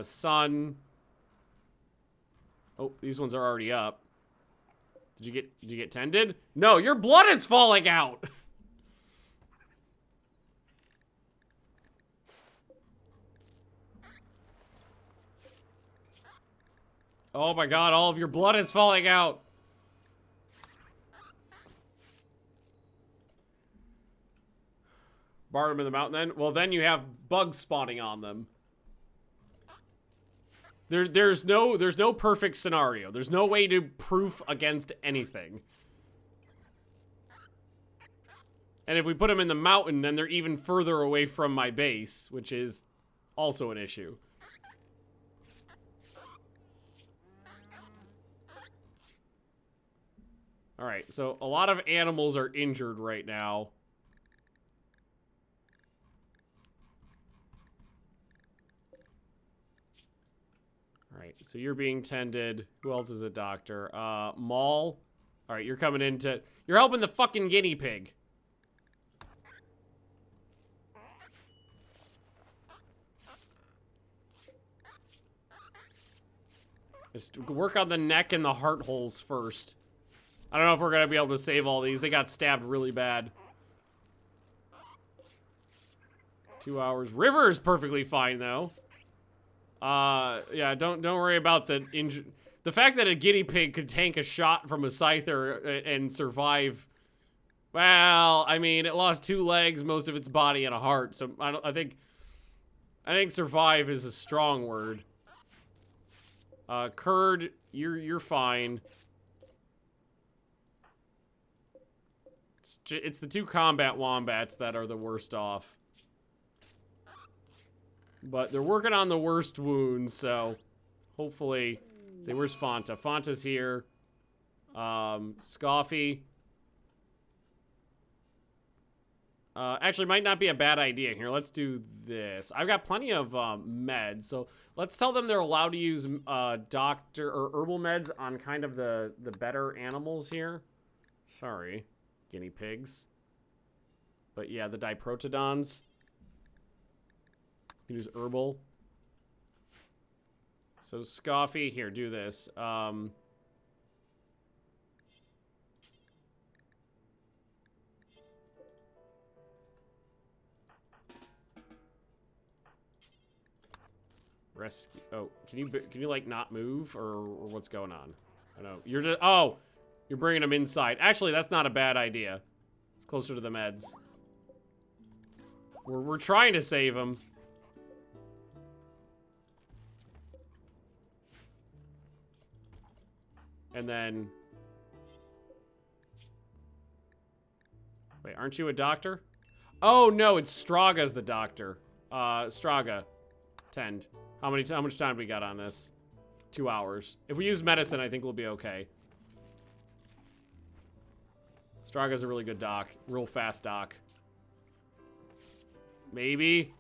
Speaker 1: Sun. Oh, these ones are already up. Did you get tended? No, your blood is falling out! Oh my god, all of your blood is falling out. Bar them in the mountain then? Well, then you have bugs spawning on them. There's no perfect scenario. There's no way to proof against anything. And if we put them in the mountain, then they're even further away from my base, which is also an issue. Alright, so a lot of animals are injured right now. Alright, so you're being tended. Who else is a doctor? Maul. Alright, you're coming in to... You're helping the fucking guinea pig. Just work on the neck and the heart holes first. I don't know if we're gonna be able to save all these. They got stabbed really bad. 2 hours. River is perfectly fine though. Yeah, don't worry about the injury. The fact that a guinea pig could tank a shot from a scyther and survive. Well, I mean, it lost 2 legs, most of its body, and a heart. So I think survive is a strong word. Curd, you're fine. It's the 2 combat wombats that are the worst off. But they're working on the worst wounds, so hopefully... See, where's Fonta? Fonta's here. Scoffy. Actually, might not be a bad idea here. Let's do this. I've got plenty of meds, so let's tell them they're allowed to use doctor or herbal meds on kind of the better animals here. Sorry, guinea pigs. But yeah, the diprotodons. You can use herbal. So Scoffy, here, do this. Rescue. Oh, can you like not move or what's going on? I know you're just. Oh, you're bringing them inside. Actually, that's not a bad idea. It's closer to the meds. We're trying to save them. And then... Wait, aren't you a doctor? Oh, no, it's Straga's the doctor. Straga. Tend. How much time do we got on this? 2 hours. If we use medicine, I think we'll be okay. Straga's a really good doc. Real fast doc. Maybe.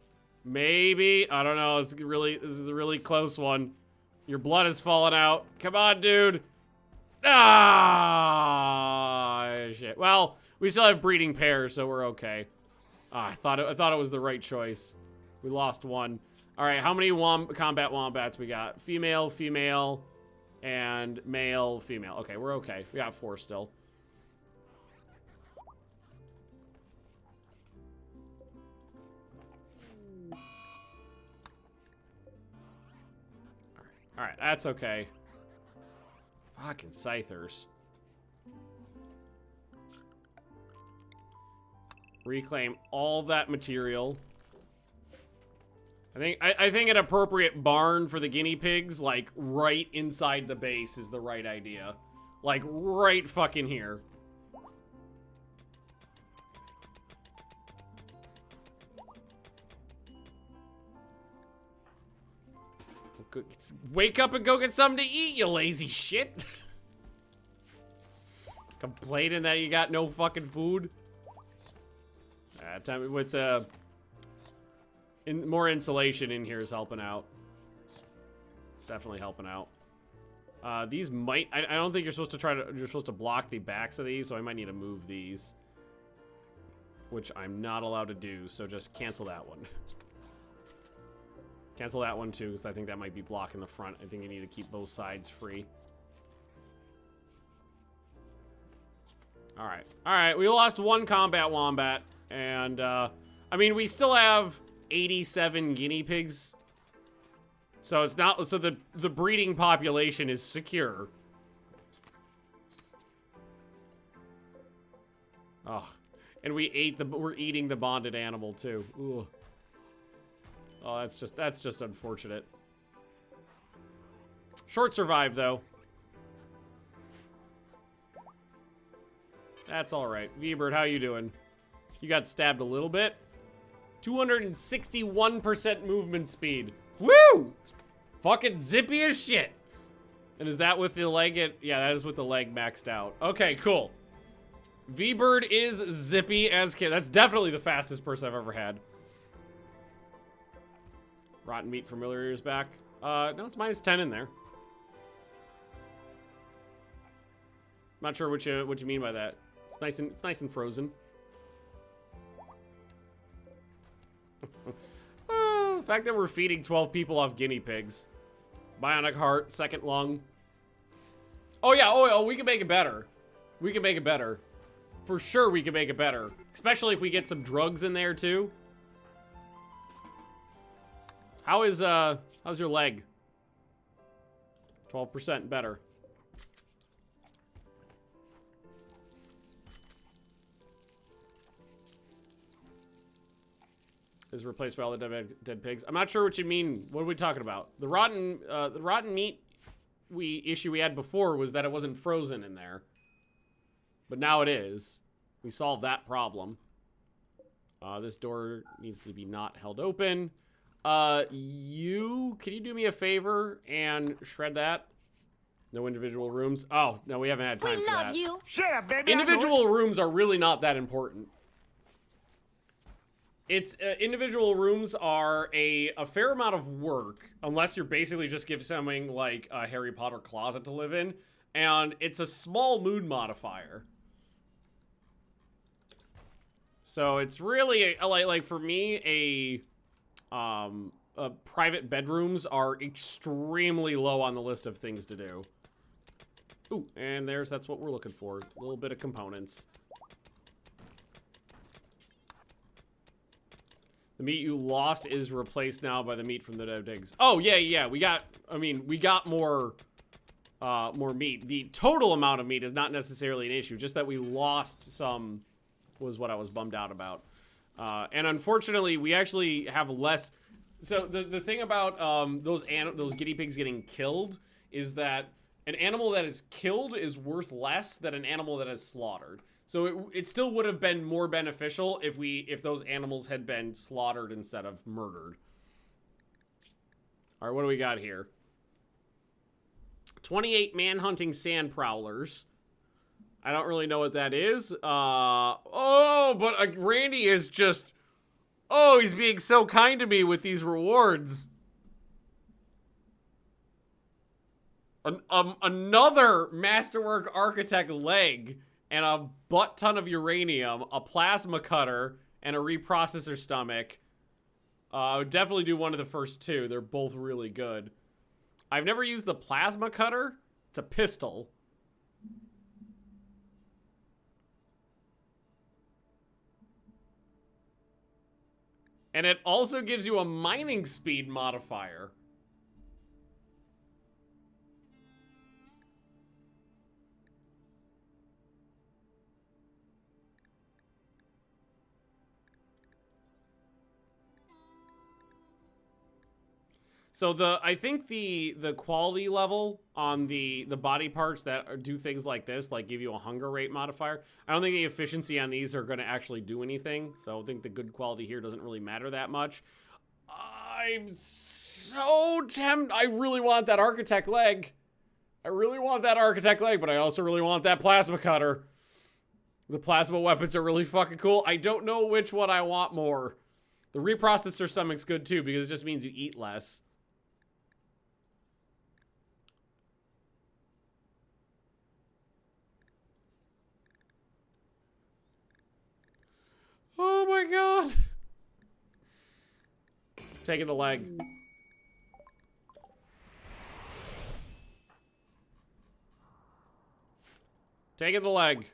Speaker 1: Maybe. I don't know. This is a really close one. Your blood is falling out. Come on, dude. Ah, shit. Well, we still have breeding pairs, so we're okay. I thought it was the right choice. We lost one. All right, how many combat wombats we got? Female, female, and male, female. Okay, we're okay. We got 4 still. All right, that's okay. Fucking scythers. Reclaim all that material. I think an appropriate barn for the guinea pigs, like right inside the base, is the right idea. Like right fucking here. Wake up and go get something to eat, you lazy shit. Complaining that you got no fucking food. Time with more insulation in here is helping out. Definitely helping out. These might... I don't think you're supposed to block the backs of these, so I might need to move these. Which I'm not allowed to do, so just cancel that one. Cancel that one too, because I think that might be blocking the front. I think you need to keep both sides free. Alright. Alright, we lost 1 combat wombat. And, I mean, we still have 87 guinea pigs. So it's not, so the breeding population is secure. Oh, and we're eating the bonded animal too. Ooh. Oh, that's just unfortunate. Short survive though. That's all right. V-Bird, how you doing? You got stabbed a little bit. 261% movement speed. Woo! Fucking zippy as shit. And is that with the leg? Yeah, that is with the leg maxed out. Okay, cool. V-Bird is zippy as kid. That's definitely the fastest person I've ever had. Rotten meat familiar is back. No, it's -10 in there. Not sure what you mean by that. It's nice and frozen. The fact that we're feeding 12 people off guinea pigs. Bionic heart, second lung. Oh yeah, oh, we can make it better. We can make it better. For sure we can make it better. Especially if we get some drugs in there too. How's your leg? 12% better. Is replaced by all the dead pigs. I'm not sure what you mean. What are we talking about? The rotten meat issue we had before was that it wasn't frozen in there. But now it is. We solved that problem. This door needs to be not held open. Can you do me a favor and shred that? No individual rooms. Oh, no, we haven't had time for that.
Speaker 3: We love you.
Speaker 2: Shut up, baby. I know it.
Speaker 1: Individual rooms are really not that important. It's individual rooms are a fair amount of work, unless you're basically just give something like a Harry Potter closet to live in, and it's a small mood modifier. So it's really like for me private bedrooms are extremely low on the list of things to do. Ooh, and that's what we're looking for. A little bit of components. The meat you lost is replaced now by the meat from the dead pigs. Oh, yeah. We got more meat. The total amount of meat is not necessarily an issue. Just that we lost some was what I was bummed out about. And unfortunately, we actually have less. So the thing about those guinea pigs getting killed is that an animal that is killed is worth less than an animal that is slaughtered. So it still would have been more beneficial if those animals had been slaughtered instead of murdered. All right, what do we got here? 28 man-hunting sand prowlers. I don't really know what that is. But Randy is just... Oh, he's being so kind to me with these rewards. Another Masterwork Architect leg. And a butt ton of uranium, a plasma cutter, and a reprocessor stomach. I would definitely do one of the first two. They're both really good. I've never used the plasma cutter. It's a pistol. And it also gives you a mining speed modifier. So I think the quality level on the body parts that do things like this, like give you a hunger rate modifier, I don't think the efficiency on these are going to actually do anything. So I think the good quality here doesn't really matter that much. I'm so tempted. I really want that architect leg. But I also really want that plasma cutter. The plasma weapons are really fucking cool. I don't know which one I want more. The reprocessor stomach's good too, because it just means you eat less. Oh my god. Taking the leg. Taking the leg.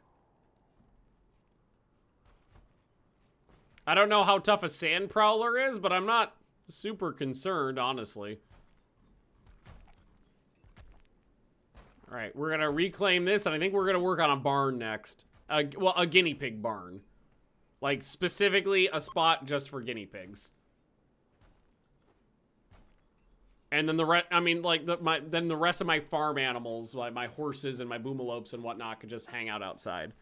Speaker 1: I don't know how tough a sand prowler is, but I'm not super concerned, honestly. All right, we're gonna reclaim this, and I think we're gonna work on a barn next. Well, a guinea pig barn. Like, specifically a spot just for guinea pigs. And then the rest, I mean, like, then the rest of my farm animals, like my horses and my boomalopes and whatnot, could just hang out outside.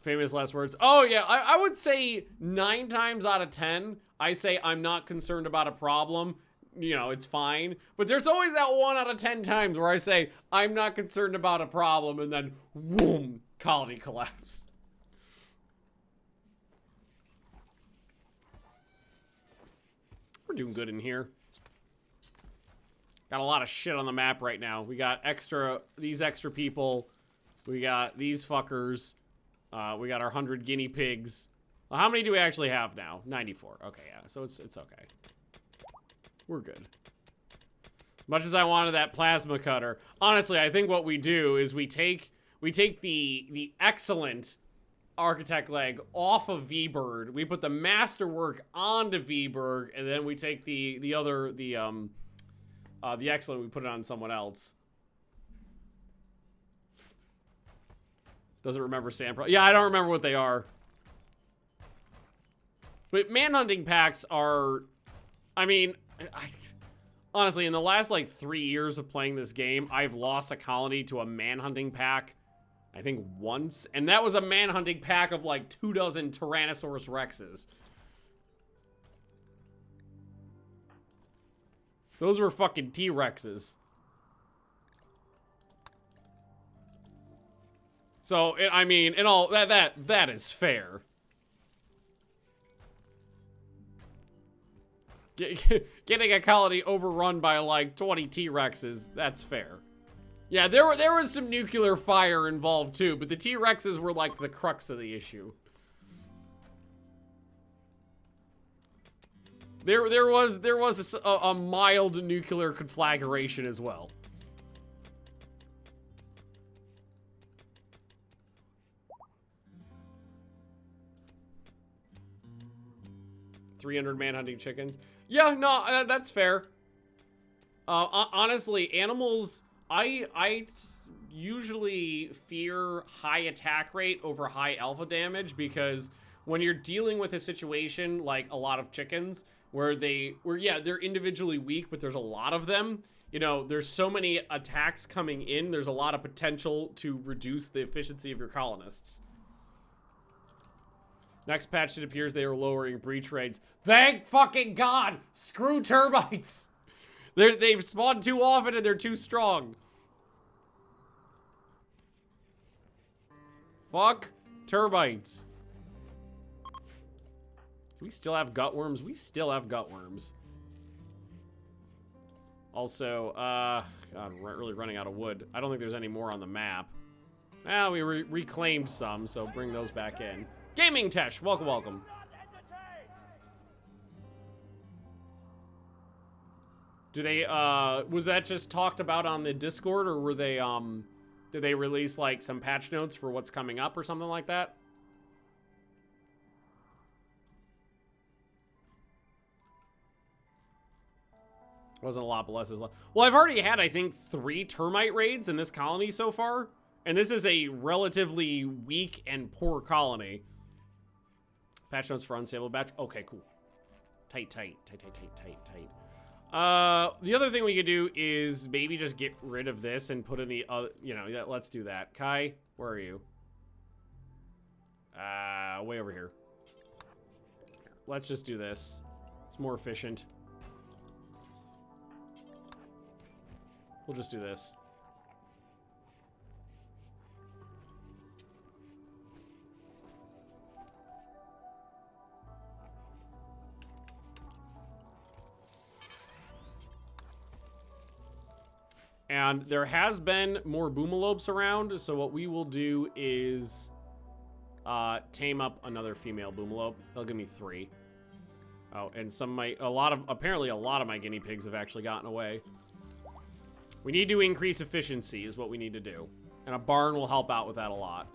Speaker 1: Famous last words. Oh, yeah, I would say 9 times out of 10, I say I'm not concerned about a problem. You know, it's fine. But there's always that 1 out of 10 times where I say I'm not concerned about a problem, and then, boom, colony collapse. We're doing good in here. Got a lot of shit on the map right now. We got these extra people. We got these fuckers. We got our 100 guinea pigs. Well, how many do we actually have now? 94. Okay, yeah. So it's okay. We're good. Much as I wanted that plasma cutter, honestly, I think what we do is we take the excellent architect leg off of V-Bird. We put the masterwork onto V-Bird, and then we take the excellent, we put it on someone else. Doesn't remember Sandpro. Yeah, I don't remember what they are. But manhunting packs are, I mean, honestly, in the last like 3 years of playing this game, I've lost a colony to a manhunting pack, I think once. And that was a manhunting pack of like 24 Tyrannosaurus Rexes. Those were fucking T-Rexes. So, I mean, and all that is fair. Getting a colony overrun by like 20 T-Rexes, that's fair. Yeah, there was some nuclear fire involved too, but the T-Rexes were like the crux of the issue. There was a mild nuclear conflagration as well. $300 manhunting chickens. Yeah, no, that's fair. Honestly, animals, I usually fear high attack rate over high alpha damage, because when you're dealing with a situation like a lot of chickens, where they're individually weak, but there's a lot of them, you know, there's so many attacks coming in, there's a lot of potential to reduce the efficiency of your colonists. Next patch, it appears they are lowering breach rates. Thank fucking God! Screw termites! They've spawned too often and they're too strong. Fuck termites. Do we still have gutworms? We still have gutworms. Also, God, we're really running out of wood. I don't think there's any more on the map. Ah, we reclaimed some, so bring those back in. Gaming Tesh, welcome, welcome. Do they, was that just talked about on the Discord, or were they, did they release, like, some patch notes for what's coming up or something like that? Wasn't a lot, but less is less. Well, I've already had, I think, 3 termite raids in this colony so far. And this is a relatively weak and poor colony. Patch notes for unstable batch. Okay, cool. Tight. The other thing we could do is maybe just get rid of this and put in the other, you know, yeah, let's do that. Kai, where are you? Way over here. Let's just do this. It's more efficient. We'll just do this. And there has been more boomalopes around, so what we will do is tame up another female boomalope. They'll give me 3. Oh, and apparently a lot of my guinea pigs have actually gotten away. We need to increase efficiency is what we need to do. And a barn will help out with that a lot.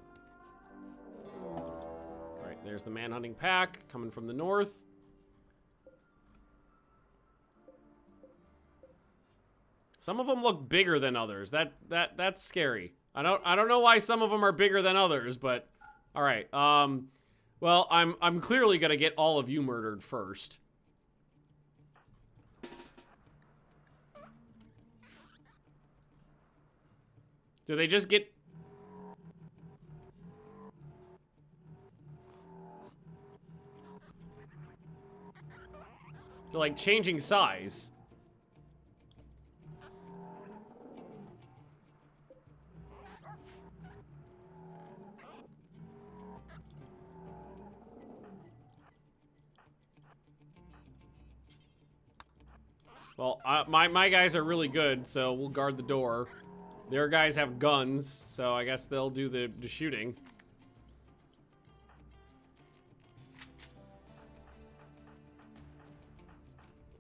Speaker 1: All right, there's the manhunting pack coming from the north. Some of them look bigger than others. That's scary. I don't know why some of them are bigger than others, but all right. Well, I'm clearly gonna get all of you murdered first. Do they just get... They're like changing size. Well, my guys are really good, so we'll guard the door. Their guys have guns, so I guess they'll do the shooting.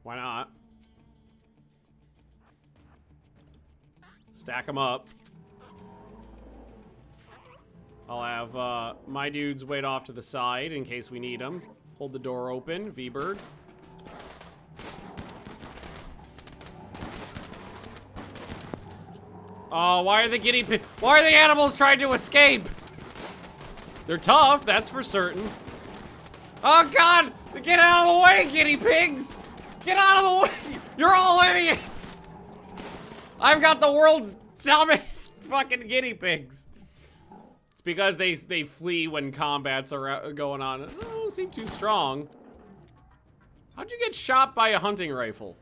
Speaker 1: Why not? Stack them up. I'll have my dudes wait off to the side in case we need them. Hold the door open, V-Bird. Oh, why are the animals trying to escape? They're tough, that's for certain. Oh God, get out of the way, guinea pigs! Get out of the way! You're all idiots! I've got the world's dumbest fucking guinea pigs. It's because they flee when combats are going on. They don't seem too strong. How'd you get shot by a hunting rifle?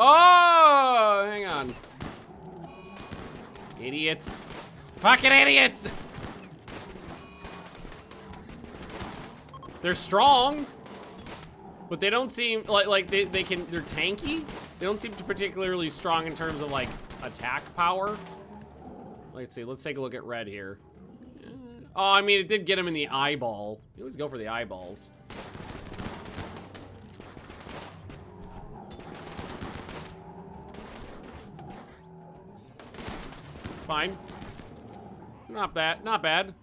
Speaker 1: Oh, hang on. Idiots. Fucking idiots! They're strong, but they don't seem like they're tanky. They don't seem particularly strong in terms of like attack power. Let's see, let's take a look at red here. Oh, I mean, it did get him in the eyeball. You always go for the eyeballs. It's fine. Not bad, not bad.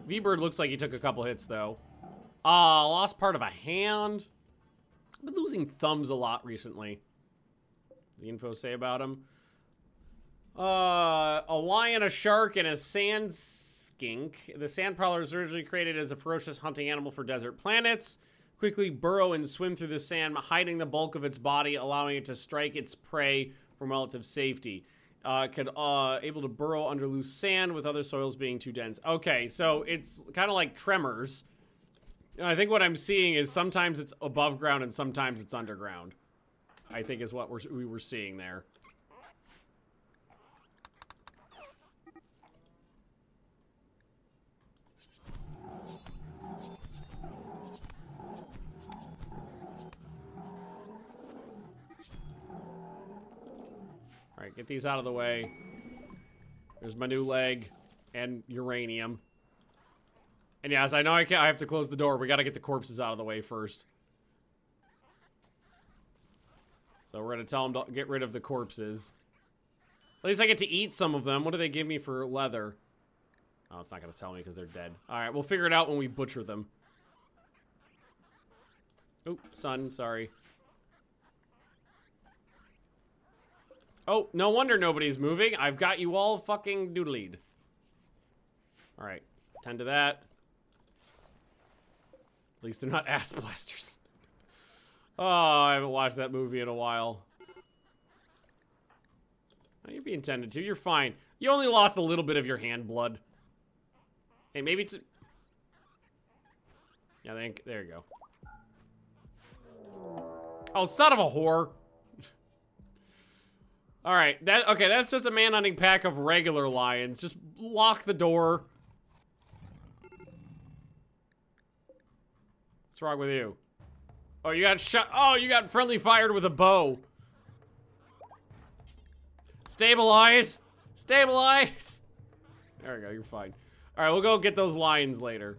Speaker 1: V-Bird looks like he took a couple hits though. Lost part of a hand. I've been losing thumbs a lot recently. The info say about him. A lion, a shark, and a sand skink. The sand prowler was originally created as a ferocious hunting animal for desert planets. Quickly burrow and swim through the sand, hiding the bulk of its body, allowing it to strike its prey from relative safety. Able to burrow under loose sand with other soils being too dense. Okay, so it's kind of like Tremors. I think what I'm seeing is sometimes it's above ground and sometimes it's underground. I think is what we were seeing there. All right, get these out of the way. There's my new leg and uranium. And yes, I know I have to close the door. We got to get the corpses out of the way first. So we're going to tell them to get rid of the corpses. At least I get to eat some of them. What do they give me for leather? Oh, it's not going to tell me because they're dead. All right, we'll figure it out when we butcher them. Oh, sun, sorry. Oh, no wonder nobody's moving. I've got you all fucking doodlied. All right, tend to that. At least they're not ass blasters. Oh, I haven't watched that movie in a while. Oh, you're being tended to. You're fine. You only lost a little bit of your hand blood. Hey, maybe to... Yeah, there you go. Oh, son of a whore. All right, okay, that's just a man-hunting pack of regular lions. Just lock the door. What's wrong with you? Oh, you got shot. Oh, you got friendly fired with a bow. Stabilize. Stabilize. There we go, you're fine. All right, we'll go get those lions later.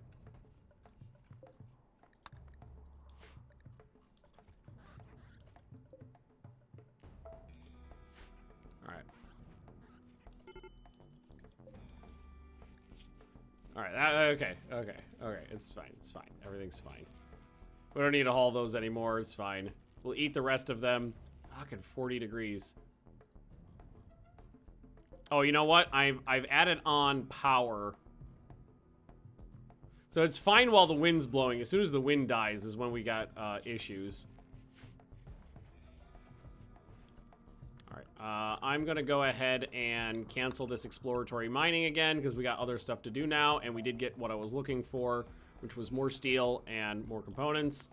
Speaker 1: All right, okay, it's fine, everything's fine. We don't need to haul those anymore, it's fine. We'll eat the rest of them. Fucking 40 degrees. Oh, you know what? I've added on power. So it's fine while the wind's blowing. As soon as the wind dies is when we got issues. Alright, I'm gonna go ahead and cancel this exploratory mining again because we got other stuff to do now, and we did get what I was looking for, which was more steel and more components.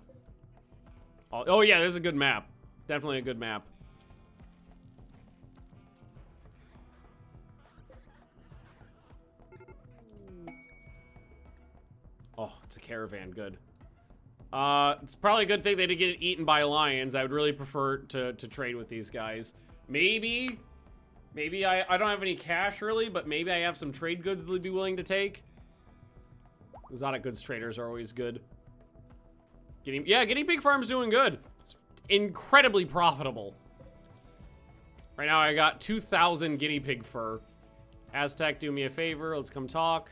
Speaker 1: Oh yeah, this is a good map. Definitely a good map. Oh, it's a caravan. Good. It's probably a good thing they didn't get eaten by lions. I would really prefer to trade with these guys. Maybe I don't have any cash really, but maybe I have some trade goods that they'd be willing to take. Exotic goods traders are always good. Guinea pig farm's doing good. It's incredibly profitable. Right now I got 2,000 guinea pig fur. Aztec, do me a favor. Let's come talk.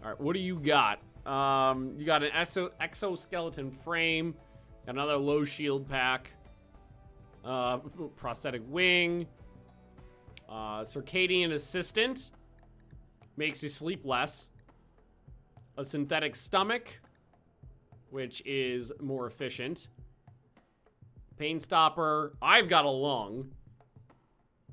Speaker 1: All right, what do you got? You got an exoskeleton frame, another low shield pack, prosthetic wing, circadian assistant, makes you sleep less, a synthetic stomach, which is more efficient, pain stopper. I've got a lung.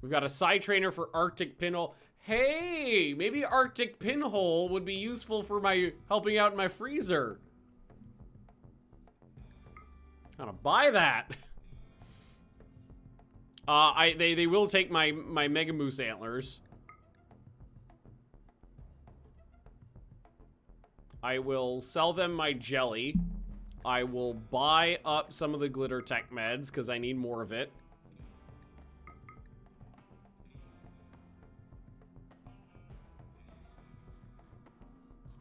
Speaker 1: We've got a side trainer for Arctic pinhole. Hey, maybe Arctic pinhole would be useful for my helping out in my freezer. Gotta buy that. They will take my Mega Moose antlers. I will sell them my jelly. I will buy up some of the glitter tech meds because I need more of it.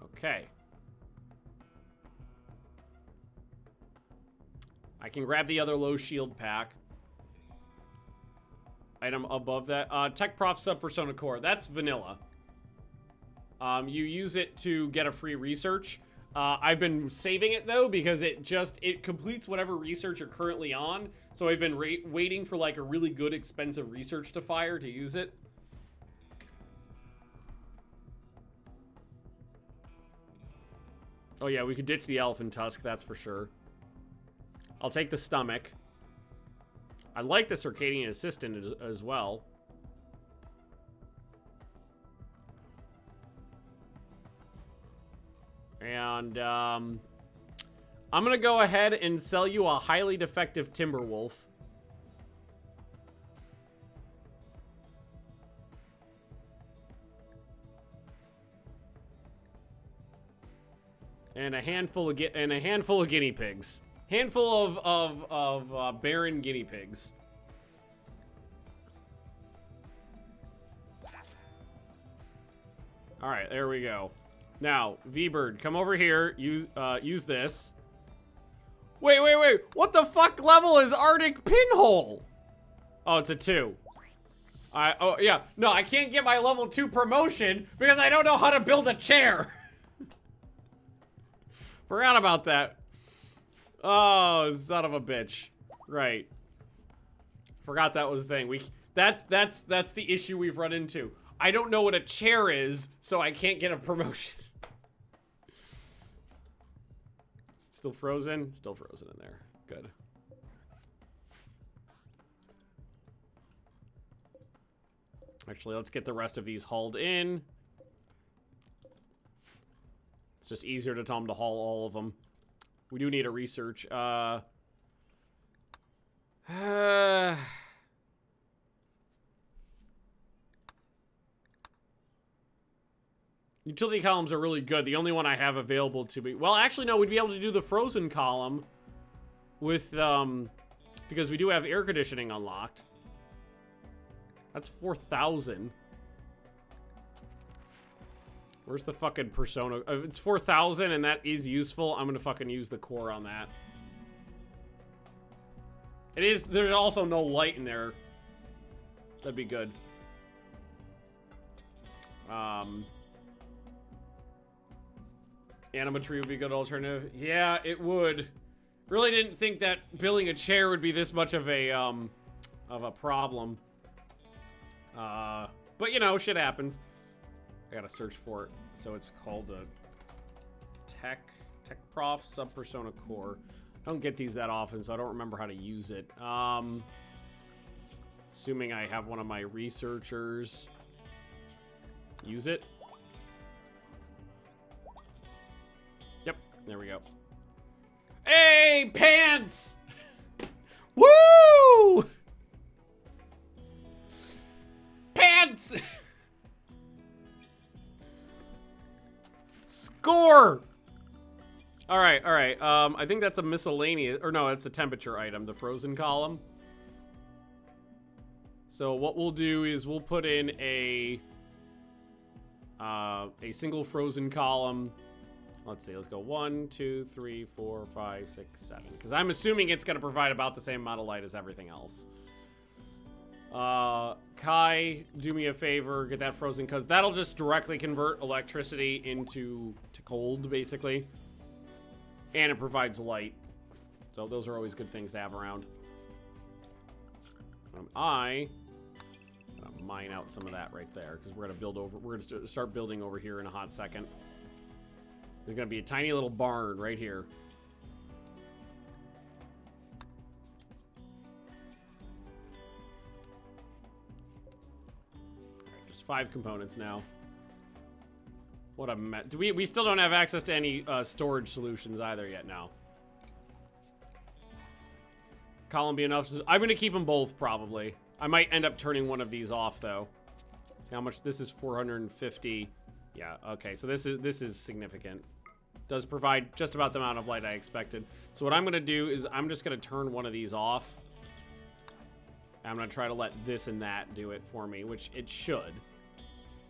Speaker 1: Okay. I can grab the other low shield pack. Item above that. Tech Prof Sub Persona Core. That's vanilla. You use it to get a free research. I've been saving it though because it completes whatever research you're currently on. So I've been waiting for like a really good expensive research to fire to use it. Oh yeah, we could ditch the elephant tusk, that's for sure. I'll take the stomach. I like the circadian assistant as well. And I'm gonna go ahead and sell you a highly defective timber wolf. And a handful of guinea pigs. Handful of barren guinea pigs. All right, there we go. Now, V-Bird, come over here. Use this. Wait. What the fuck level is Arctic Pinhole? Oh, it's a 2. Oh, yeah. No, I can't get my level 2 promotion because I don't know how to build a chair. Forgot about that. Oh, son of a bitch. Right. Forgot that was the thing. That's the issue we've run into. I don't know what a chair is, so I can't get a promotion. Still frozen? Still frozen in there. Good. Actually, let's get the rest of these hauled in. It's just easier to tell them to haul all of them. We do need a research. Utility columns are really good. The only one I have available to me... Well, actually, no. We'd be able to do the frozen column with... because we do have air conditioning unlocked. That's 4,000. Where's the fucking persona? If it's 4,000 and that is useful, I'm gonna fucking use the core on that. It is... There's also no light in there. That'd be good. Animatry would be a good alternative. Yeah, it would. Really didn't think that building a chair would be this much of a problem. But you know, shit happens. I gotta search for it. So it's called a Tech Prof Sub-Persona Core. I don't get these that often, so I don't remember how to use it. Assuming I have one of my researchers use it. Yep, there we go. Hey, pants! Woo! Pants! Score! All right. I think that's a miscellaneous, or no, it's a temperature item, the frozen column. So what we'll do is we'll put in a single frozen column. Let's see, let's go 1, 2, 3, 4, 5, 6, 7. Because I'm assuming it's going to provide about the same amount of light as everything else. Kai, do me a favor, get that frozen, because that'll just directly convert electricity into cold, basically. And it provides light. So those are always good things to have around. I'm gonna mine out some of that right there, because we're gonna start building over here in a hot second. There's gonna be a tiny little barn right here. Alright, just 5 components now. What a mess. We still don't have access to any storage solutions either yet now. Column be enough. I'm gonna keep them both probably. I might end up turning one of these off though. See how much this is, 450. Yeah, okay, so this is significant. Does provide just about the amount of light I expected. So what I'm gonna do is I'm just gonna turn one of these off. I'm gonna try to let this and that do it for me, which it should.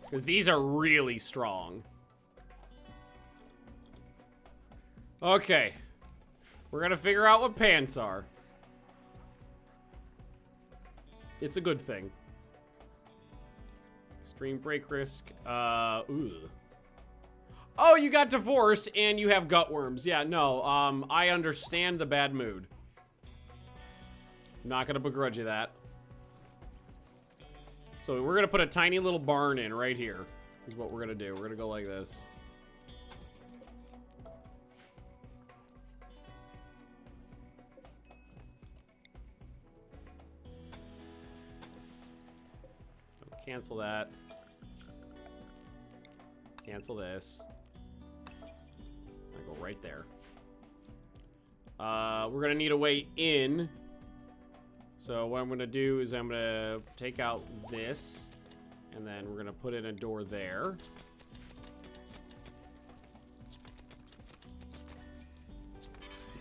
Speaker 1: Because these are really strong. Okay. We're gonna figure out what pants are. It's a good thing. Extreme break risk. Ooh. Oh, you got divorced and you have gut worms. Yeah, no, I understand the bad mood. I'm not gonna begrudge you that. So we're gonna put a tiny little barn in right here, is what we're gonna do. We're gonna go like this. So cancel that. Cancel this. Go right there. We're gonna need a way in. So what I'm gonna do is I'm gonna take out this, and then we're gonna put in a door there.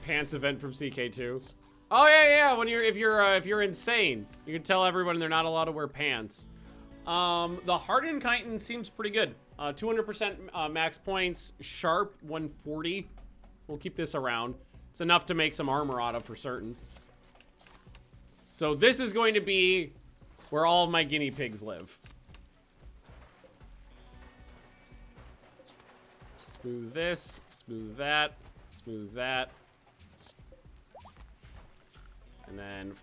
Speaker 1: Pants event from CK2. Oh yeah, when if you're insane, you can tell everyone they're not allowed to wear pants. The hardened chitin seems pretty good. 200% max points, sharp 140. We'll keep this around. It's enough to make some armor out of for certain. So this is going to be where all of my guinea pigs live. Smooth this, smooth that, smooth that. And then,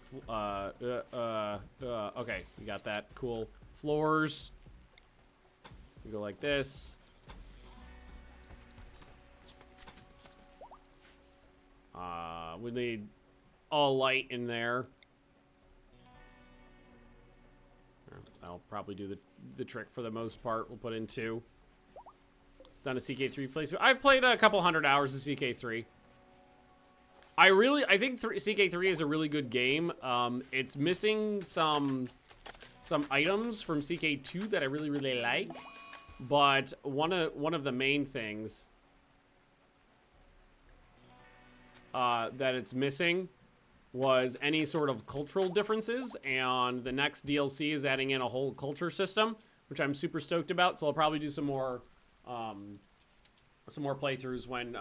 Speaker 1: okay, we got that. Cool. Floors. We go like this. We need all light in there. I'll probably do the trick for the most part. We'll put in 2. Done a CK3 playthrough. I've played a couple hundred hours of CK3. I think CK3 is a really good game. It's missing some items from CK2 that I really like. But one of the main things that it's missing was any sort of cultural differences, and the next DLC is adding in a whole culture system, which I'm super stoked about. So I'll probably do some more playthroughs when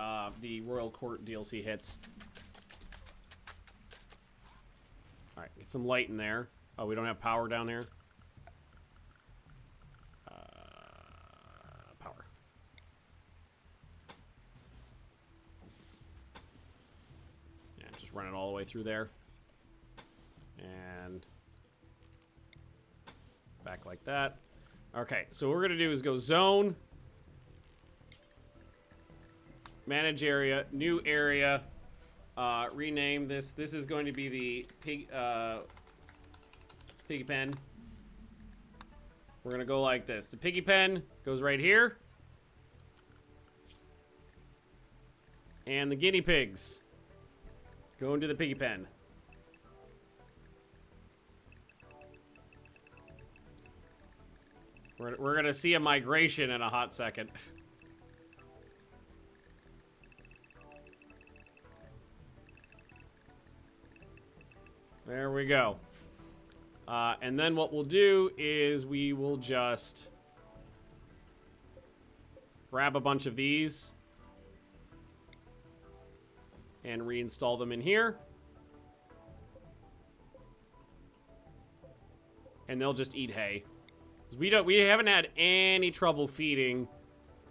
Speaker 1: the Royal Court DLC hits. All right, get some light in there. Oh, we don't have power down here. Power. Yeah, Just run it all the way through there. And back like that. Okay, so what we're gonna do is go zone, manage area, new area, rename this. This is going to be the piggy pen. We're gonna go like this. The piggy pen goes right here. And the guinea pigs go into the piggy pen. We're gonna see a migration in a hot second. There we go. And then what we'll do is we will just grab a bunch of these and reinstall them in here. And they'll just eat hay. We haven't had any trouble feeding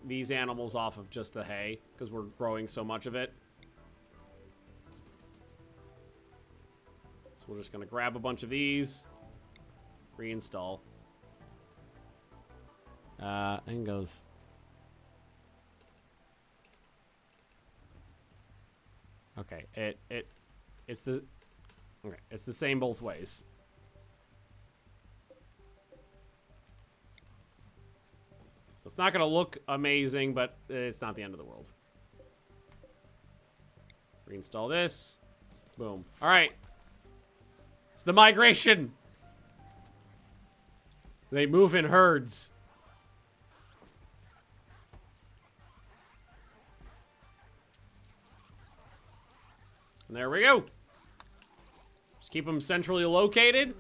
Speaker 1: these animals off of just the hay because we're growing so much of it. So we're just gonna grab a bunch of these, reinstall. And goes. Okay, it's the same both ways. So it's not gonna look amazing, but it's not the end of the world. Reinstall this. Boom. All right. It's the migration. They move in herds. And there we go. Just keep them centrally located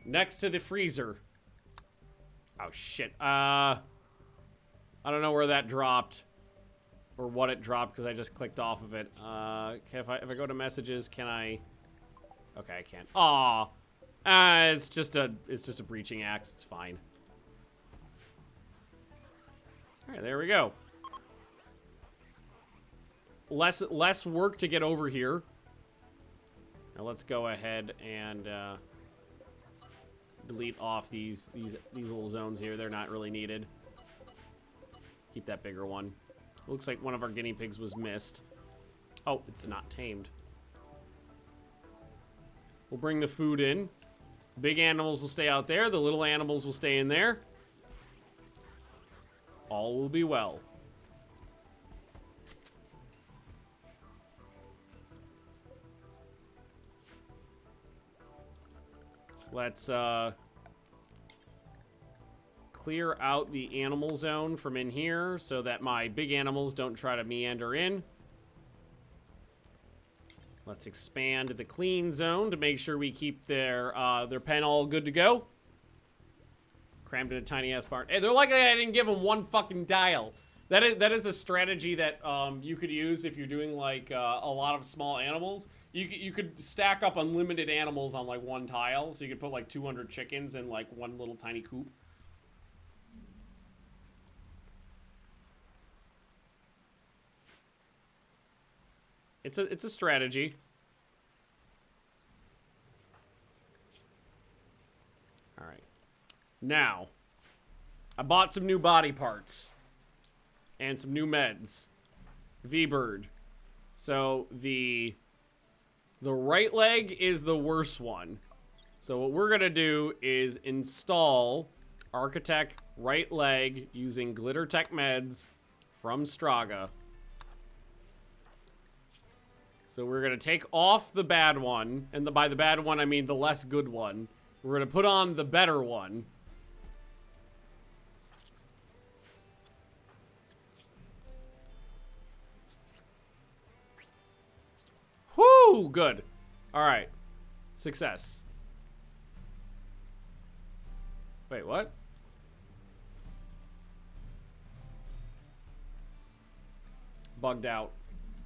Speaker 1: next to the freezer. Oh, shit. I don't know where that dropped or what it dropped because I just clicked off of it. If I go to messages, can I? Okay, I can't. Aw. It's just a breaching axe. It's fine. All right, there we go. Less work to get over here. Now let's go ahead and delete off these little zones here. They're not really needed. Keep that bigger one. Looks like one of our guinea pigs was missed. Oh, it's not tamed. We'll bring the food in. Big animals will stay out there. The little animals will stay in there. All will be well. Let's clear out the animal zone from in here so that my big animals don't try to meander in. Let's expand the clean zone to make sure we keep their pen all good to go. Crammed in a tiny ass barn. Hey, they're lucky I didn't give them one fucking dial. That is a strategy that you could use if you're doing like a lot of small animals. You could stack up unlimited animals on like one tile, so you could put like 200 chickens in like one little tiny coop. It's a strategy. All right. Now, I bought some new body parts and some new meds. V-Bird. So the right leg is the worst one. So what we're gonna do is install Architect right leg using Glitter Tech meds from Straga. So we're gonna take off the bad one, and by the bad one I mean the less good one. We're gonna put on the better one. Whoo! Good. Alright. Success. Wait, what? Bugged out.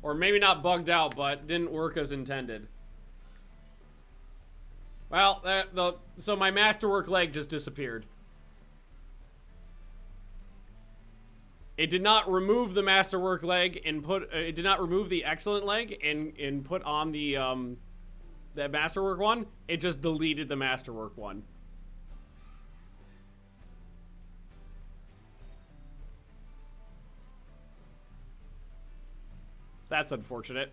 Speaker 1: Or maybe not bugged out, but didn't work as intended. Well, so my masterwork leg just disappeared. It did not remove the masterwork leg and put. It did not remove the excellent leg and put on the masterwork one. It just deleted the masterwork one. That's unfortunate.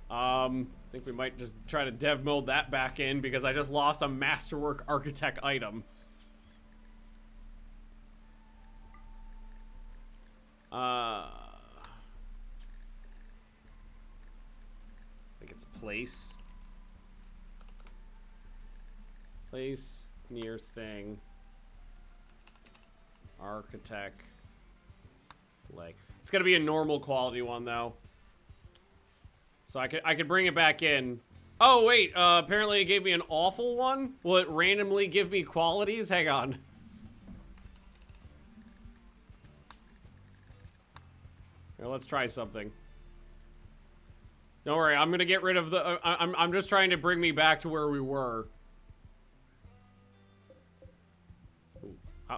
Speaker 1: I think we might just try to dev mode that back in because I just lost a masterwork architect item. I think it's place. Place near thing. Architect leg. It's gonna be a normal quality one though. So I could bring it back in. Oh wait, apparently it gave me an awful one. Will it randomly give me qualities? Hang on. Here, let's try something. Don't worry, I'm gonna get rid of the. I'm just trying to bring me back to where we were.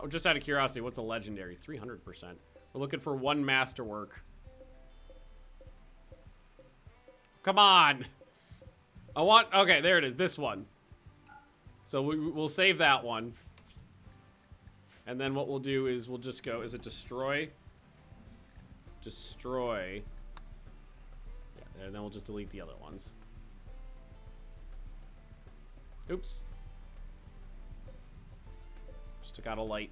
Speaker 1: Just out of curiosity, what's a legendary? 300%. We're looking for one masterwork. Come on. I want, okay, there it is, this one. So we'll save that one. And then what we'll do is we'll just go, is it destroy? Destroy. Yeah, and then we'll just delete the other ones. Oops. Just took out a light.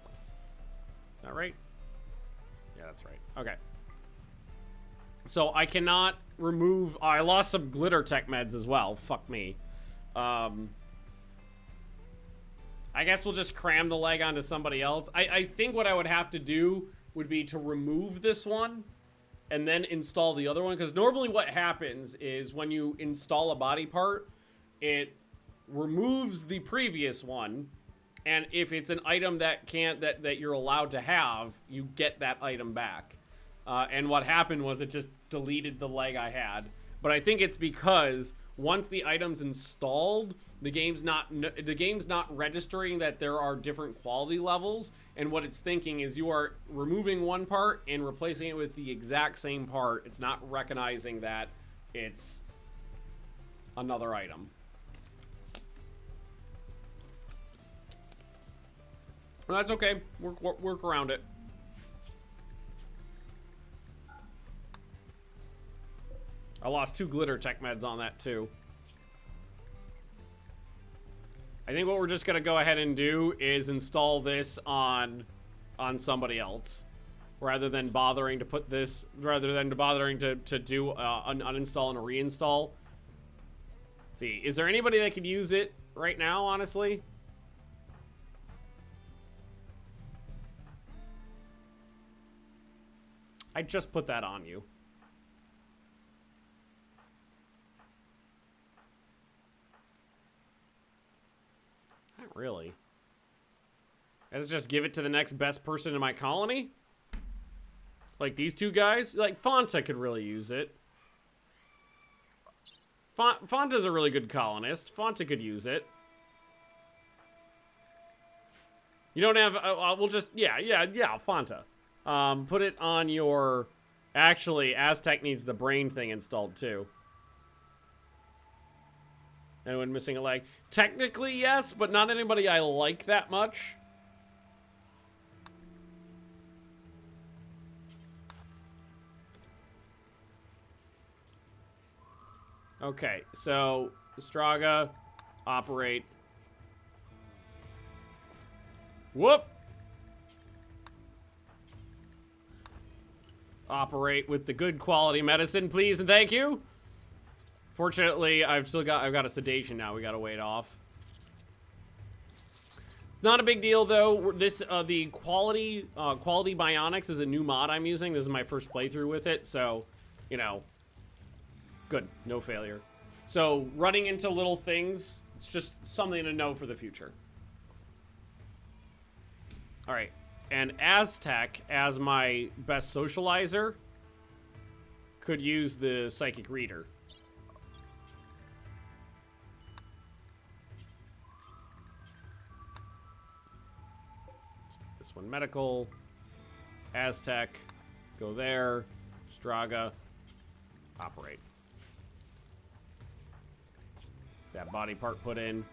Speaker 1: Is that right? Yeah, that's right. Okay. So I cannot remove... Oh, I lost some glitter tech meds as well. Fuck me. I guess we'll just cram the leg onto somebody else. I think what I would have to do would be to remove this one and then install the other one. Because normally what happens is when you install a body part, it removes the previous one. And if it's an item that that you're allowed to have, you get that item back. And what happened was it just deleted the leg I had. But I think it's because once the item's installed, the game's not registering that there are different quality levels. And what it's thinking is you are removing one part and replacing it with the exact same part. It's not recognizing that it's another item. Well, that's okay. Work around it. I lost 2 glitter tech meds on that too. I think what we're just gonna go ahead and do is install this on somebody else, rather than bothering to put this, rather than bothering to do an uninstall and a reinstall. Let's see, is there anybody that could use it right now? Honestly. I just put that on you. Not really. Let's just give it to the next best person in my colony? Like these two guys? Like Fonta could really use it. Fonta's a really good colonist. Fonta could use it. You don't have... we'll just... Yeah, Fonta. Put it on your... Actually, Aztec needs the brain thing installed too. Anyone missing a leg? Technically, yes, but not anybody I like that much. Okay, so Straga, operate. Whoop! Operate with the good quality medicine, please and thank you. Fortunately, I've got a sedation now. We gotta wait off. Not a big deal though. This the quality bionics is a new mod I'm using. This is my first playthrough with it, so you know, good, no failure. So running into little things, it's just something to know for the future. All right, and Aztec as my best socializer could use the psychic reader. one medical. Aztec. Go there. Straga. Operate. That body part put in.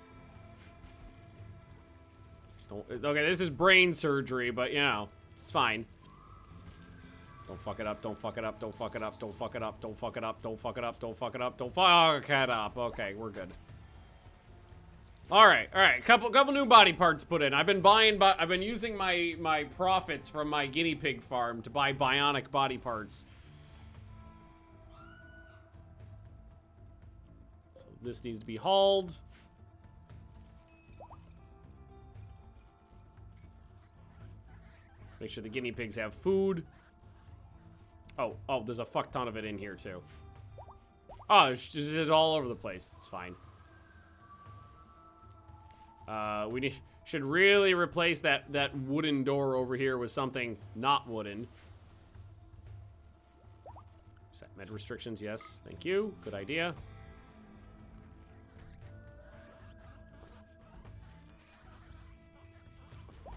Speaker 1: Okay, this is brain surgery, but you know, it's fine. Don't fuck it up, don't fuck it up, don't fuck it up, don't fuck it up, don't fuck it up, don't fuck it up, don't fuck it up, don't fuck it up. Okay, we're good. Alright, couple new body parts put in. I've been using my profits from my guinea pig farm to buy bionic body parts. So this needs to be hauled. Make sure the guinea pigs have food. Oh, there's a fuck ton of it in here, too. Oh, it's all over the place. It's fine. We should really replace that wooden door over here with something not wooden. Set med restrictions, yes. Thank you. Good idea.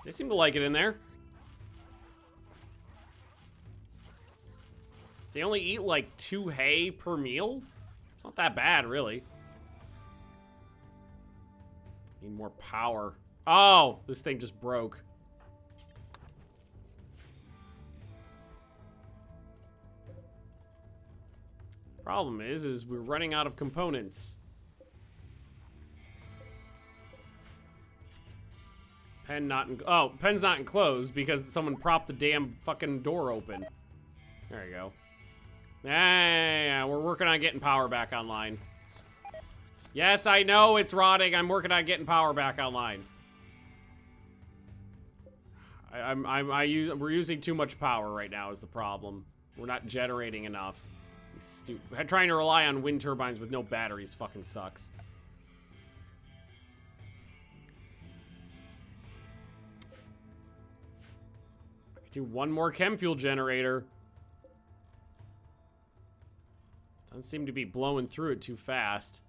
Speaker 1: They seem to like it in there. They only eat like 2 hay per meal? It's not that bad, really. Need more power. Oh, this thing just broke. Problem is we're running out of components. Pen not in, oh, pen's not enclosed because someone propped the damn fucking door open. There you go. Yeah, we're working on getting power back online. Yes, I know it's rotting. I'm working on getting power back online. We're using too much power right now is the problem. We're not generating enough. Stupid. Trying to rely on wind turbines with no batteries fucking sucks. I could do one more chem fuel generator. Doesn't seem to be blowing through it too fast.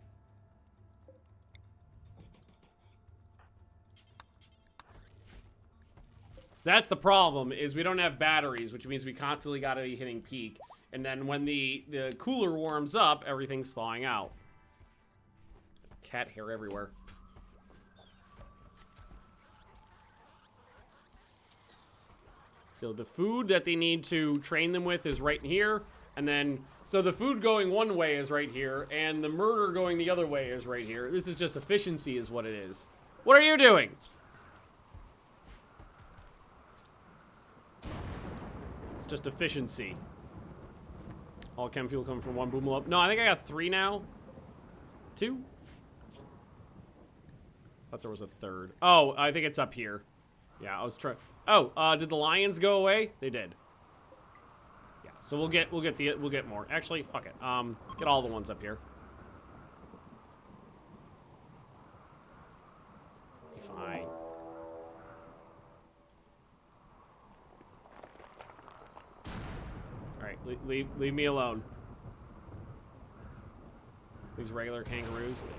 Speaker 1: So that's the problem, is we don't have batteries, which means we constantly gotta be hitting peak. And then when the cooler warms up, everything's thawing out. Cat hair everywhere. So the food that they need to train them with is right here. And then, so the food going one way is right here, and the murder going the other way is right here. This is just efficiency is what it is. What are you doing? It's just efficiency. All chem fuel coming from one boom up. No, I think I got 3 now. 2? Thought there was a 3rd. Oh, I think it's up here. Yeah, I was trying. Oh, did the lions go away? They did. Yeah, so we'll get more. Actually, fuck it. Get all the ones up here. Be fine. Alright, leave me alone. These regular kangaroos. There.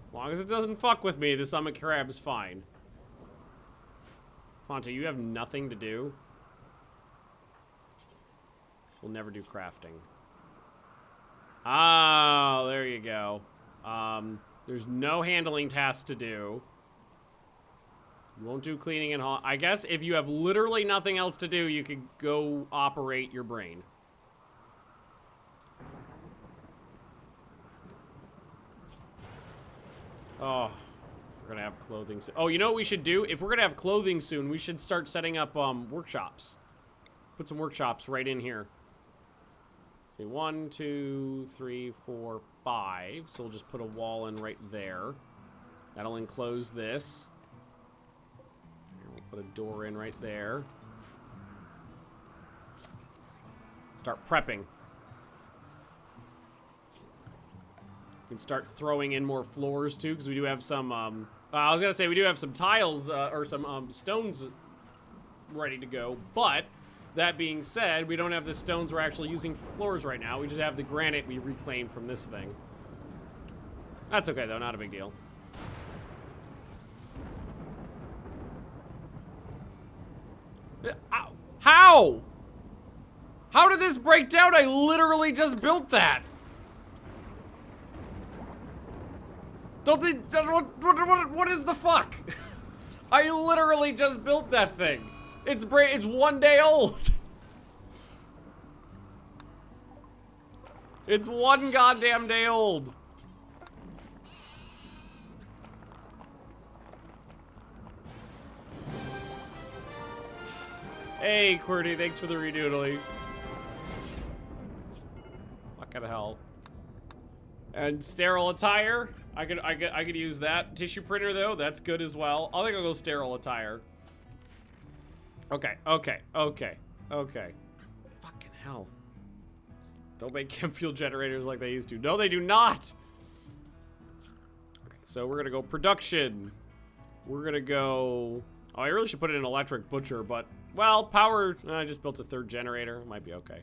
Speaker 1: As long as it doesn't fuck with me, the summit crab is fine. Fonta, you have nothing to do. We'll never do crafting. Oh, there you go. There's no handling tasks to do. You won't do cleaning and haul. I guess if you have literally nothing else to do, you could go operate your brain. Oh, we're gonna have clothing soon. Oh, you know what we should do? If we're gonna have clothing soon, we should start setting up workshops. Put some workshops right in here. See, 1, 2, 3, 4, 5. So we'll just put a wall in right there. That'll enclose this. We'll put a door in right there. Start prepping. We can start throwing in more floors too, because we do have some. I was gonna say we do have some tiles or some stones ready to go. But that being said, we don't have the stones we're actually using for floors right now. We just have the granite we reclaimed from this thing. That's okay, though. Not a big deal. How? How did this break down? I literally just built that. Don't they... What is the fuck? I literally just built that thing. It's 1 day old. It's 1 goddamn day old. Hey, QWERTY, thanks for the redoodling. Fucking hell. And sterile attire. I could use that. Tissue printer though, that's good as well. I think I'll go sterile attire. Okay. Fucking hell. Don't make chem fuel generators like they used to. No, they do not. Okay, so we're gonna go production. We're gonna go. Oh, I really should put it in electric butcher, but well, power. I just built a 3rd generator. It might be okay.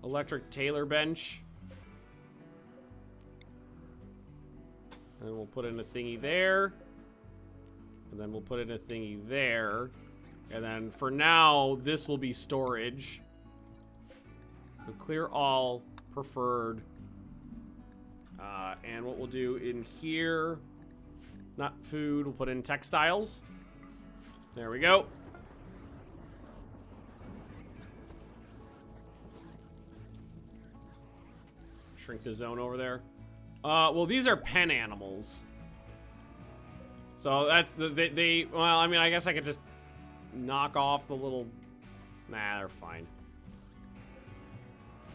Speaker 1: Electric tailor bench. And we'll put in a thingy there. And then we'll put in a thingy there. And then for now, this will be storage. So clear all, preferred. And what we'll do in here, not food, we'll put in textiles. There we go. Shrink the zone over there. Well, these are pen animals. So that's well, I mean, I guess I could just knock off the little... Nah, they're fine.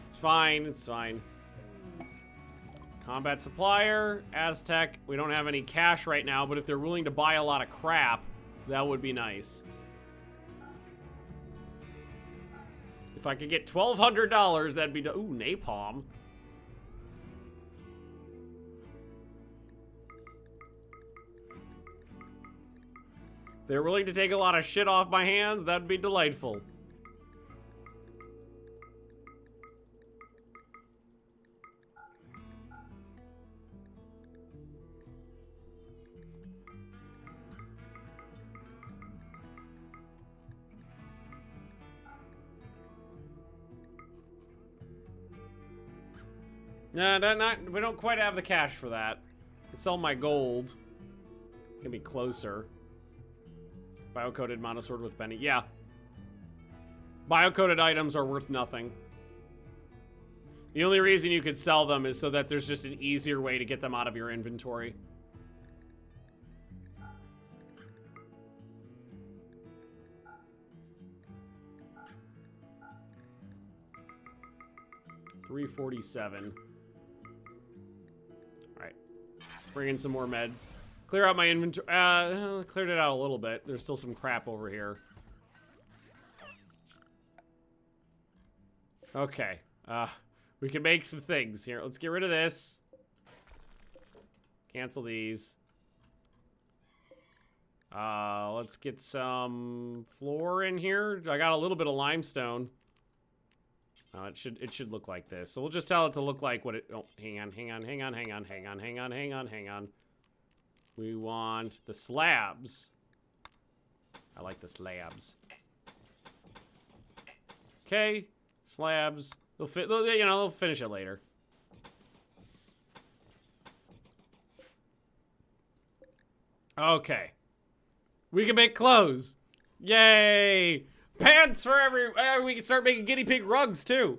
Speaker 1: It's fine, it's fine. Combat supplier, Aztec. We don't have any cash right now, but if they're willing to buy a lot of crap, that would be nice. If I could get $1,200, that'd be... Ooh, napalm. If they're willing to take a lot of shit off my hands, that'd be delightful. No, we don't quite have the cash for that. I can sell my gold. Can be closer. Bio-coated monosword with penny. Yeah. Bio-coated items are worth nothing. The only reason you could sell them is so that there's just an easier way to get them out of your inventory. $347. Alright. Bring in some more meds. Clear out my inventory. Cleared it out a little bit. There's still some crap over here. Okay. We can make some things here. Let's get rid of this. Cancel these. Let's get some floor in here. I got a little bit of limestone. It should look like this. So we'll just tell it to look like what it... Oh, hang on. We want the slabs. I like the slabs. Okay, slabs. They'll fit. They'll finish it later. Okay, we can make clothes. Yay! Pants for every. We can start making guinea pig rugs too.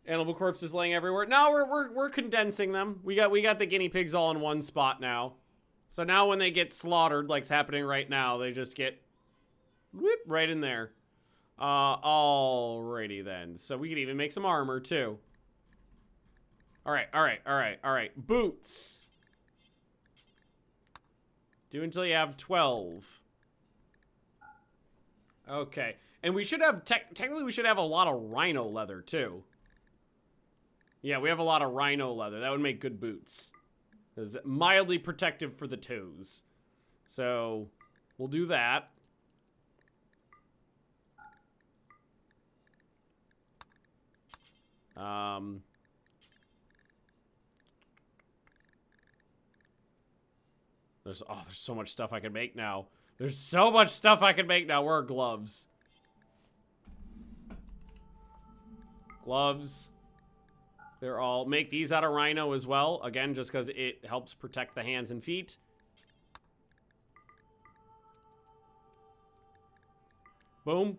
Speaker 1: Animal corpses laying everywhere. No, we're condensing them. We got the guinea pigs all in one spot now. So now when they get slaughtered, like's happening right now, they just get whoop right in there. Alrighty then. So we can even make some armor too. All right. Boots. Do until you have 12. Okay, and we should have technically we should have a lot of rhino leather too. Yeah, we have a lot of rhino leather. That would make good boots. It's mildly protective for the toes. So, we'll do that. There's so much stuff I can make now. There's so much stuff I can make now. Where are gloves? Gloves. They're all... Make these out of rhino as well. Again, just because it helps protect the hands and feet. Boom.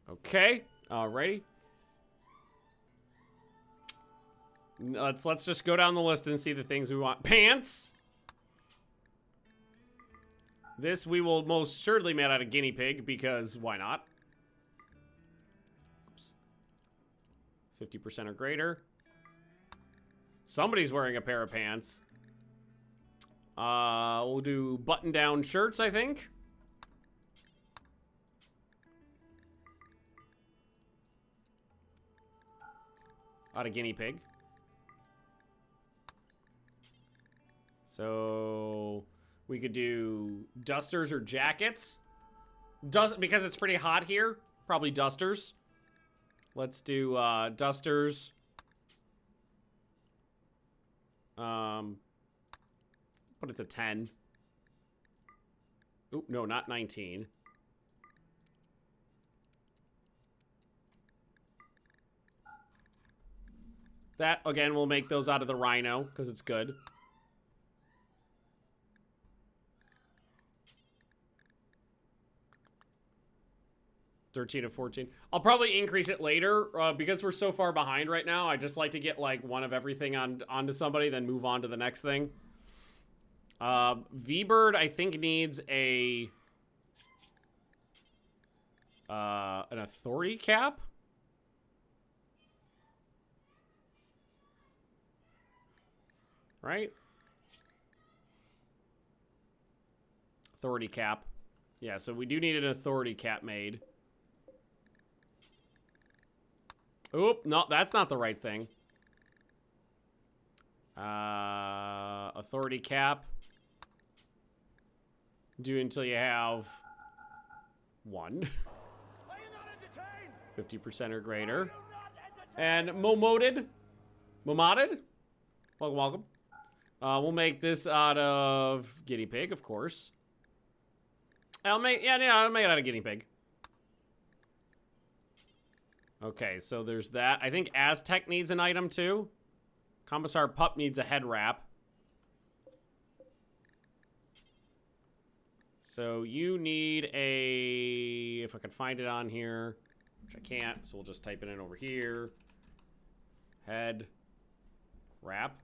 Speaker 1: Okay. Alrighty. Let's just go down the list and see the things we want. Pants. This we will most certainly make out of guinea pig because why not? Oops. 50% or greater. Somebody's wearing a pair of pants. We'll do button-down shirts, I think. Out of guinea pig. So we could do dusters or jackets. Because it's pretty hot here, probably dusters. Let's do dusters. Put it to 10. Oop, no, not 19. That, again, we'll make those out of the rhino, because it's good. $13 of 14. I'll probably increase it later, because we're so far behind right now. I just like to get, like, one of everything onto somebody, then move on to the next thing. V-Bird, I think, needs an authority cap. Right? Authority cap. Yeah, so we do need an authority cap made. Oop, no, that's not the right thing. Authority cap. Do until you have 1. 50% or greater. And momoted. Momodded? Welcome, welcome. We'll make this out of guinea pig, of course. I'll make it out of guinea pig. Okay, so there's that. I think Aztec needs an item too. Commissar Pup needs a head wrap. So you need a... If I can find it on here, which I can't, so we'll just type it in over here. Head wrap.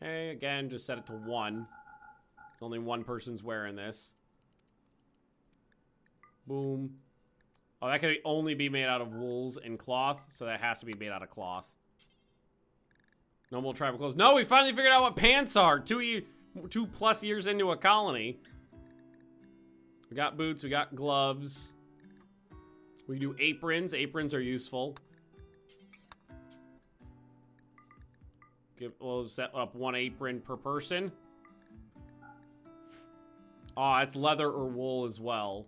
Speaker 1: Okay, again, just set it to 1. It's only one person's wearing this. Boom. Oh, that could only be made out of wools and cloth, so that has to be made out of cloth. Normal tribal clothes. No, we finally figured out what pants are. 2+ years into a colony. We got boots, we got gloves. We do aprons. Aprons are useful. We'll set up 1 apron per person. Oh, it's leather or wool as well.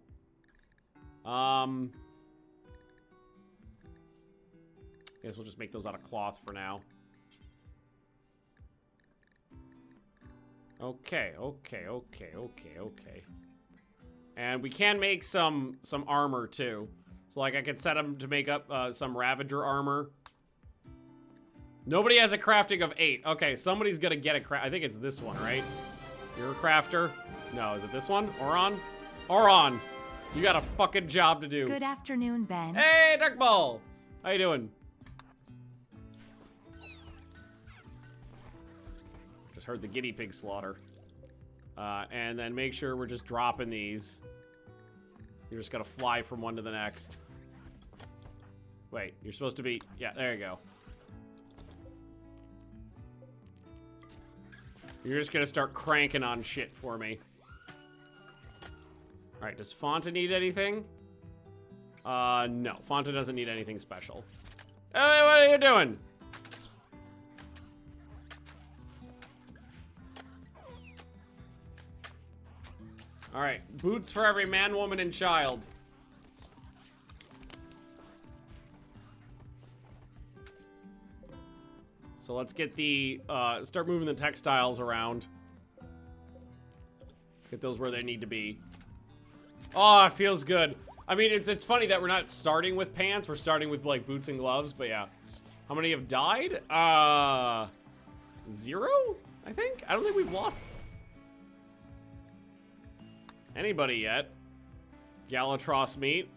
Speaker 1: Guess we'll just make those out of cloth for now. Okay. And we can make some armor too. So like I could set them to make up some Ravager armor. Nobody has a crafting of 8. Okay, somebody's gonna get a craft. I think it's this one, right? You're a crafter? No, is it this one? Oron? Oron! You got a fucking job to do.
Speaker 4: Good afternoon, Ben.
Speaker 1: Hey, Duckball! How you doing? Just heard the guinea pig slaughter. And then make sure we're just dropping these. You're just gonna fly from one to the next. Wait, you're supposed to be... Yeah, there you go. You're just gonna start cranking on shit for me. Alright, does Fonta need anything? No. Fonta doesn't need anything special. Hey, what are you doing? Alright, boots for every man, woman, and child. So let's get the, start moving the textiles around. Get those where they need to be. Oh, it feels good. I mean, it's funny that we're not starting with pants. We're starting with, like, boots and gloves, but yeah. How many have died? 0, I think? I don't think we've lost anybody yet. Galatros meat.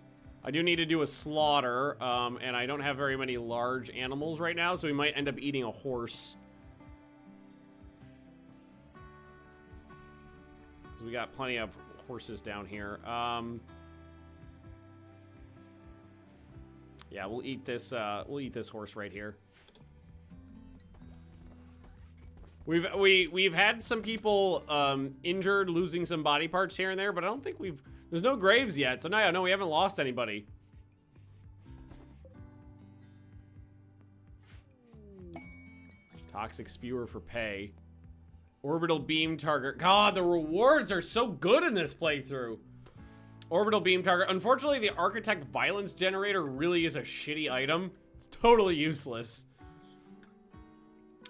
Speaker 1: I do need to do a slaughter, and I don't have very many large animals right now, so we might end up eating a horse. So we got plenty of horses down here. Yeah, we'll eat this horse right here. We've had some people injured, losing some body parts here and there, but I don't think there's no graves yet, so no, we haven't lost anybody. Toxic spewer for pay. Orbital beam target. God, the rewards are so good in this playthrough. Orbital beam target. Unfortunately, the architect violence generator really is a shitty item. It's totally useless.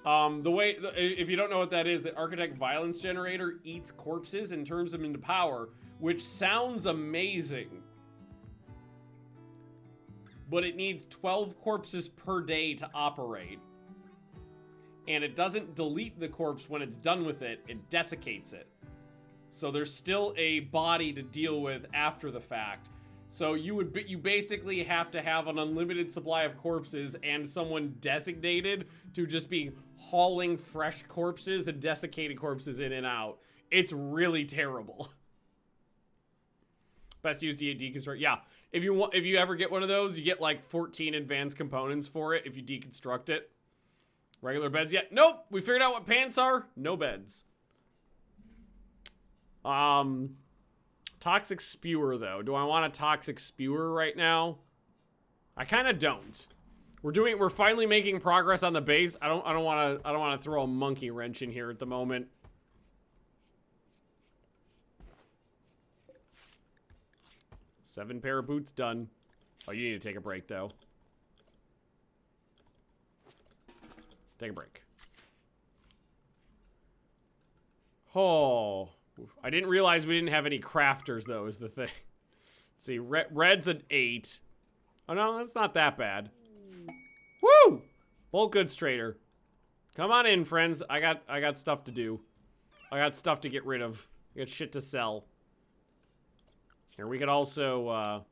Speaker 1: If you don't know what that is, the architect violence generator eats corpses and turns them into power, which sounds amazing. But it needs 12 corpses per day to operate. And it doesn't delete the corpse when it's done with it, it desiccates it. So there's still a body to deal with after the fact. So you basically have to have an unlimited supply of corpses and someone designated to just be hauling fresh corpses and desiccated corpses in and out. It's really terrible. Best used deconstruct. Yeah, if you ever get one of those, you get like 14 advanced components for it if you deconstruct it. Regular beds yet? Nope. We figured out what pants are. No beds. Toxic spewer though. Do I want a toxic spewer right now? I kind of don't. We're finally making progress on the base. I don't want to throw a monkey wrench in here at the moment. Seven pair of boots done. Oh, you need to take a break though. Take a break. Oh, I didn't realize we didn't have any crafters though, is the thing. Let's see, red's an 8. Oh no, that's not that bad. Woo! Bulk goods trader. Come on in, friends. I got stuff to do. I got stuff to get rid of. I got shit to sell. Here, we could also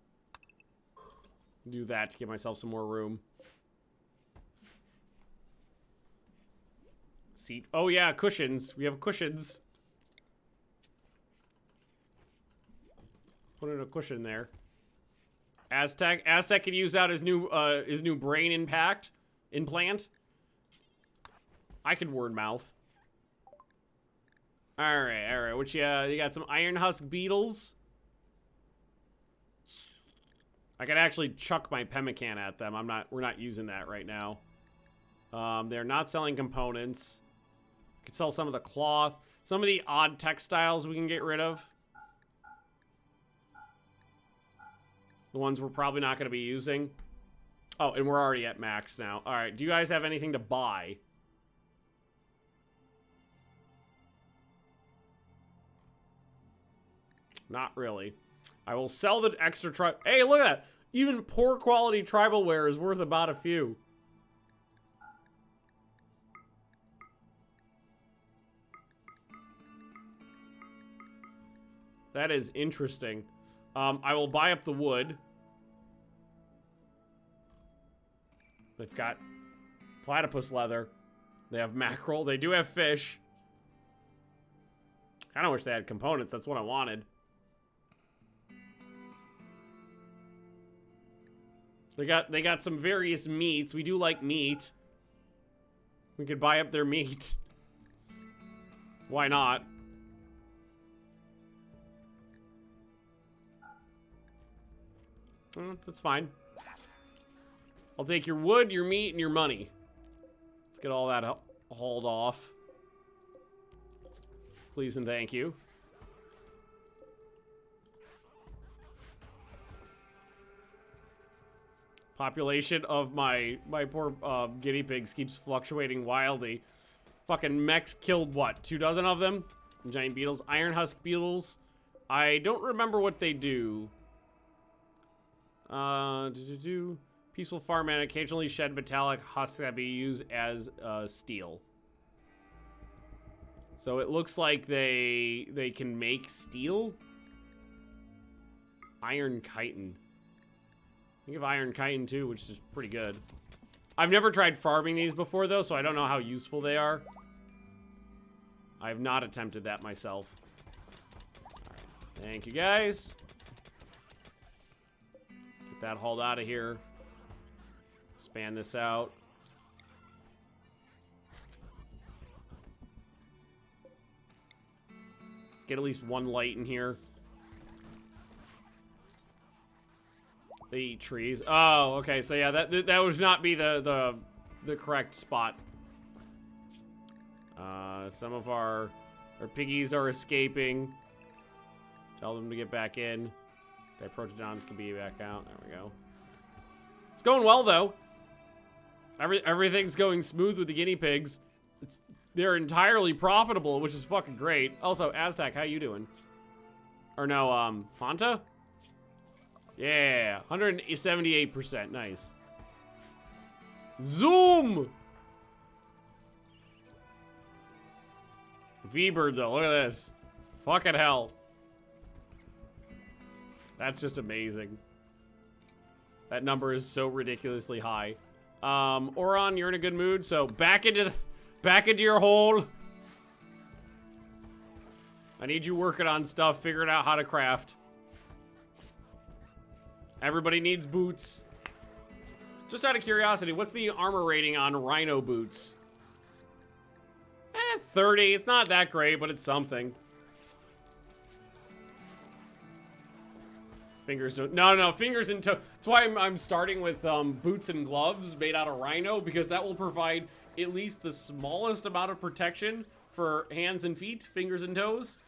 Speaker 1: do that to give myself some more room. Seat. Oh yeah, cushions. We have cushions. Put in a cushion there. Aztec could use out his new brain implant. I could word mouth. All right. Which you got some iron husk beetles. I could actually chuck my pemmican at them. We're not using that right now. They're not selling components. Could sell some of the cloth. Some of the odd textiles we can get rid of. The ones we're probably not going to be using. Oh, and we're already at max now. All right, do you guys have anything to buy? Not really. I will sell the extra Hey, look at that. Even poor quality tribal wear is worth about a few. That is interesting. I will buy up the wood. They've got platypus leather. They have mackerel. They do have fish. I kind of wish they had components. That's what I wanted. They got some various meats. We do like meat. We could buy up their meat. Why not? That's fine. I'll take your wood, your meat, and your money. Let's get all that hauled off. Please and thank you. Population of my poor guinea pigs keeps fluctuating wildly. Fucking mechs killed what? 2 dozen of them? Giant beetles. Iron husk beetles. I don't remember what they do. Peaceful farm and occasionally shed metallic husks that be used as steel. So it looks like they can make steel. Iron chitin. I think of iron chitin too, which is pretty good. I've never tried farming these before though, so I don't know how useful they are. I have not attempted that myself. Alright, thank you guys. Get that hauled out of here. Expand this out. Let's get at least 1 light in here. They eat trees. Oh, okay. So yeah, that would not be the correct spot. Some of our piggies are escaping. Tell them to get back in. Diprotodons can be back out. There we go. It's going well though. Everything's going smooth with the guinea pigs. They're entirely profitable, which is fucking great. Also, Aztec, how you doing? Or no, Fonta? Yeah, 178%. Nice. Zoom! V-Bird, though. Look at this. Fucking hell. That's just amazing. That number is so ridiculously high. Oron, you're in a good mood, so back into your hole. I need you working on stuff, figuring out how to craft. Everybody needs boots. Just out of curiosity, what's the armor rating on rhino boots? 30. It's not that great, but it's something. Fingers don't... No, fingers and toe. That's why I'm starting with boots and gloves made out of rhino, because that will provide at least the smallest amount of protection for hands and feet, fingers and toes.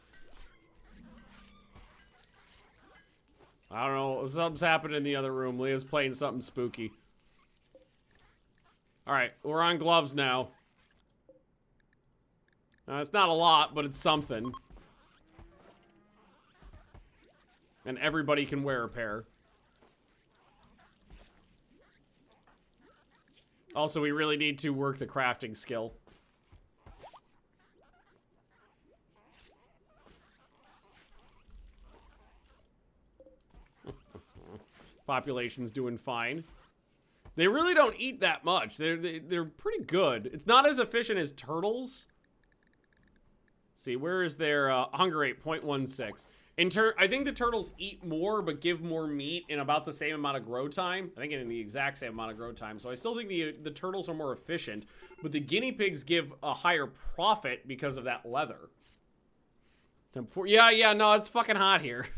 Speaker 1: I don't know. Something's happening in the other room. Leah's playing something spooky. Alright, we're on gloves now. It's not a lot, but it's something. And everybody can wear a pair. Also, we really need to work the crafting skill. Population's doing fine. They really don't eat that much. They're pretty good. It's not as efficient as turtles. Let's see, where is their hunger rate? 0.16. I think the turtles eat more, but give more meat in about the same amount of grow time. I think in the exact same amount of grow time. So I still think the turtles are more efficient, but the guinea pigs give a higher profit because of that leather. Yeah, no, it's fucking hot here.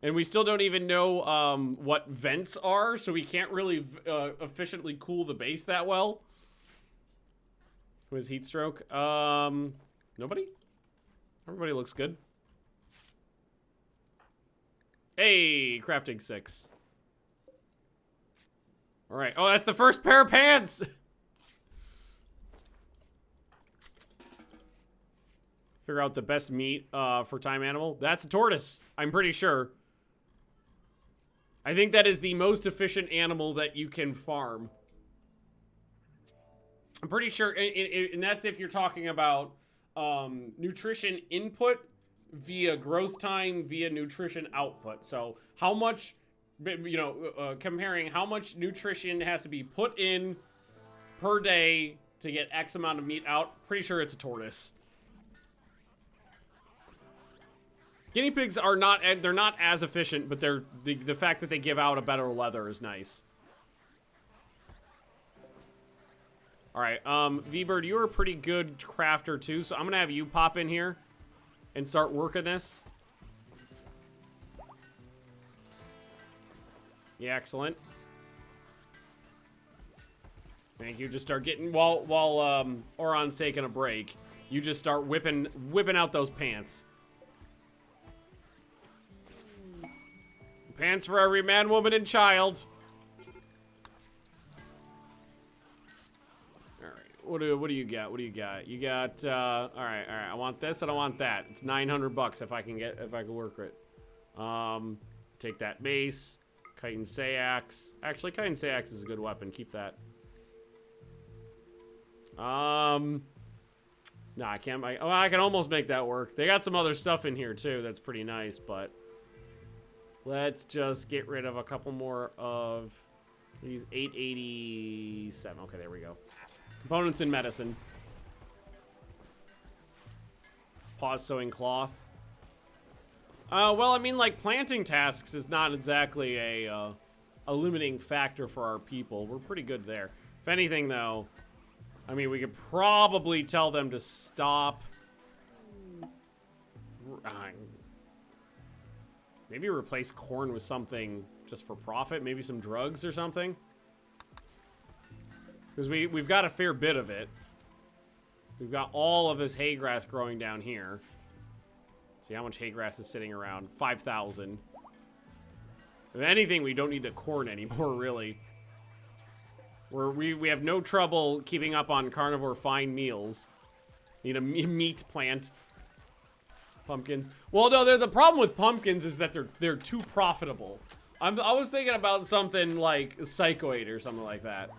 Speaker 1: And we still don't even know what vents are, so we can't really efficiently cool the base that well. Who has heat stroke? Nobody? Everybody looks good. Hey, crafting 6. All right. Oh, that's the first pair of pants. Figure out the best meat for time animal. That's a tortoise, I'm pretty sure. I think that is the most efficient animal that you can farm. I'm pretty sure, and that's if you're talking about nutrition input via growth time via nutrition output. So how much, you know, comparing how much nutrition has to be put in per day to get X amount of meat out. Pretty sure it's a tortoise. Guinea pigs are not, they're not as efficient, but they're, the fact that they give out a better leather is nice. All right, V-Bird, you're a pretty good crafter too, so I'm gonna have you pop in here and start working this. Yeah, excellent. Thank you. Just start getting, while Oron's taking a break, you just start whipping out those pants. Pants for every man, woman, and child. All right. What do you got? What do you got? You got. All right. I want this and I want that. It's $900 if I can work it. Take that base. Kite and say axe. Actually, kite and say axe is a good weapon. Keep that. No, I can't. I can almost make that work. They got some other stuff in here too. That's pretty nice, but let's just get rid of a couple more of these. 887. Okay, there we go. Components in medicine. Pause sewing cloth. Well, I mean, like, planting tasks is not exactly a limiting factor for our people. We're pretty good there. If anything, though, I mean, we could probably tell them to stop. Maybe replace corn with something just for profit. Maybe some drugs or something. Because we've got a fair bit of it. We've got all of this hay grass growing down here. See how much hay grass is sitting around. 5,000. If anything, we don't need the corn anymore, really. We have no trouble keeping up on carnivore fine meals. Need a meat plant. Pumpkins. Well, no, the problem with pumpkins is that they're too profitable. I was thinking about something like Psychoid or something like that.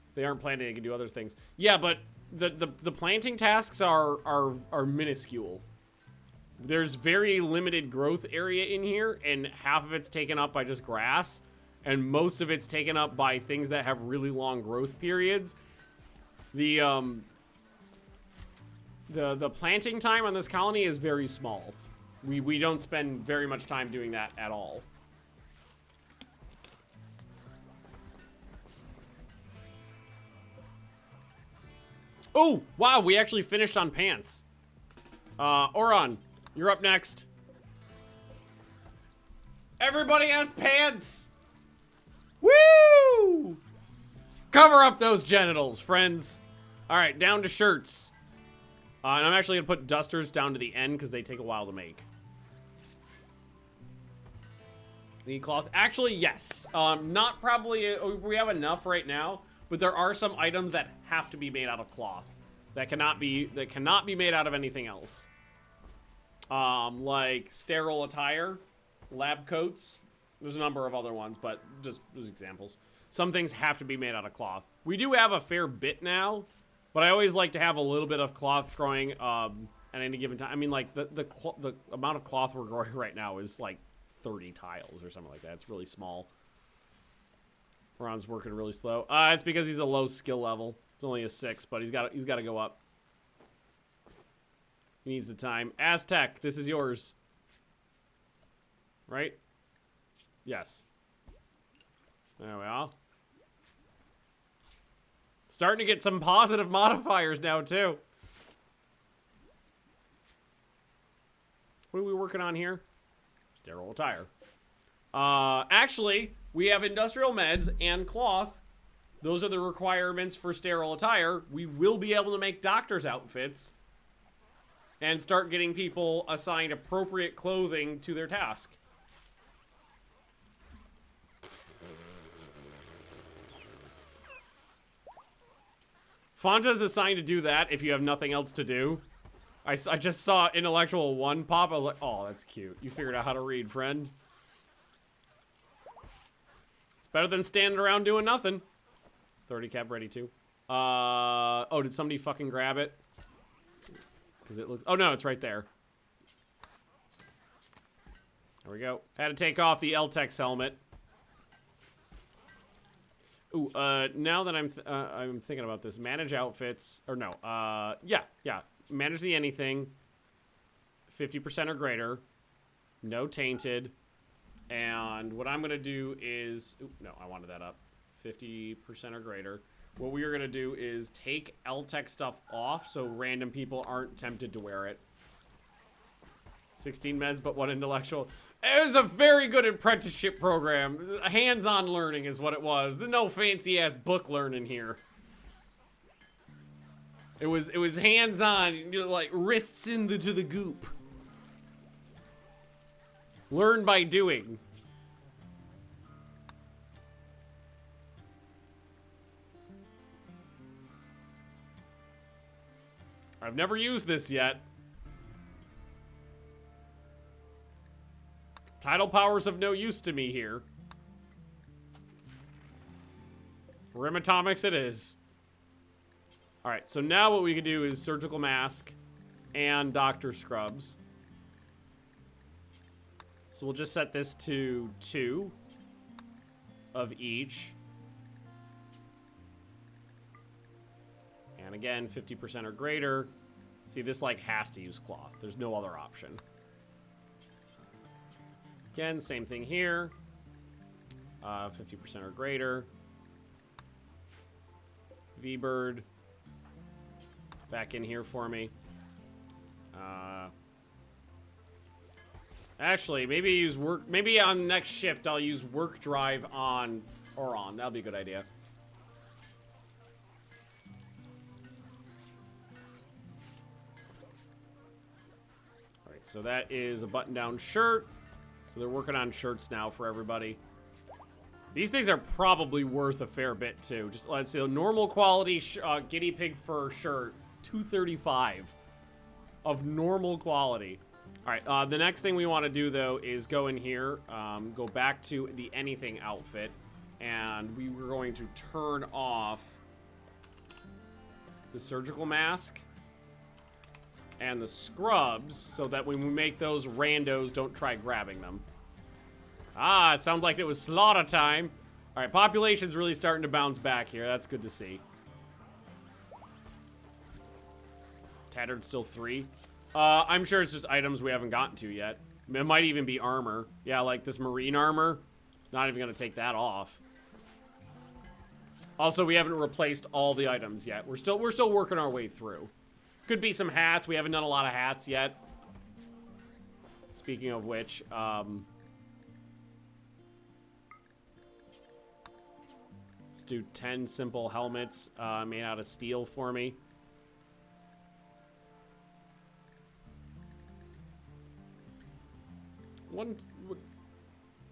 Speaker 1: If they aren't planting, they can do other things. Yeah, but the planting tasks are minuscule. There's very limited growth area in here, and half of it's taken up by just grass, and most of it's taken up by things that have really long growth periods. The planting time on this colony is very small. We don't spend very much time doing that at all. Oh, wow, we actually finished on pants. Oron, you're up next. Everybody has pants! Woo! Cover up those genitals, friends. All right, down to shirts. And I'm actually gonna put dusters down to the end because they take a while to make. Need cloth? Actually, yes. Not probably, we have enough right now. But there are some items that have to be made out of cloth that cannot be made out of anything else. Like sterile attire, lab coats. There's a number of other ones, but just as examples. Some things have to be made out of cloth. We do have a fair bit now, but I always like to have a little bit of cloth growing at any given time. I mean, like the amount of cloth we're growing right now is like 30 tiles or something like that. It's really small. Ron's working really slow. It's because he's a low skill level. It's only a 6, but he's got to go up. He needs the time. Aztec, this is yours. Right? Yes. There we are. Starting to get some positive modifiers now, too. What are we working on here? Sterile attire. Actually, we have industrial meds and cloth. Those are the requirements for sterile attire. We will be able to make doctor's outfits and start getting people assigned appropriate clothing to their task. Fonta is assigned to do that if you have nothing else to do. I just saw Intellectual 1 pop. I was like, oh, that's cute. You figured out how to read, friend. Better than standing around doing nothing. 30 cap ready too. Oh, did somebody fucking grab it? Because it looks... Oh, no, it's right there. There we go. Had to take off the LTEX helmet. Ooh, now that I'm thinking about this, manage outfits... Or no, yeah. Manage the anything. 50% or greater. No tainted. And what I'm going to do is... Ooh, no, I wanted that up. 50% or greater. What we are going to do is take LTEC stuff off so random people aren't tempted to wear it. 16 meds, but 1 intellectual. It was a very good apprenticeship program. Hands-on learning is what it was. There's no fancy-ass book learning here. It was hands-on, you know, like wrists into the goop. Learn by doing. I've never used this yet. Tidal power's of no use to me here. Rim atomics it is. Alright, so now what we can do is surgical mask and doctor scrubs. So we'll just set this to 2 of each. And again, 50% or greater. See, this like has to use cloth. There's no other option. Again, same thing here. 50% or greater. V-Bird. Back in here for me. Actually, maybe use work. Maybe on next shift, I'll use work drive on or on. That'll be a good idea. All right, so that is a button-down shirt. So they're working on shirts now for everybody. These things are probably worth a fair bit too. Just let's see, a normal quality guinea pig fur shirt, $235 of normal quality. All right, the next thing we want to do though is go in here, go back to the anything outfit, and we were going to turn off the surgical mask and the scrubs so that when we make those randos, don't try grabbing them. Ah, it sounds like it was slaughter time. All right, population's really starting to bounce back here. That's good to see. Tattered still 3. I'm sure it's just items we haven't gotten to yet. It might even be armor. Yeah, like this marine armor. Not even gonna take that off. Also, we haven't replaced all the items yet. We're still working our way through. Could be some hats. We haven't done a lot of hats yet. Speaking of which, let's do 10 simple helmets made out of steel for me. One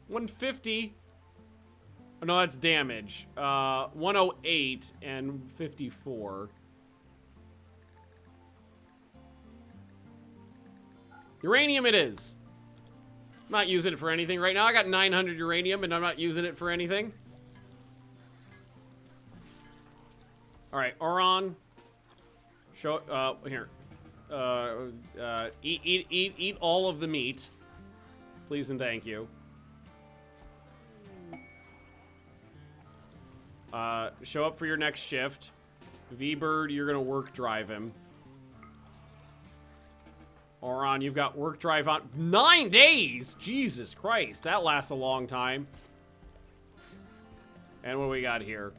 Speaker 1: 150. Oh, no, that's damage. 108 and 54. Uranium it is. I'm not using it for anything right now. I got 900 uranium and I'm not using it for anything. All right, Oron. Show here. Eat all of the meat. Please and thank you. Show up for your next shift. V-Bird, you're gonna work drive him. Oron, you've got work drive on 9 days. Jesus Christ, that lasts a long time. And what do we got here?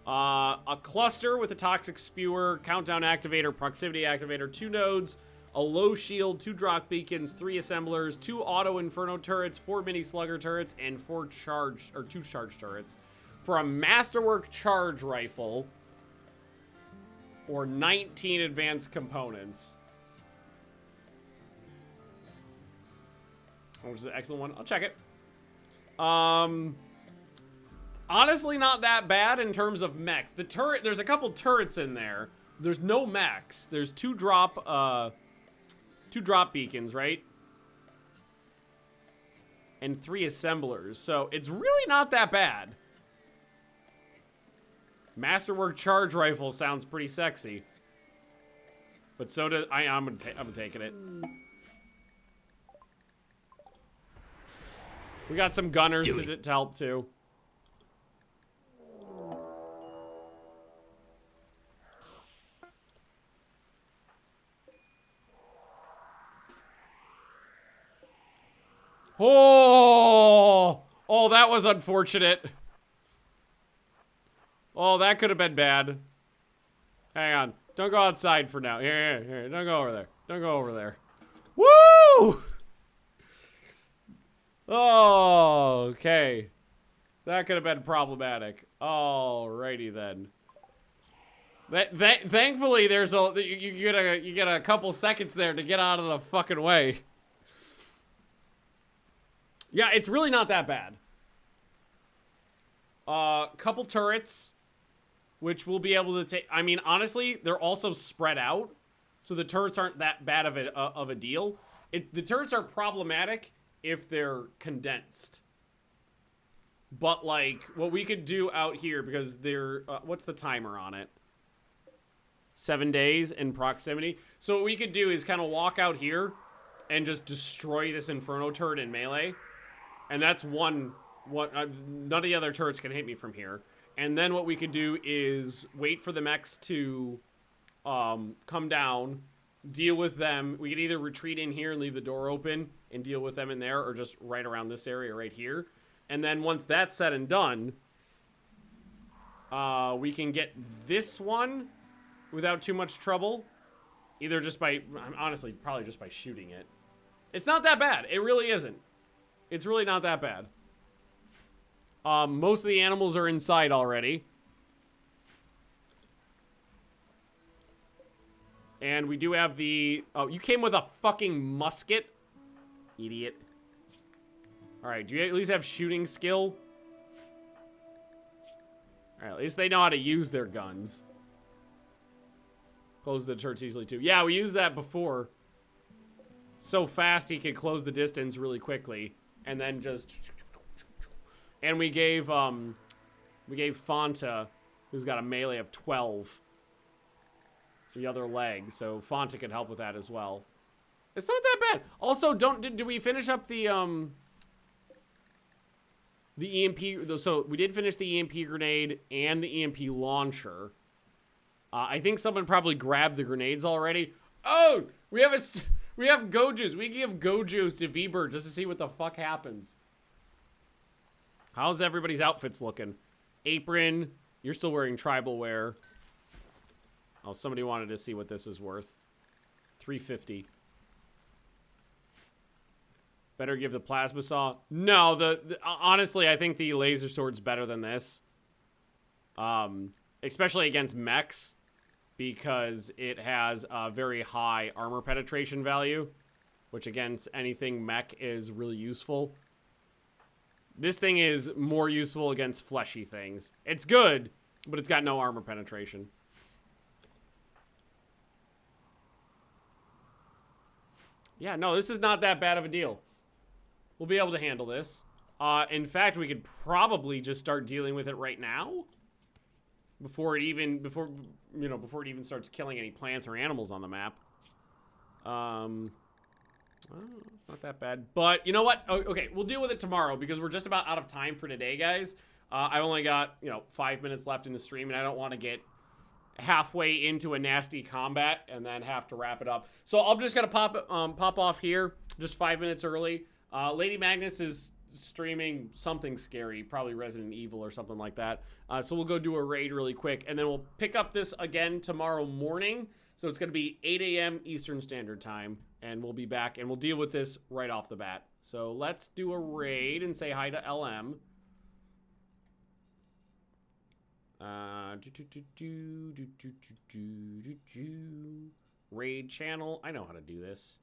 Speaker 1: A cluster with a toxic spewer, countdown activator, proximity activator, 2 nodes, a low shield, 2 drop beacons, 3 assemblers, 2 auto inferno turrets, 4 mini slugger turrets, and 2 charge turrets for a masterwork charge rifle or 19 advanced components. Which is an excellent one. I'll check it. Honestly, not that bad in terms of mechs. The turret, there's a couple turrets in there. There's no mechs. There's 2 drop beacons, right? And 3 assemblers. So it's really not that bad. Masterwork charge rifle sounds pretty sexy. But so does I'm taking it. We got some gunners to help too. Oh, that was unfortunate. Oh, that could have been bad. Hang on. Don't go outside for now. Here. Don't go over there. Don't go over there. Woo! Oh, okay. That could have been problematic. Alrighty then. Thankfully, there's you get a couple seconds there to get out of the fucking way. Yeah, it's really not that bad. Couple turrets, which we'll be able to take. I mean, honestly, they're also spread out, so the turrets aren't that bad of a deal. The turrets are problematic if they're condensed. But, like, what we could do out here, because they're... what's the timer on it? 7 days in proximity. So what we could do is kind of walk out here and just destroy this Inferno turret in melee. And that's one... none of the other turrets can hit me from here. And then what we could do is wait for the mechs to come down, deal with them. We could either retreat in here and leave the door open and deal with them in there, or just right around this area right here. And then once that's said and done, we can get this one without too much trouble. Either just by, honestly, probably just by shooting it. It's not that bad. It really isn't. It's really not that bad. Most of the animals are inside already. And we do have the... Oh, you came with a fucking musket? Idiot. Alright, do you at least have shooting skill? Alright, at least they know how to use their guns. Close the turrets easily, too. Yeah, we used that before. So fast he could close the distance really quickly. And then just... And we gave Fonta, who's got a melee of 12, the other leg. So Fonta could help with that as well. It's not that bad. Also, did we finish up the EMP? So we did finish the EMP grenade and the EMP launcher. I think someone probably grabbed the grenades already. Oh, we have Gojus. We give Gojus to V-Bird just to see what the fuck happens. How's everybody's outfits looking? Apron. You're still wearing tribal wear. Oh, somebody wanted to see what this is worth. 350. Better give the plasma saw. No, honestly, I think the laser sword's better than this. Especially against mechs, because it has a very high armor penetration value, which against anything mech is really useful. This thing is more useful against fleshy things. It's good, but it's got no armor penetration. Yeah, no, this is not that bad of a deal. We'll be able to handle this. In fact, we could probably just start dealing with it right now. Before it even starts killing any plants or animals on the map. Well, it's not that bad. But you know what? Okay, we'll deal with it tomorrow because we're just about out of time for today, guys. I've only got, 5 minutes left in the stream, and I don't want to get halfway into a nasty combat and then have to wrap it up. So I'm just gonna pop off here just 5 minutes early. Lady Magnus is streaming something scary, probably Resident Evil or something like that. So we'll go do a raid really quick, and then we'll pick up this again tomorrow morning. So it's going to be 8 a.m. Eastern Standard Time, and we'll be back, and we'll deal with this right off the bat. So let's do a raid and say hi to LM. Raid channel. I know how to do this.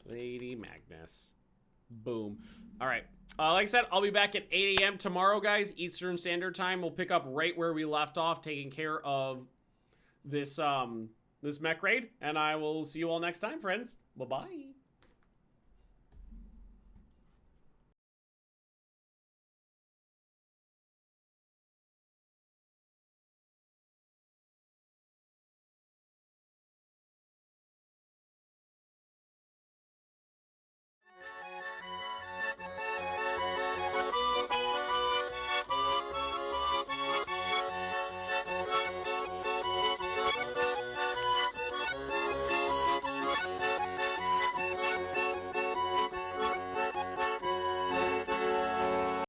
Speaker 1: Lady Magnus. Boom. All right. Like I said, I'll be back at 8 a.m. tomorrow, guys. Eastern Standard Time. We'll pick up right where we left off, taking care of this this mech raid. And I will see you all next time, friends. Bye-bye.